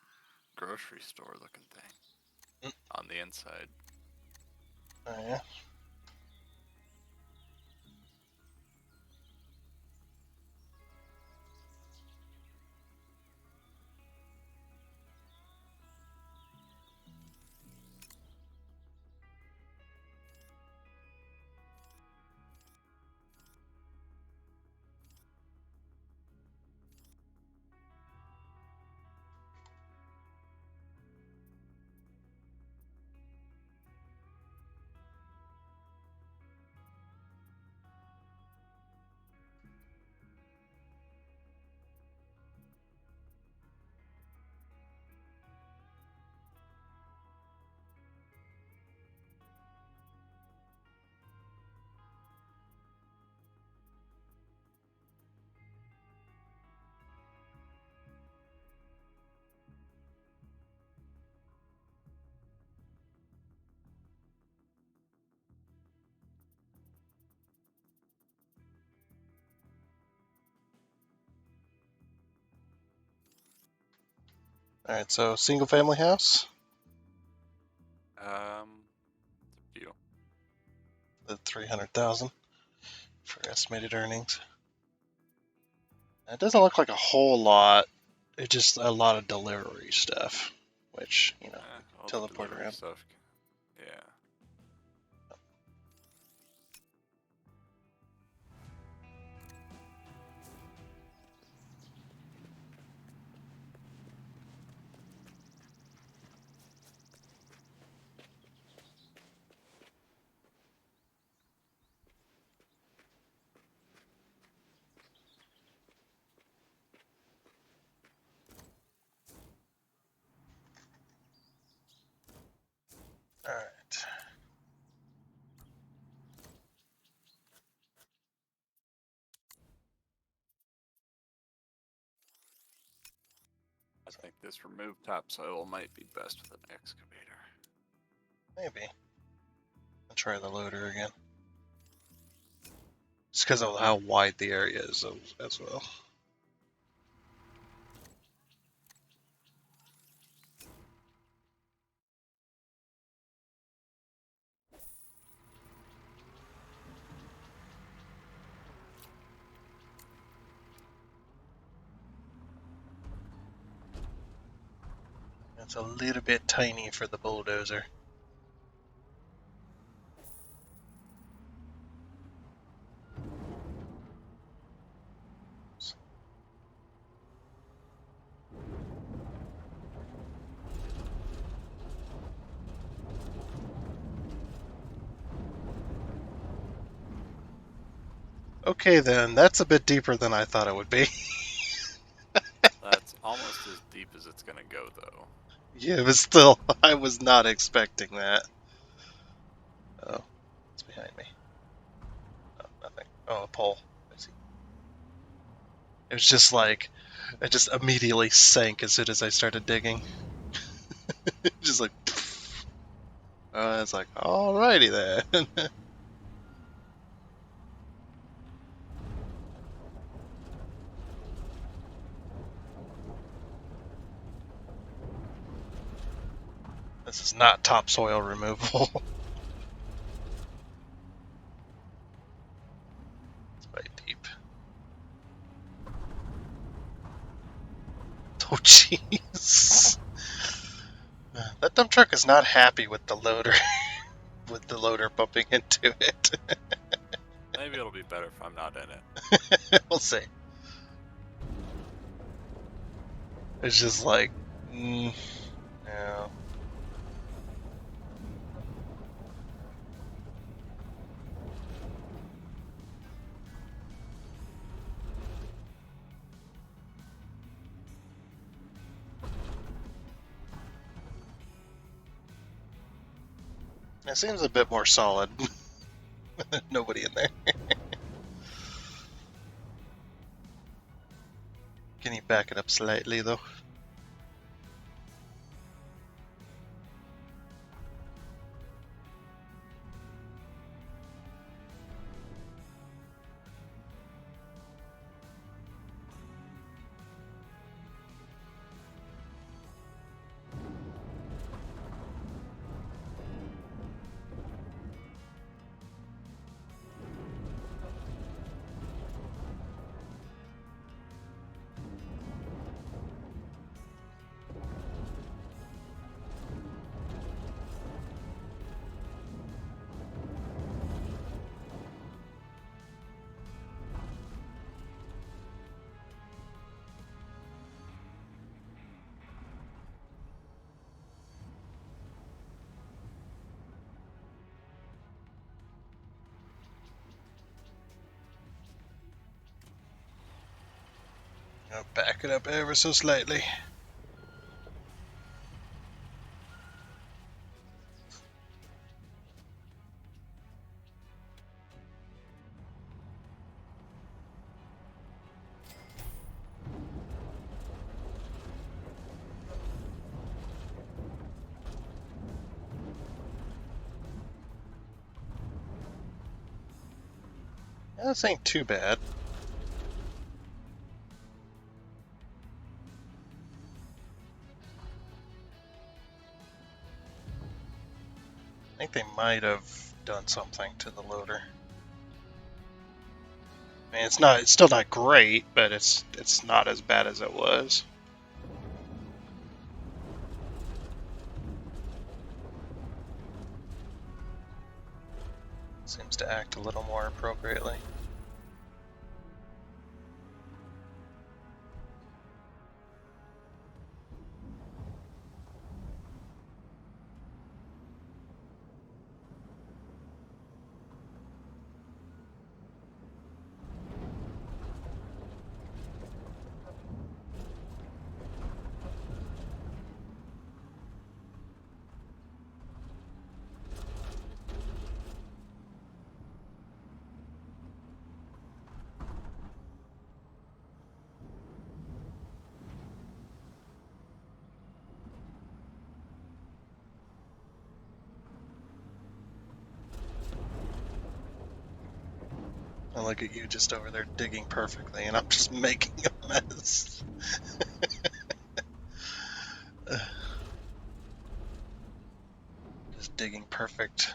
grocery store looking thing on the inside.
Oh, yeah. All right, so single family house,
It's a few.
the 300,000 for estimated earnings. It doesn't look like a whole lot. It's just a lot of delivery stuff, which
All the
teleport
delivery
around.
stuff. Yeah.
All right.
I think this remove topsoil might be best with an excavator.
Maybe. I'll try the loader again. Just because of how wide the area is as well. It's a little bit tiny for the bulldozer. Okay then, that's a bit deeper than I thought it would be.
That's almost as deep as it's gonna go, though.
Yeah, but still, I was not expecting that. Oh, it's behind me. Oh, nothing. Oh, a pole. I see. It was just like, I just immediately sank as soon as I started digging. Just like, I was like, alrighty then. This is not topsoil removal. It's quite deep. Oh jeez. That dump truck is not happy with the loader. With the loader bumping into it.
Maybe it'll be better if I'm not in it.
We'll see. It's just like, no. It seems a bit more solid. Nobody in there. Can you back it up slightly though? I'll back it up ever so slightly. This ain't too bad. I think they might have done something to the loader. I mean, it's still not great, but it's not as bad as it was. Seems to act a little more appropriately. I look at you just over there digging perfectly, and I'm just making a mess. Just digging perfect.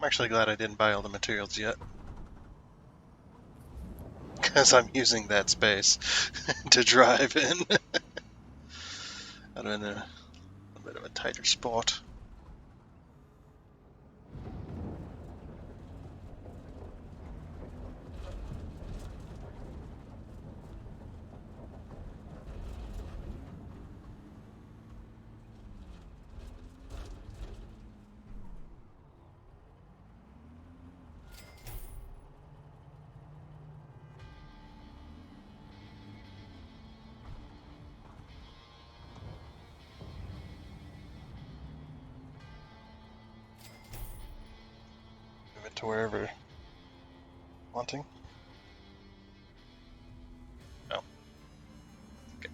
I'm actually glad I didn't buy all the materials yet. Because I'm using that space to drive in. I'm in a bit of a tighter spot. Move it to wherever wanting. Oh. Okay.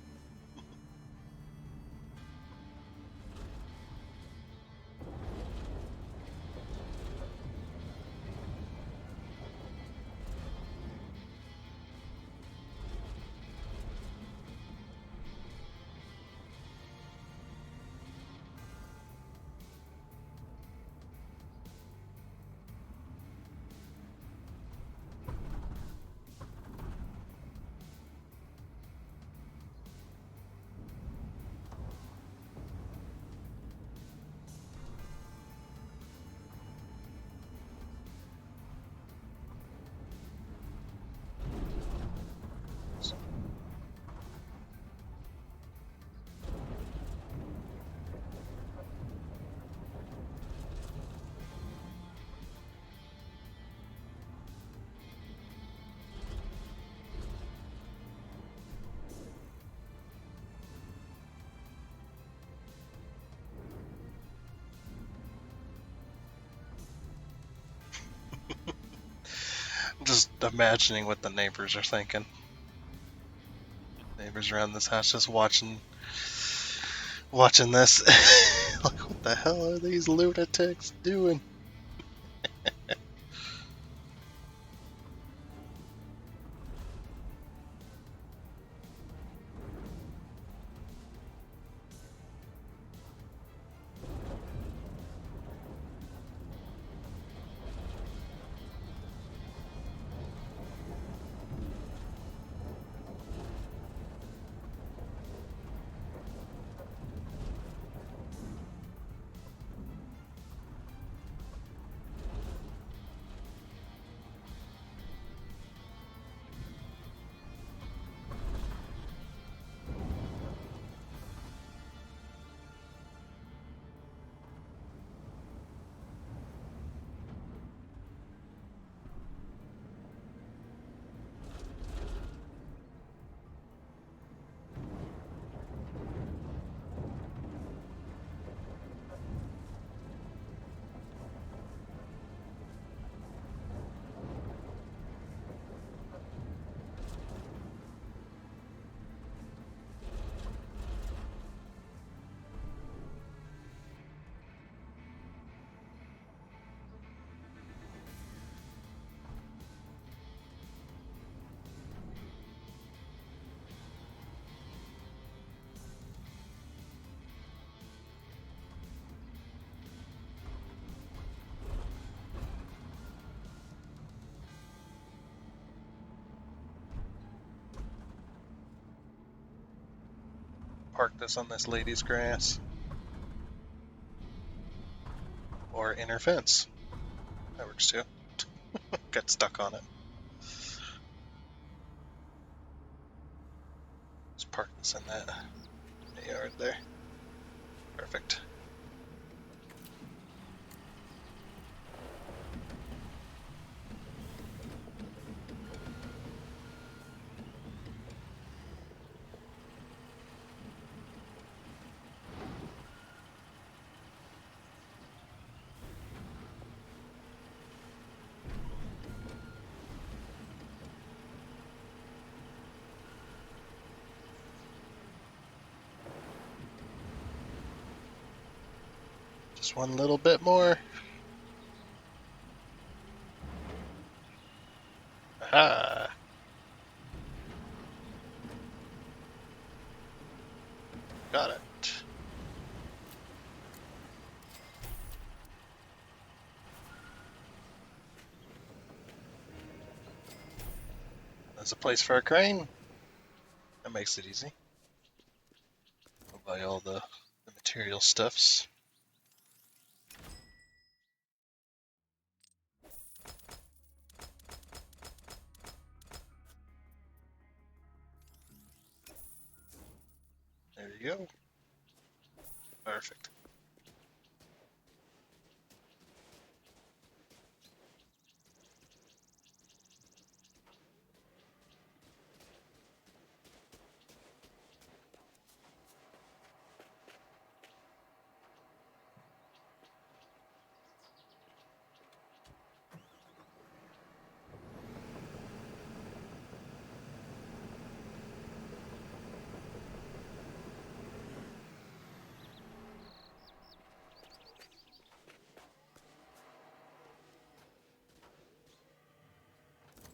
Just imagining what the neighbors are thinking. Neighbors around this house just watching this. Like, what the hell are these lunatics doing? Park this on this lady's grass. Or inner fence. That works too. Get stuck on it. Just park this in that yard there. Perfect. Just one little bit more. Aha! Got it. There's a place for a crane. That makes it easy. I'll buy all the material stuffs. There you go. Perfect.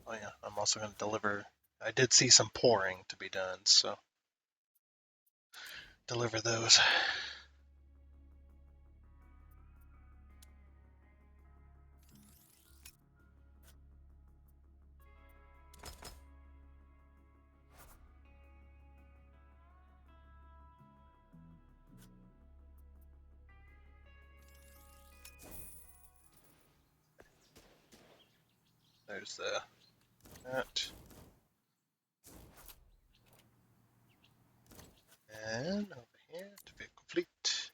Oh yeah, I'm also going to deliver. I did see some pouring to be done, so deliver those. There's that. And over here to be complete.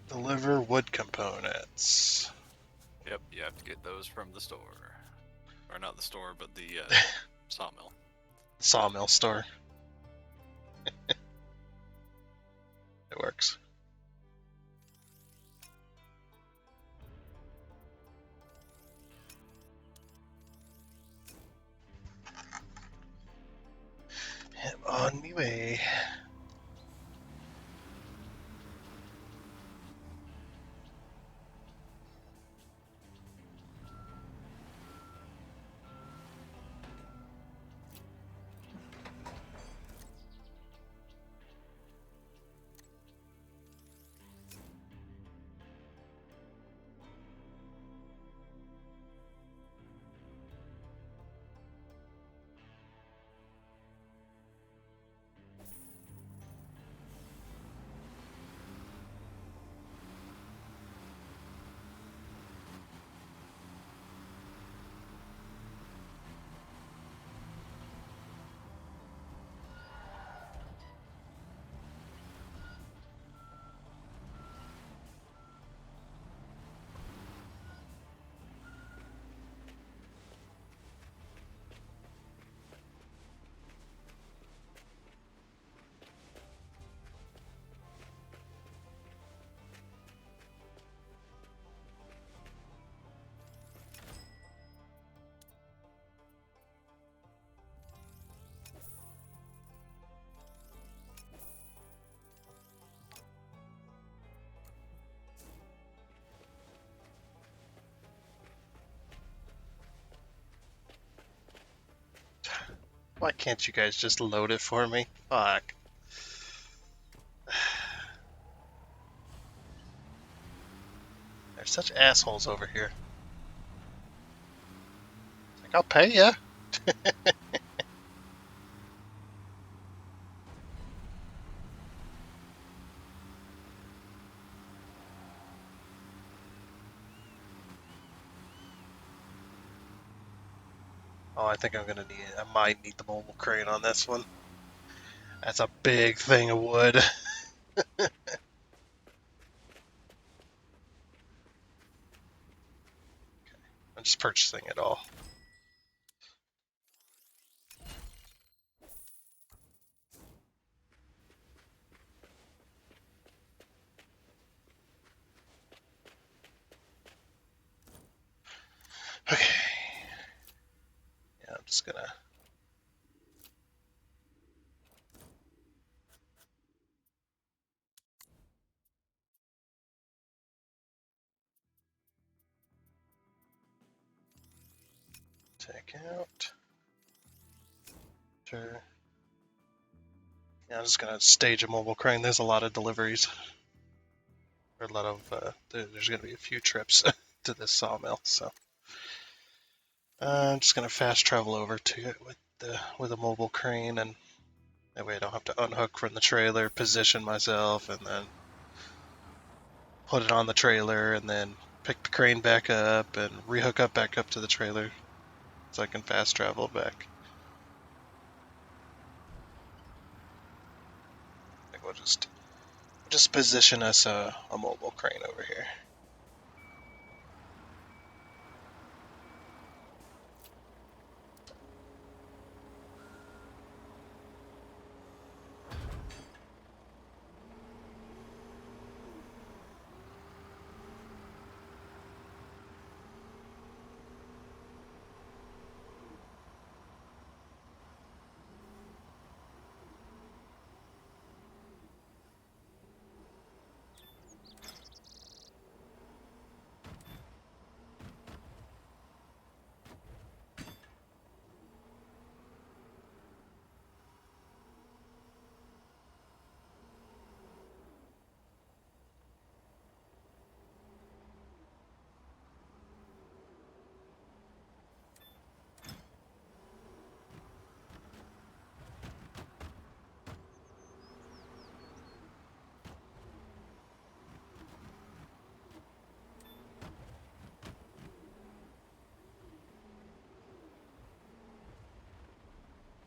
Deliver wood components.
Yep, you have to get those from the store. Or not the store, but the sawmill.
Sawmill store. It works. I'm on my way. Why can't you guys just load it for me? Fuck. They're such assholes over here. Like, I'll pay ya. Oh, I think I might need the mobile crane on this one. That's a big thing of wood. I'm just purchasing it all. Okay. Yeah, I'm just gonna. Take out. Sure. Yeah, I'm just gonna stage a mobile crane. There's a lot of deliveries. Or a lot of, there's gonna be a few trips to this sawmill, so. I'm just gonna fast travel over to it with a mobile crane, and that way I don't have to unhook from the trailer, position myself, and then put it on the trailer, and then pick the crane back up and rehook up back up to the trailer, so I can fast travel back. I think we'll just position us a mobile crane over here.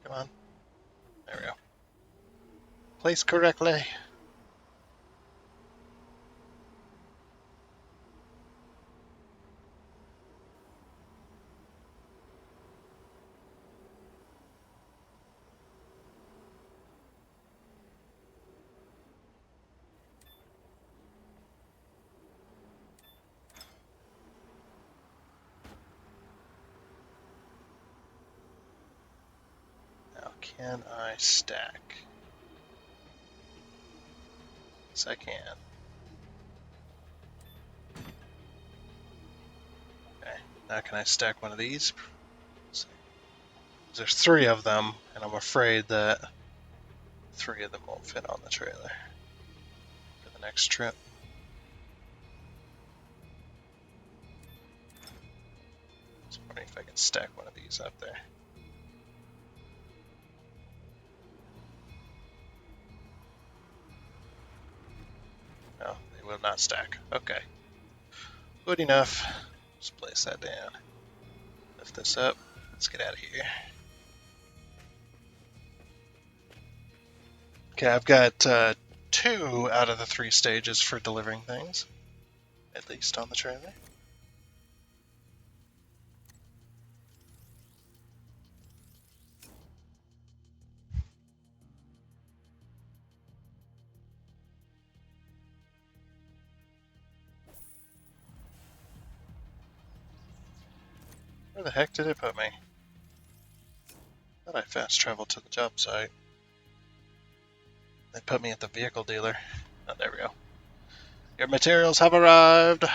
Come on. There we go. Placed correctly. Can I stack? Yes, I can. Okay, now can I stack one of these? There's 3 of them, and I'm afraid that 3 of them won't fit on the trailer for the next trip. So I'm wondering if I can stack one of these up there. No, they will not stack. Okay. Good enough. Just place that down. Lift this up. Let's get out of here. Okay, I've got 2 out of the 3 stages for delivering things, at least on the trailer. Where the heck did it put me? Thought I fast traveled to the job site. They put me at the vehicle dealer. Oh, there we go. Your materials have arrived.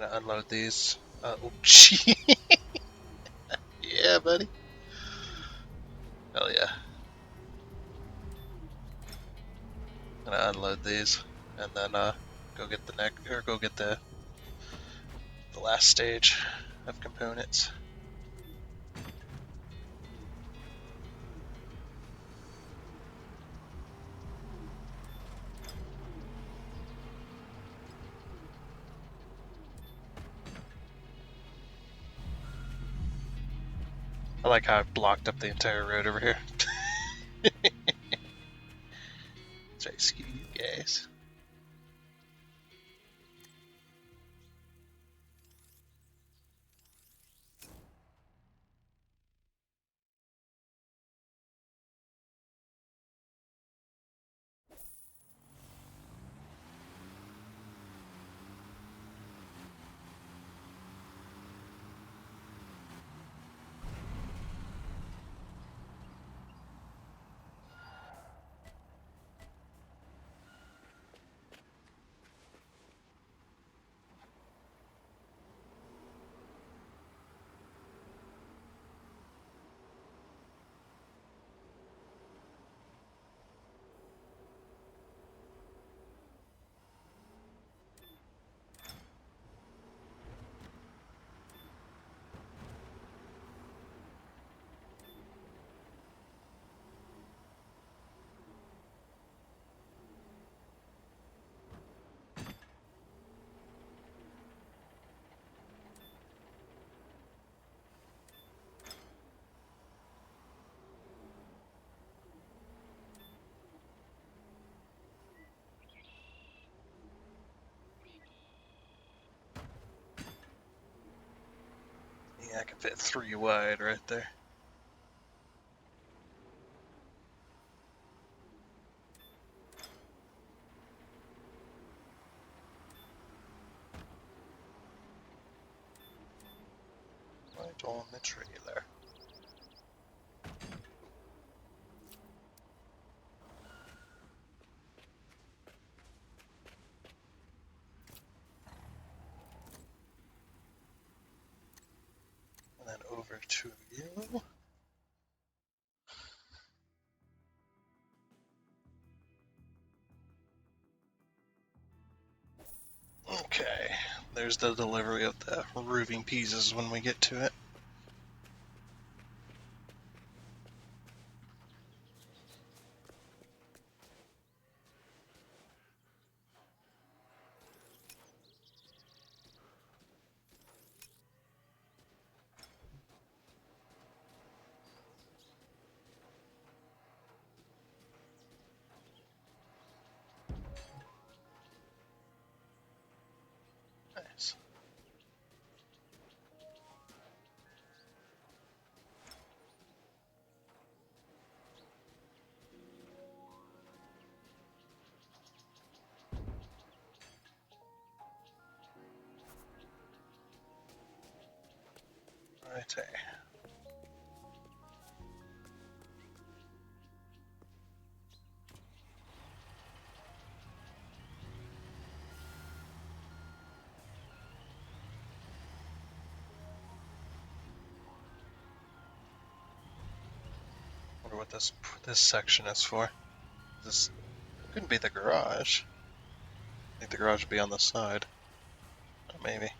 I'm gonna unload these. Oh, gee. Yeah, buddy. Hell yeah. I'm gonna unload these and then go get the last stage of components. I like how I've blocked up the entire road over here. Try to skew you guys. Yeah, I can fit 3 wide right there. Right on the trailer. And then over to you. Okay, there's the delivery of the roofing pieces when we get to it. Righty. Wonder what this section is for. This couldn't be the garage. I think the garage would be on the side. Oh, maybe.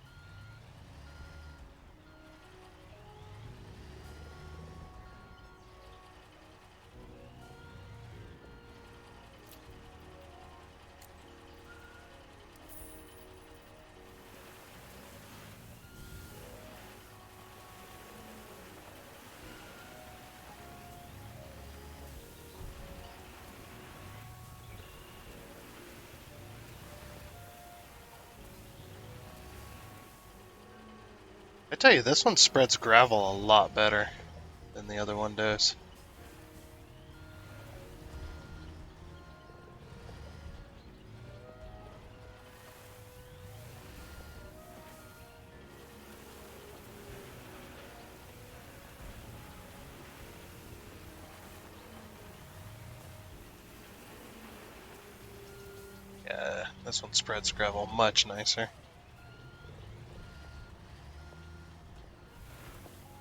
I tell you, this one spreads gravel a lot better than the other one does. Yeah, this one spreads gravel much nicer.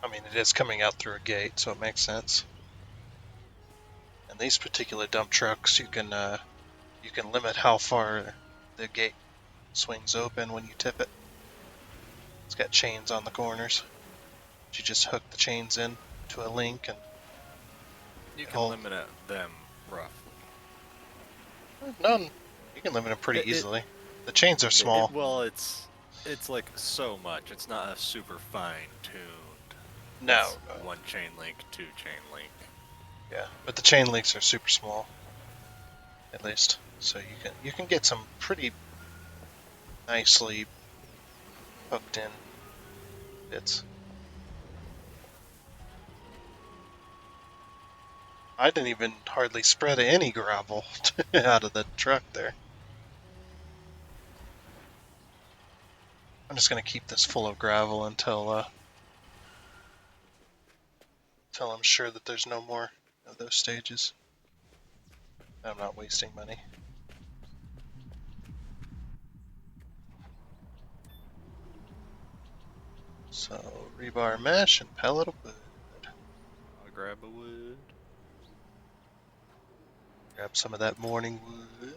I mean, it is coming out through a gate, so it makes sense. And these particular dump trucks, you can limit how far the gate swings open when you tip it. It's got chains on the corners. You just hook the chains in to a link, and
You can
hold.
limit them roughly.
No, you can limit them pretty easily. The chains are small.
Well, it's like so much. It's not a super fine tuned.
No,
One chain link, two chain link.
yeah, but the chain links are super small, at least. So you can get some pretty nicely hooked in bits. I didn't even hardly spread any gravel out of the truck there. I'm just gonna keep this full of gravel until I'm sure that there's no more of those stages. I'm not wasting money. So, rebar mesh and pellet of wood.
I'll grab a wood.
Grab some of that morning wood.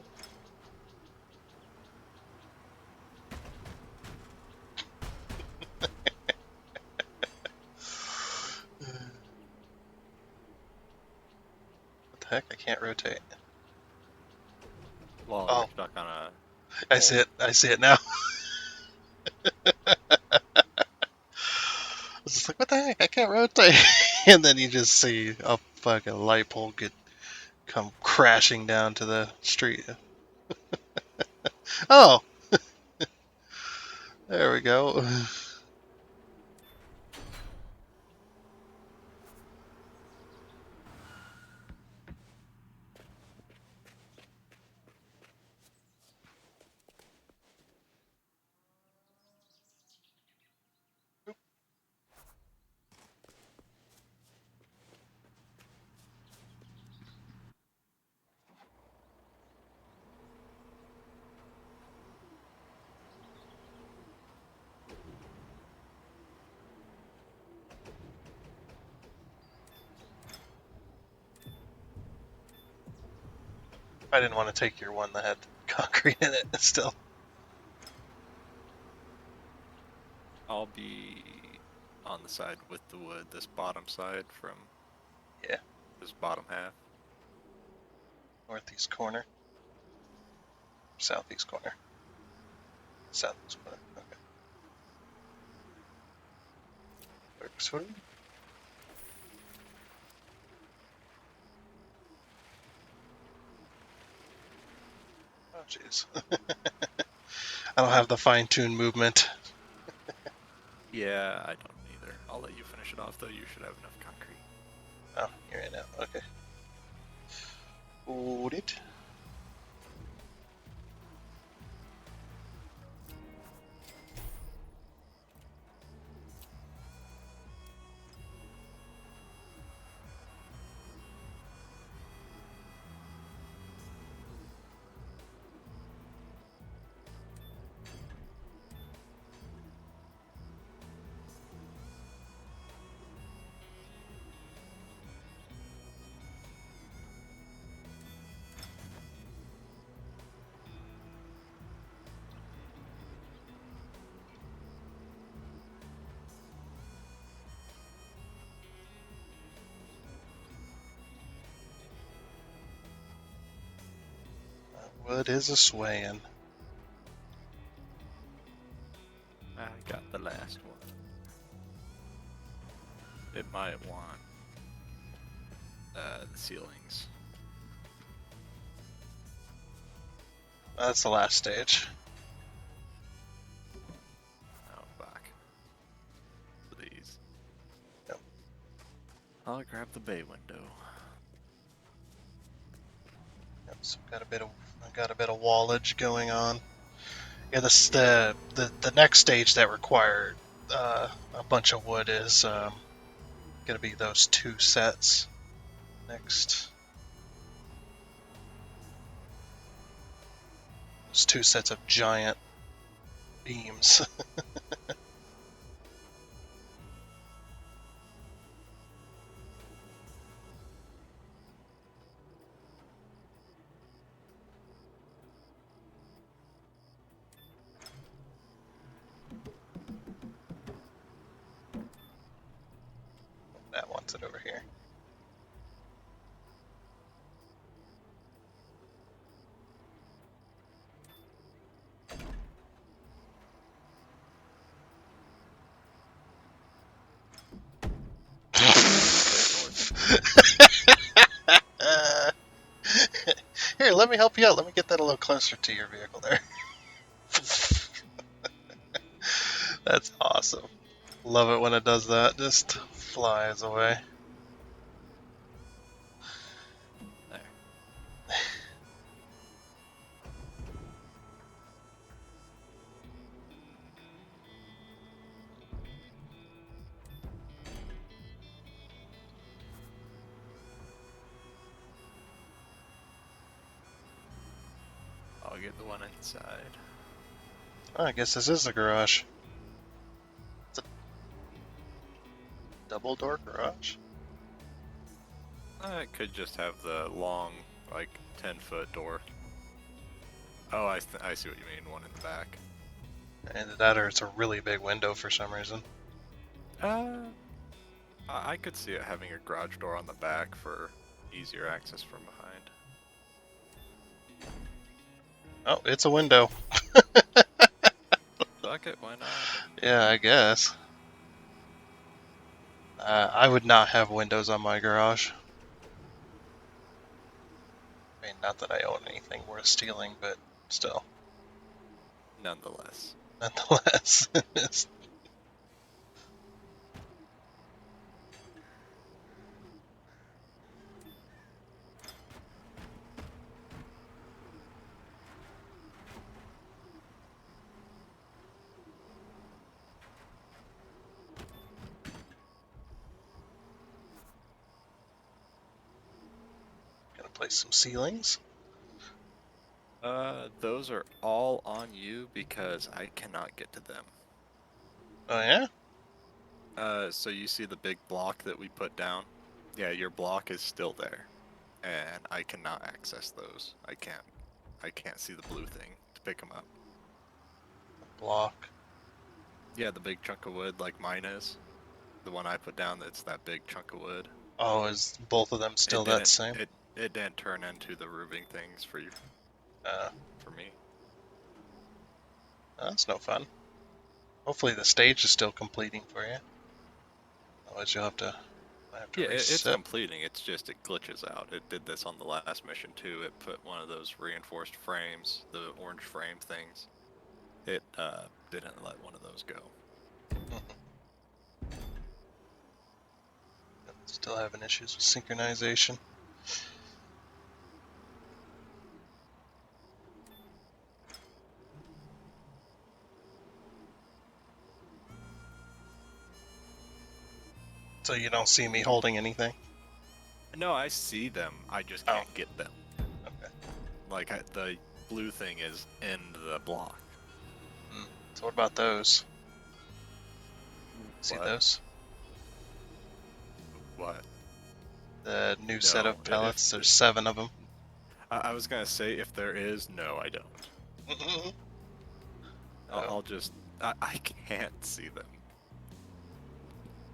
What the heck? I can't rotate.
Well,
Oh.
you're stuck on a.
I see it. I see it now. I was just like, what the heck? I can't rotate. And then you just see a fucking light pole come crashing down to the street. Oh, there we go. I didn't want to take your one that had concrete in it still.
I'll be on the side with the wood, this bottom side from.
Yeah.
This bottom half.
Northeast corner. Southeast corner. Southeast corner. Okay. Works for me. Oh, jeez. I don't have the fine-tuned movement.
Yeah, I don't either. I'll let you finish it off, though. You should have enough concrete.
Oh, you're in now. Okay. Hold it. Wood is a swaying.
I got the last one. It might want the ceilings.
That's the last stage.
Oh, back. Please.
Yep.
I'll grab the bay window.
Yep, so I got a bit of wallage going on. Yeah, the next stage that required a bunch of wood is gonna be those 2 sets next. Those 2 sets of giant beams. That wants it over here. Here, let me help you out. Let me get that a little closer to your vehicle there. That's awesome. Love it when it does that. Just flies away.
There. I'll get the one inside.
Oh, I guess this is the garage. It's a double door garage.
It could just have the long, like, 10-foot door. Oh, I see what you mean, one in the back.
And that or it's a really big window for some reason.
I could see it having a garage door on the back for easier access from behind.
Oh, it's a window.
Fuck it, why not?
Yeah, I guess. I would not have windows on my garage. I mean, not that I own anything worth stealing, but still.
Nonetheless.
Nonetheless. Gonna place some ceilings.
Those are all on you because I cannot get to them.
Oh yeah?
So you see the big block that we put down? Yeah, your block is still there. And I cannot access those. I can't see the blue thing to pick them up.
Block.
Yeah, the big chunk of wood like mine is. The one I put down that's that big chunk of wood.
Oh, is both of them still that same?
It didn't turn into the roofing things for you, for me.
That's no fun. Hopefully the stage is still completing for you. Otherwise you'll have to
Yeah, it's
reset.
completing. It's just it glitches out. It did this on the last mission too. It put one of those reinforced frames, the orange frame things. It didn't let one of those go.
Still having issues with synchronization. So you don't see me holding anything?
No, I see them. I just can't get them.
Okay.
Like the blue thing is in the block.
So what about those? See
What?
those?
What?
The new set
No,
of pellets? There's 7 of them.
I was gonna say if there is, no, I don't. I'll just I can't see them.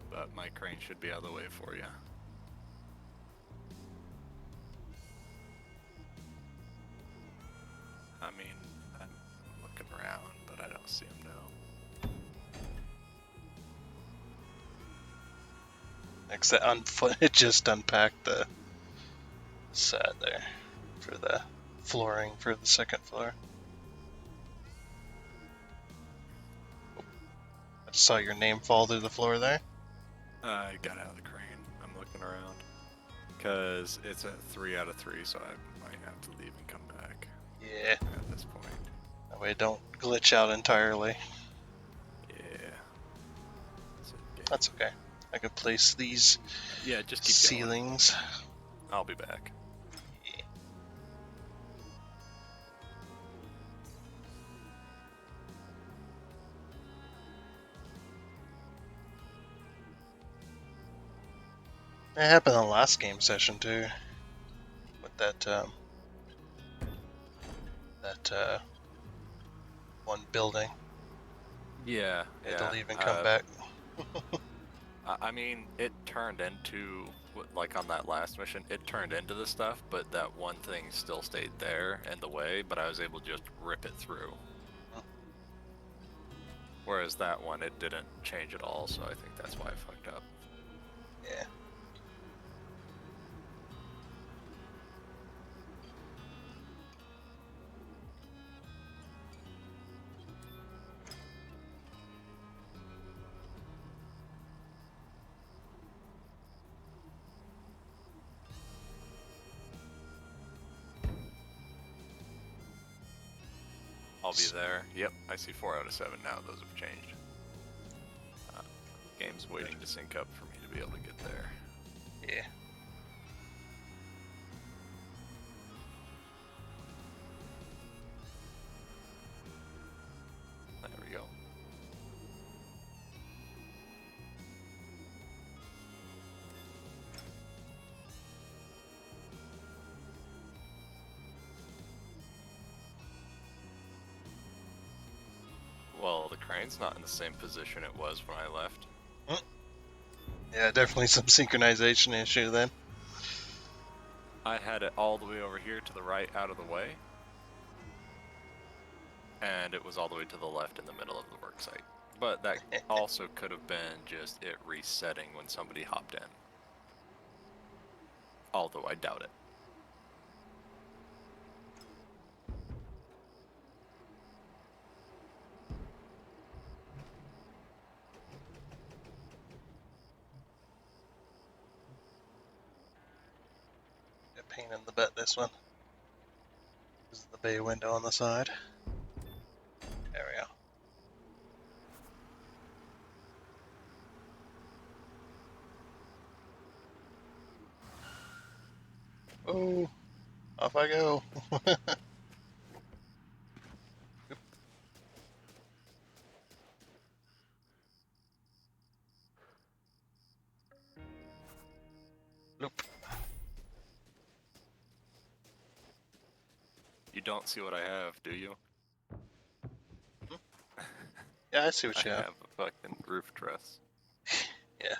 But my crane should be out of the way for you. mean, I'm looking around, but I don't see him now.
Except on foot, it just unpacked the side there for the flooring for the second floor. I just saw your name fall through the floor there.
I got out of the crane. I'm looking around. Because it's a 3 out of 3, so I might have to leave and come back
Yeah.
at this point.
That way it don't glitch out entirely.
Yeah. That's it, game.
That's okay. I could place these
Yeah, just keep going.
ceilings.
I'll be back.
It happened in the last game session too, with that one building.
Yeah,
You had to leave and come back.
I mean, it turned into, like on that last mission, it turned into the stuff, but that one thing still stayed there in the way, but I was able to just rip it through. Whereas that one, it didn't change at all, so I think that's why I fucked up.
Yeah.
I'll be there. Yep, I see 4 out of 7 now. Those have changed. Game's waiting to sync up for me to be able to get there.
Yeah.
There we go. Well, the crane's not in the same position it was when I left.
Yeah, definitely some synchronization issue then.
I had it all the way over here to the right out of the way. And it was all the way to the left in the middle of the work site. But that also could have been just it resetting when somebody hopped in. Although I doubt it.
A pain in the butt, this one. This is the bay window on the side. There we go. Oh, off I go. Loop.
You don't see what I have, do you?
Yeah, I see what
I
you have.
have a fucking roof truss.
Yeah.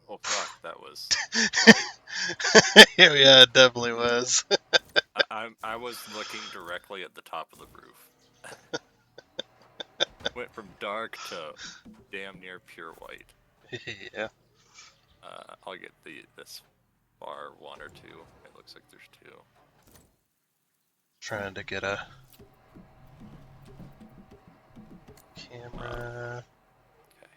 Oh fuck, that was.
Yeah, it definitely was.
I was looking directly at the top of the roof. Went from dark to damn near pure white.
Yeah.
I'll get this bar 1 or 2. It looks like there's 2.
Trying to get a camera.
Okay.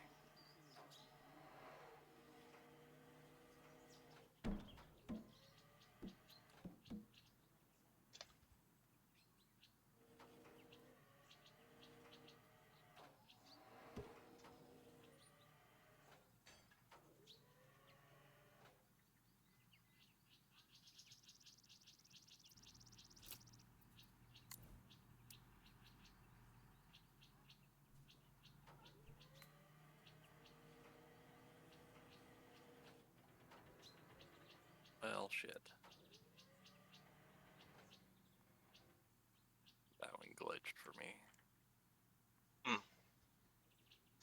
Well, shit. That one glitched for me.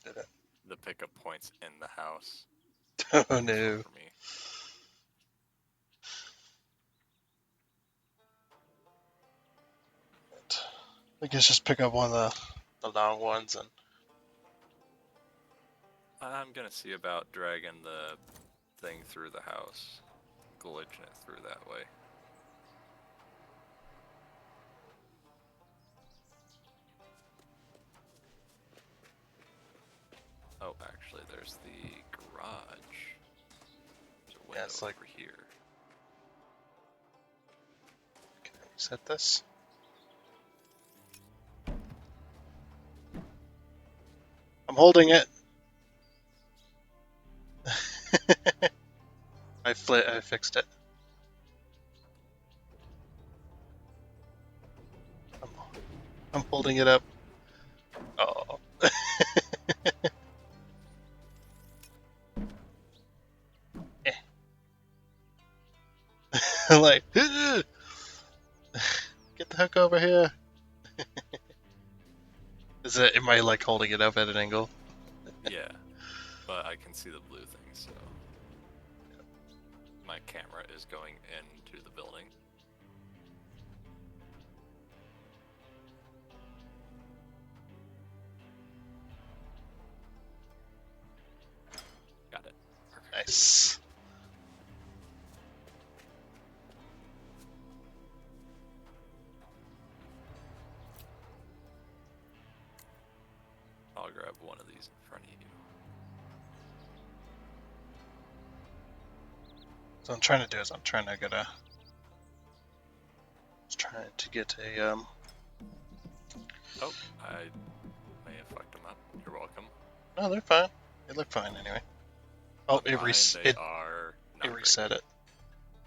Did it?
The pickup points in the house.
Oh no.
For me.
I guess just pick up one of the long ones and
I'm gonna see about dragging the thing through the house. Glitching it through that way. Oh, actually, there's the garage. There's a window
it's like-
over here.
can I reset this? I'm holding it. I fixed it. I'm holding it up. Oh. Eh. I'm like, get the hook over here. Am I like holding it up at an angle?
Yeah, but I can see the blue thing, so my camera is going into the building. Got it. Perfect.
Nice.
I'll grab one of these in front of you.
So I'm trying to do is I'm trying to get a
Oh, I may have fucked them up. You're welcome.
No, they're fine. They look fine anyway. Oh,
Mine, they are not
it
very
reset
good.
it.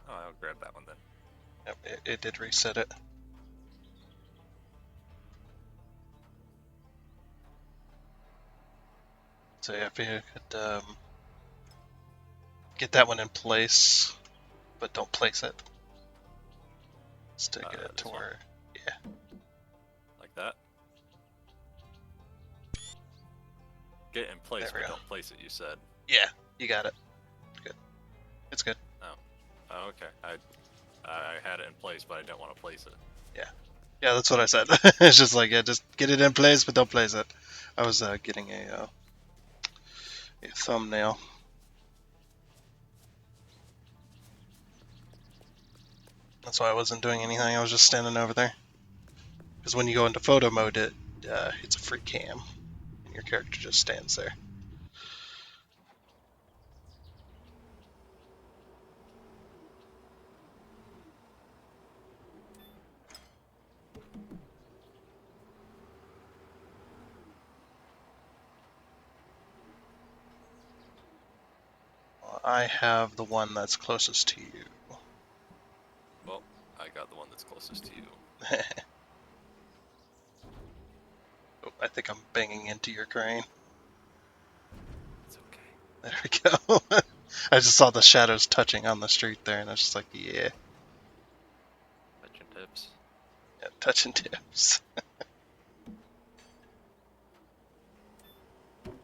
Oh, I'll grab that one then.
Yep, it did reset it. So yeah, if you could get that one in place, but don't place it. Just to get it to
this one?
where,
Like that. Get it in place,
There we
but
go.
don't place it, you said.
yeah, you got it. Good. It's good.
Oh, okay. I had it in place, but I didn't want to place it.
Yeah, that's what I said. It's just like, yeah, just get it in place, but don't place it. I was getting a thumbnail. That's why I wasn't doing anything. I was just standing over there. Because when you go into photo mode, it's a free cam, and your character just stands there. Well, I have the one that's closest to you.
Well, I got the one that's closest to you.
Oh, I think I'm banging into your crane.
It's okay.
There we go. I just saw the shadows touching on the street there, and I was just like, yeah,
Touching tips.
touching tips.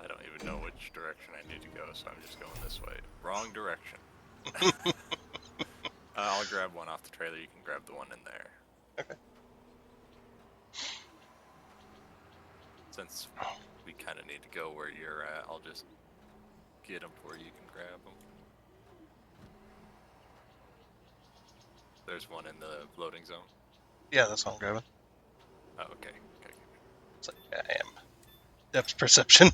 I don't even know which direction I need to go, so I'm just going this way. Wrong direction. I'll grab one off the trailer. You can grab the one in there.
Okay.
Since we kind of need to go where you're at, I'll just get them where you can grab them. There's one in the loading zone.
Yeah, that's what I'm grabbing.
Oh, okay.
It's like, yeah, I am. Depth perception.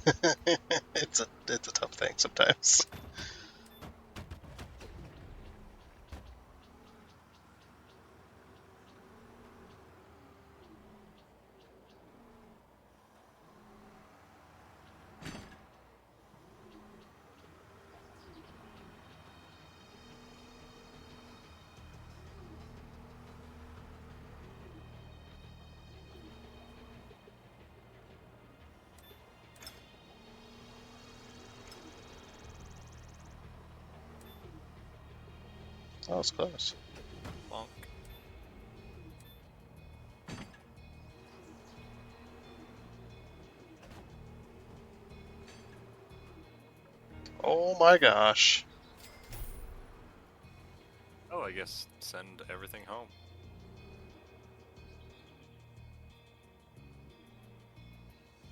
it's a tough thing sometimes. That was close.
Bonk.
Oh my gosh.
Oh, I guess send everything home.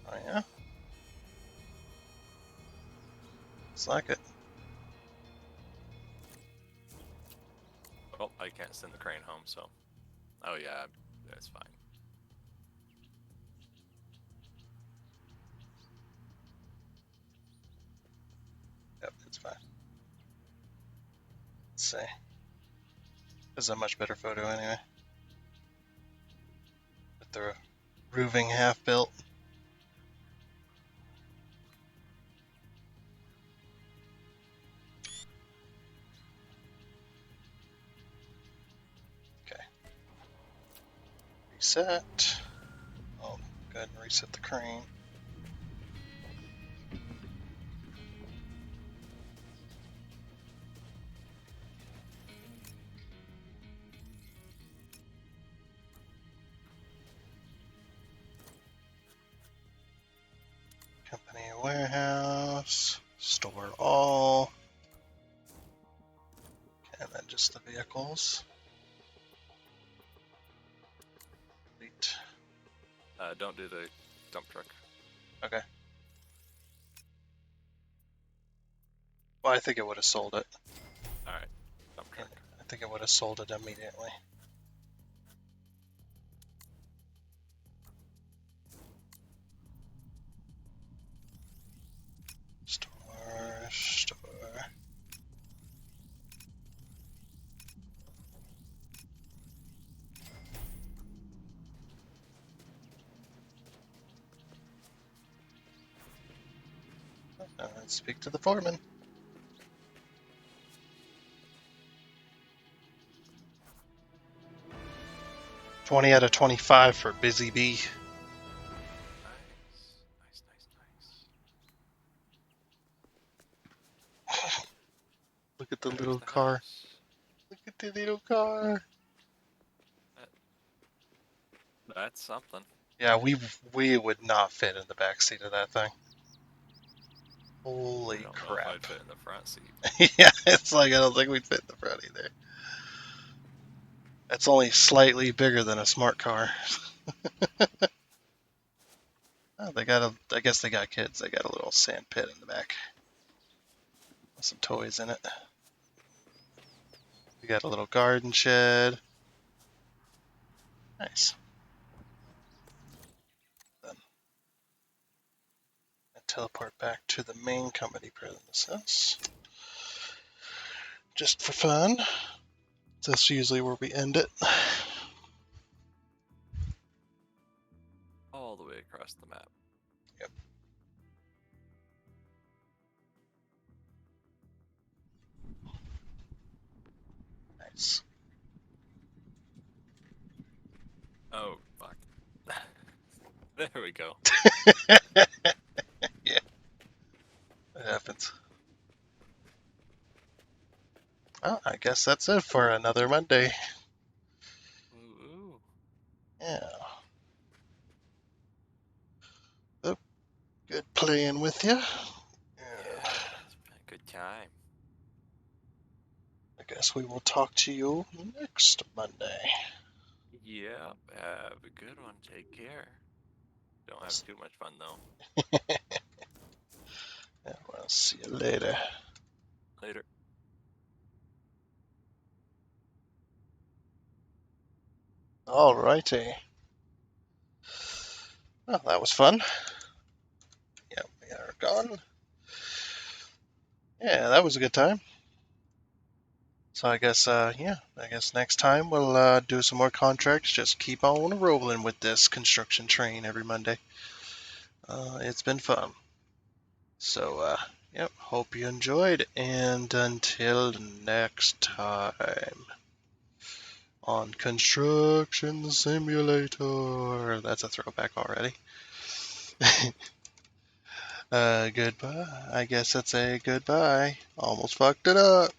Oh yeah? It's like it.
Well, I can't send the crane home, so. Oh yeah, that's fine.
Yep, it's fine. Let's see. This is a much better photo anyway. With the roofing half built. Okay. Reset. Oh, go ahead and reset the crane. Company warehouse. Store all. And then just the vehicles. Delete.
Don't do the dump truck.
Okay. Well, I think it would have sold it.
Alright, dump truck.
I think it would have sold it immediately. Store. Let's speak to the foreman. 20 out of 25 for Busy Bee.
Nice.
Look at the
There's
little
the
car.
house.
Look at the little car.
That's something.
Yeah, we would not fit in the back seat of that thing. Holy
I don't know
crap.
if I'd fit in the front seat.
Yeah, it's like I don't think we'd fit in the front either. That's only slightly bigger than a smart car. Oh, they got I guess they got kids. They got a little sand pit in the back. With some toys in it. We got a little garden shed. Nice. Then I teleport back to the main company premises. Just for fun. That's usually where we end it.
All the way across the map.
Yep. Nice.
Oh, fuck. There we go.
Yeah. It happens. Well, I guess that's it for another Monday.
Ooh.
Yeah. Oh, good playing with you.
Yeah, it's been a good time.
I guess we will talk to you next Monday.
Yeah, have a good one. Take care. Don't have too much fun though.
Yeah, we'll see you later.
Later.
Alrighty. Well, that was fun. Yep, we are gone. Yeah, that was a good time. So I guess, yeah, I guess next time we'll do some more contracts. Just keep on rolling with this construction train every Monday. It's been fun. So, yep, hope you enjoyed. And until next time on Construction Simulator. That's a throwback already. Goodbye. I guess that's a goodbye. Almost fucked it up.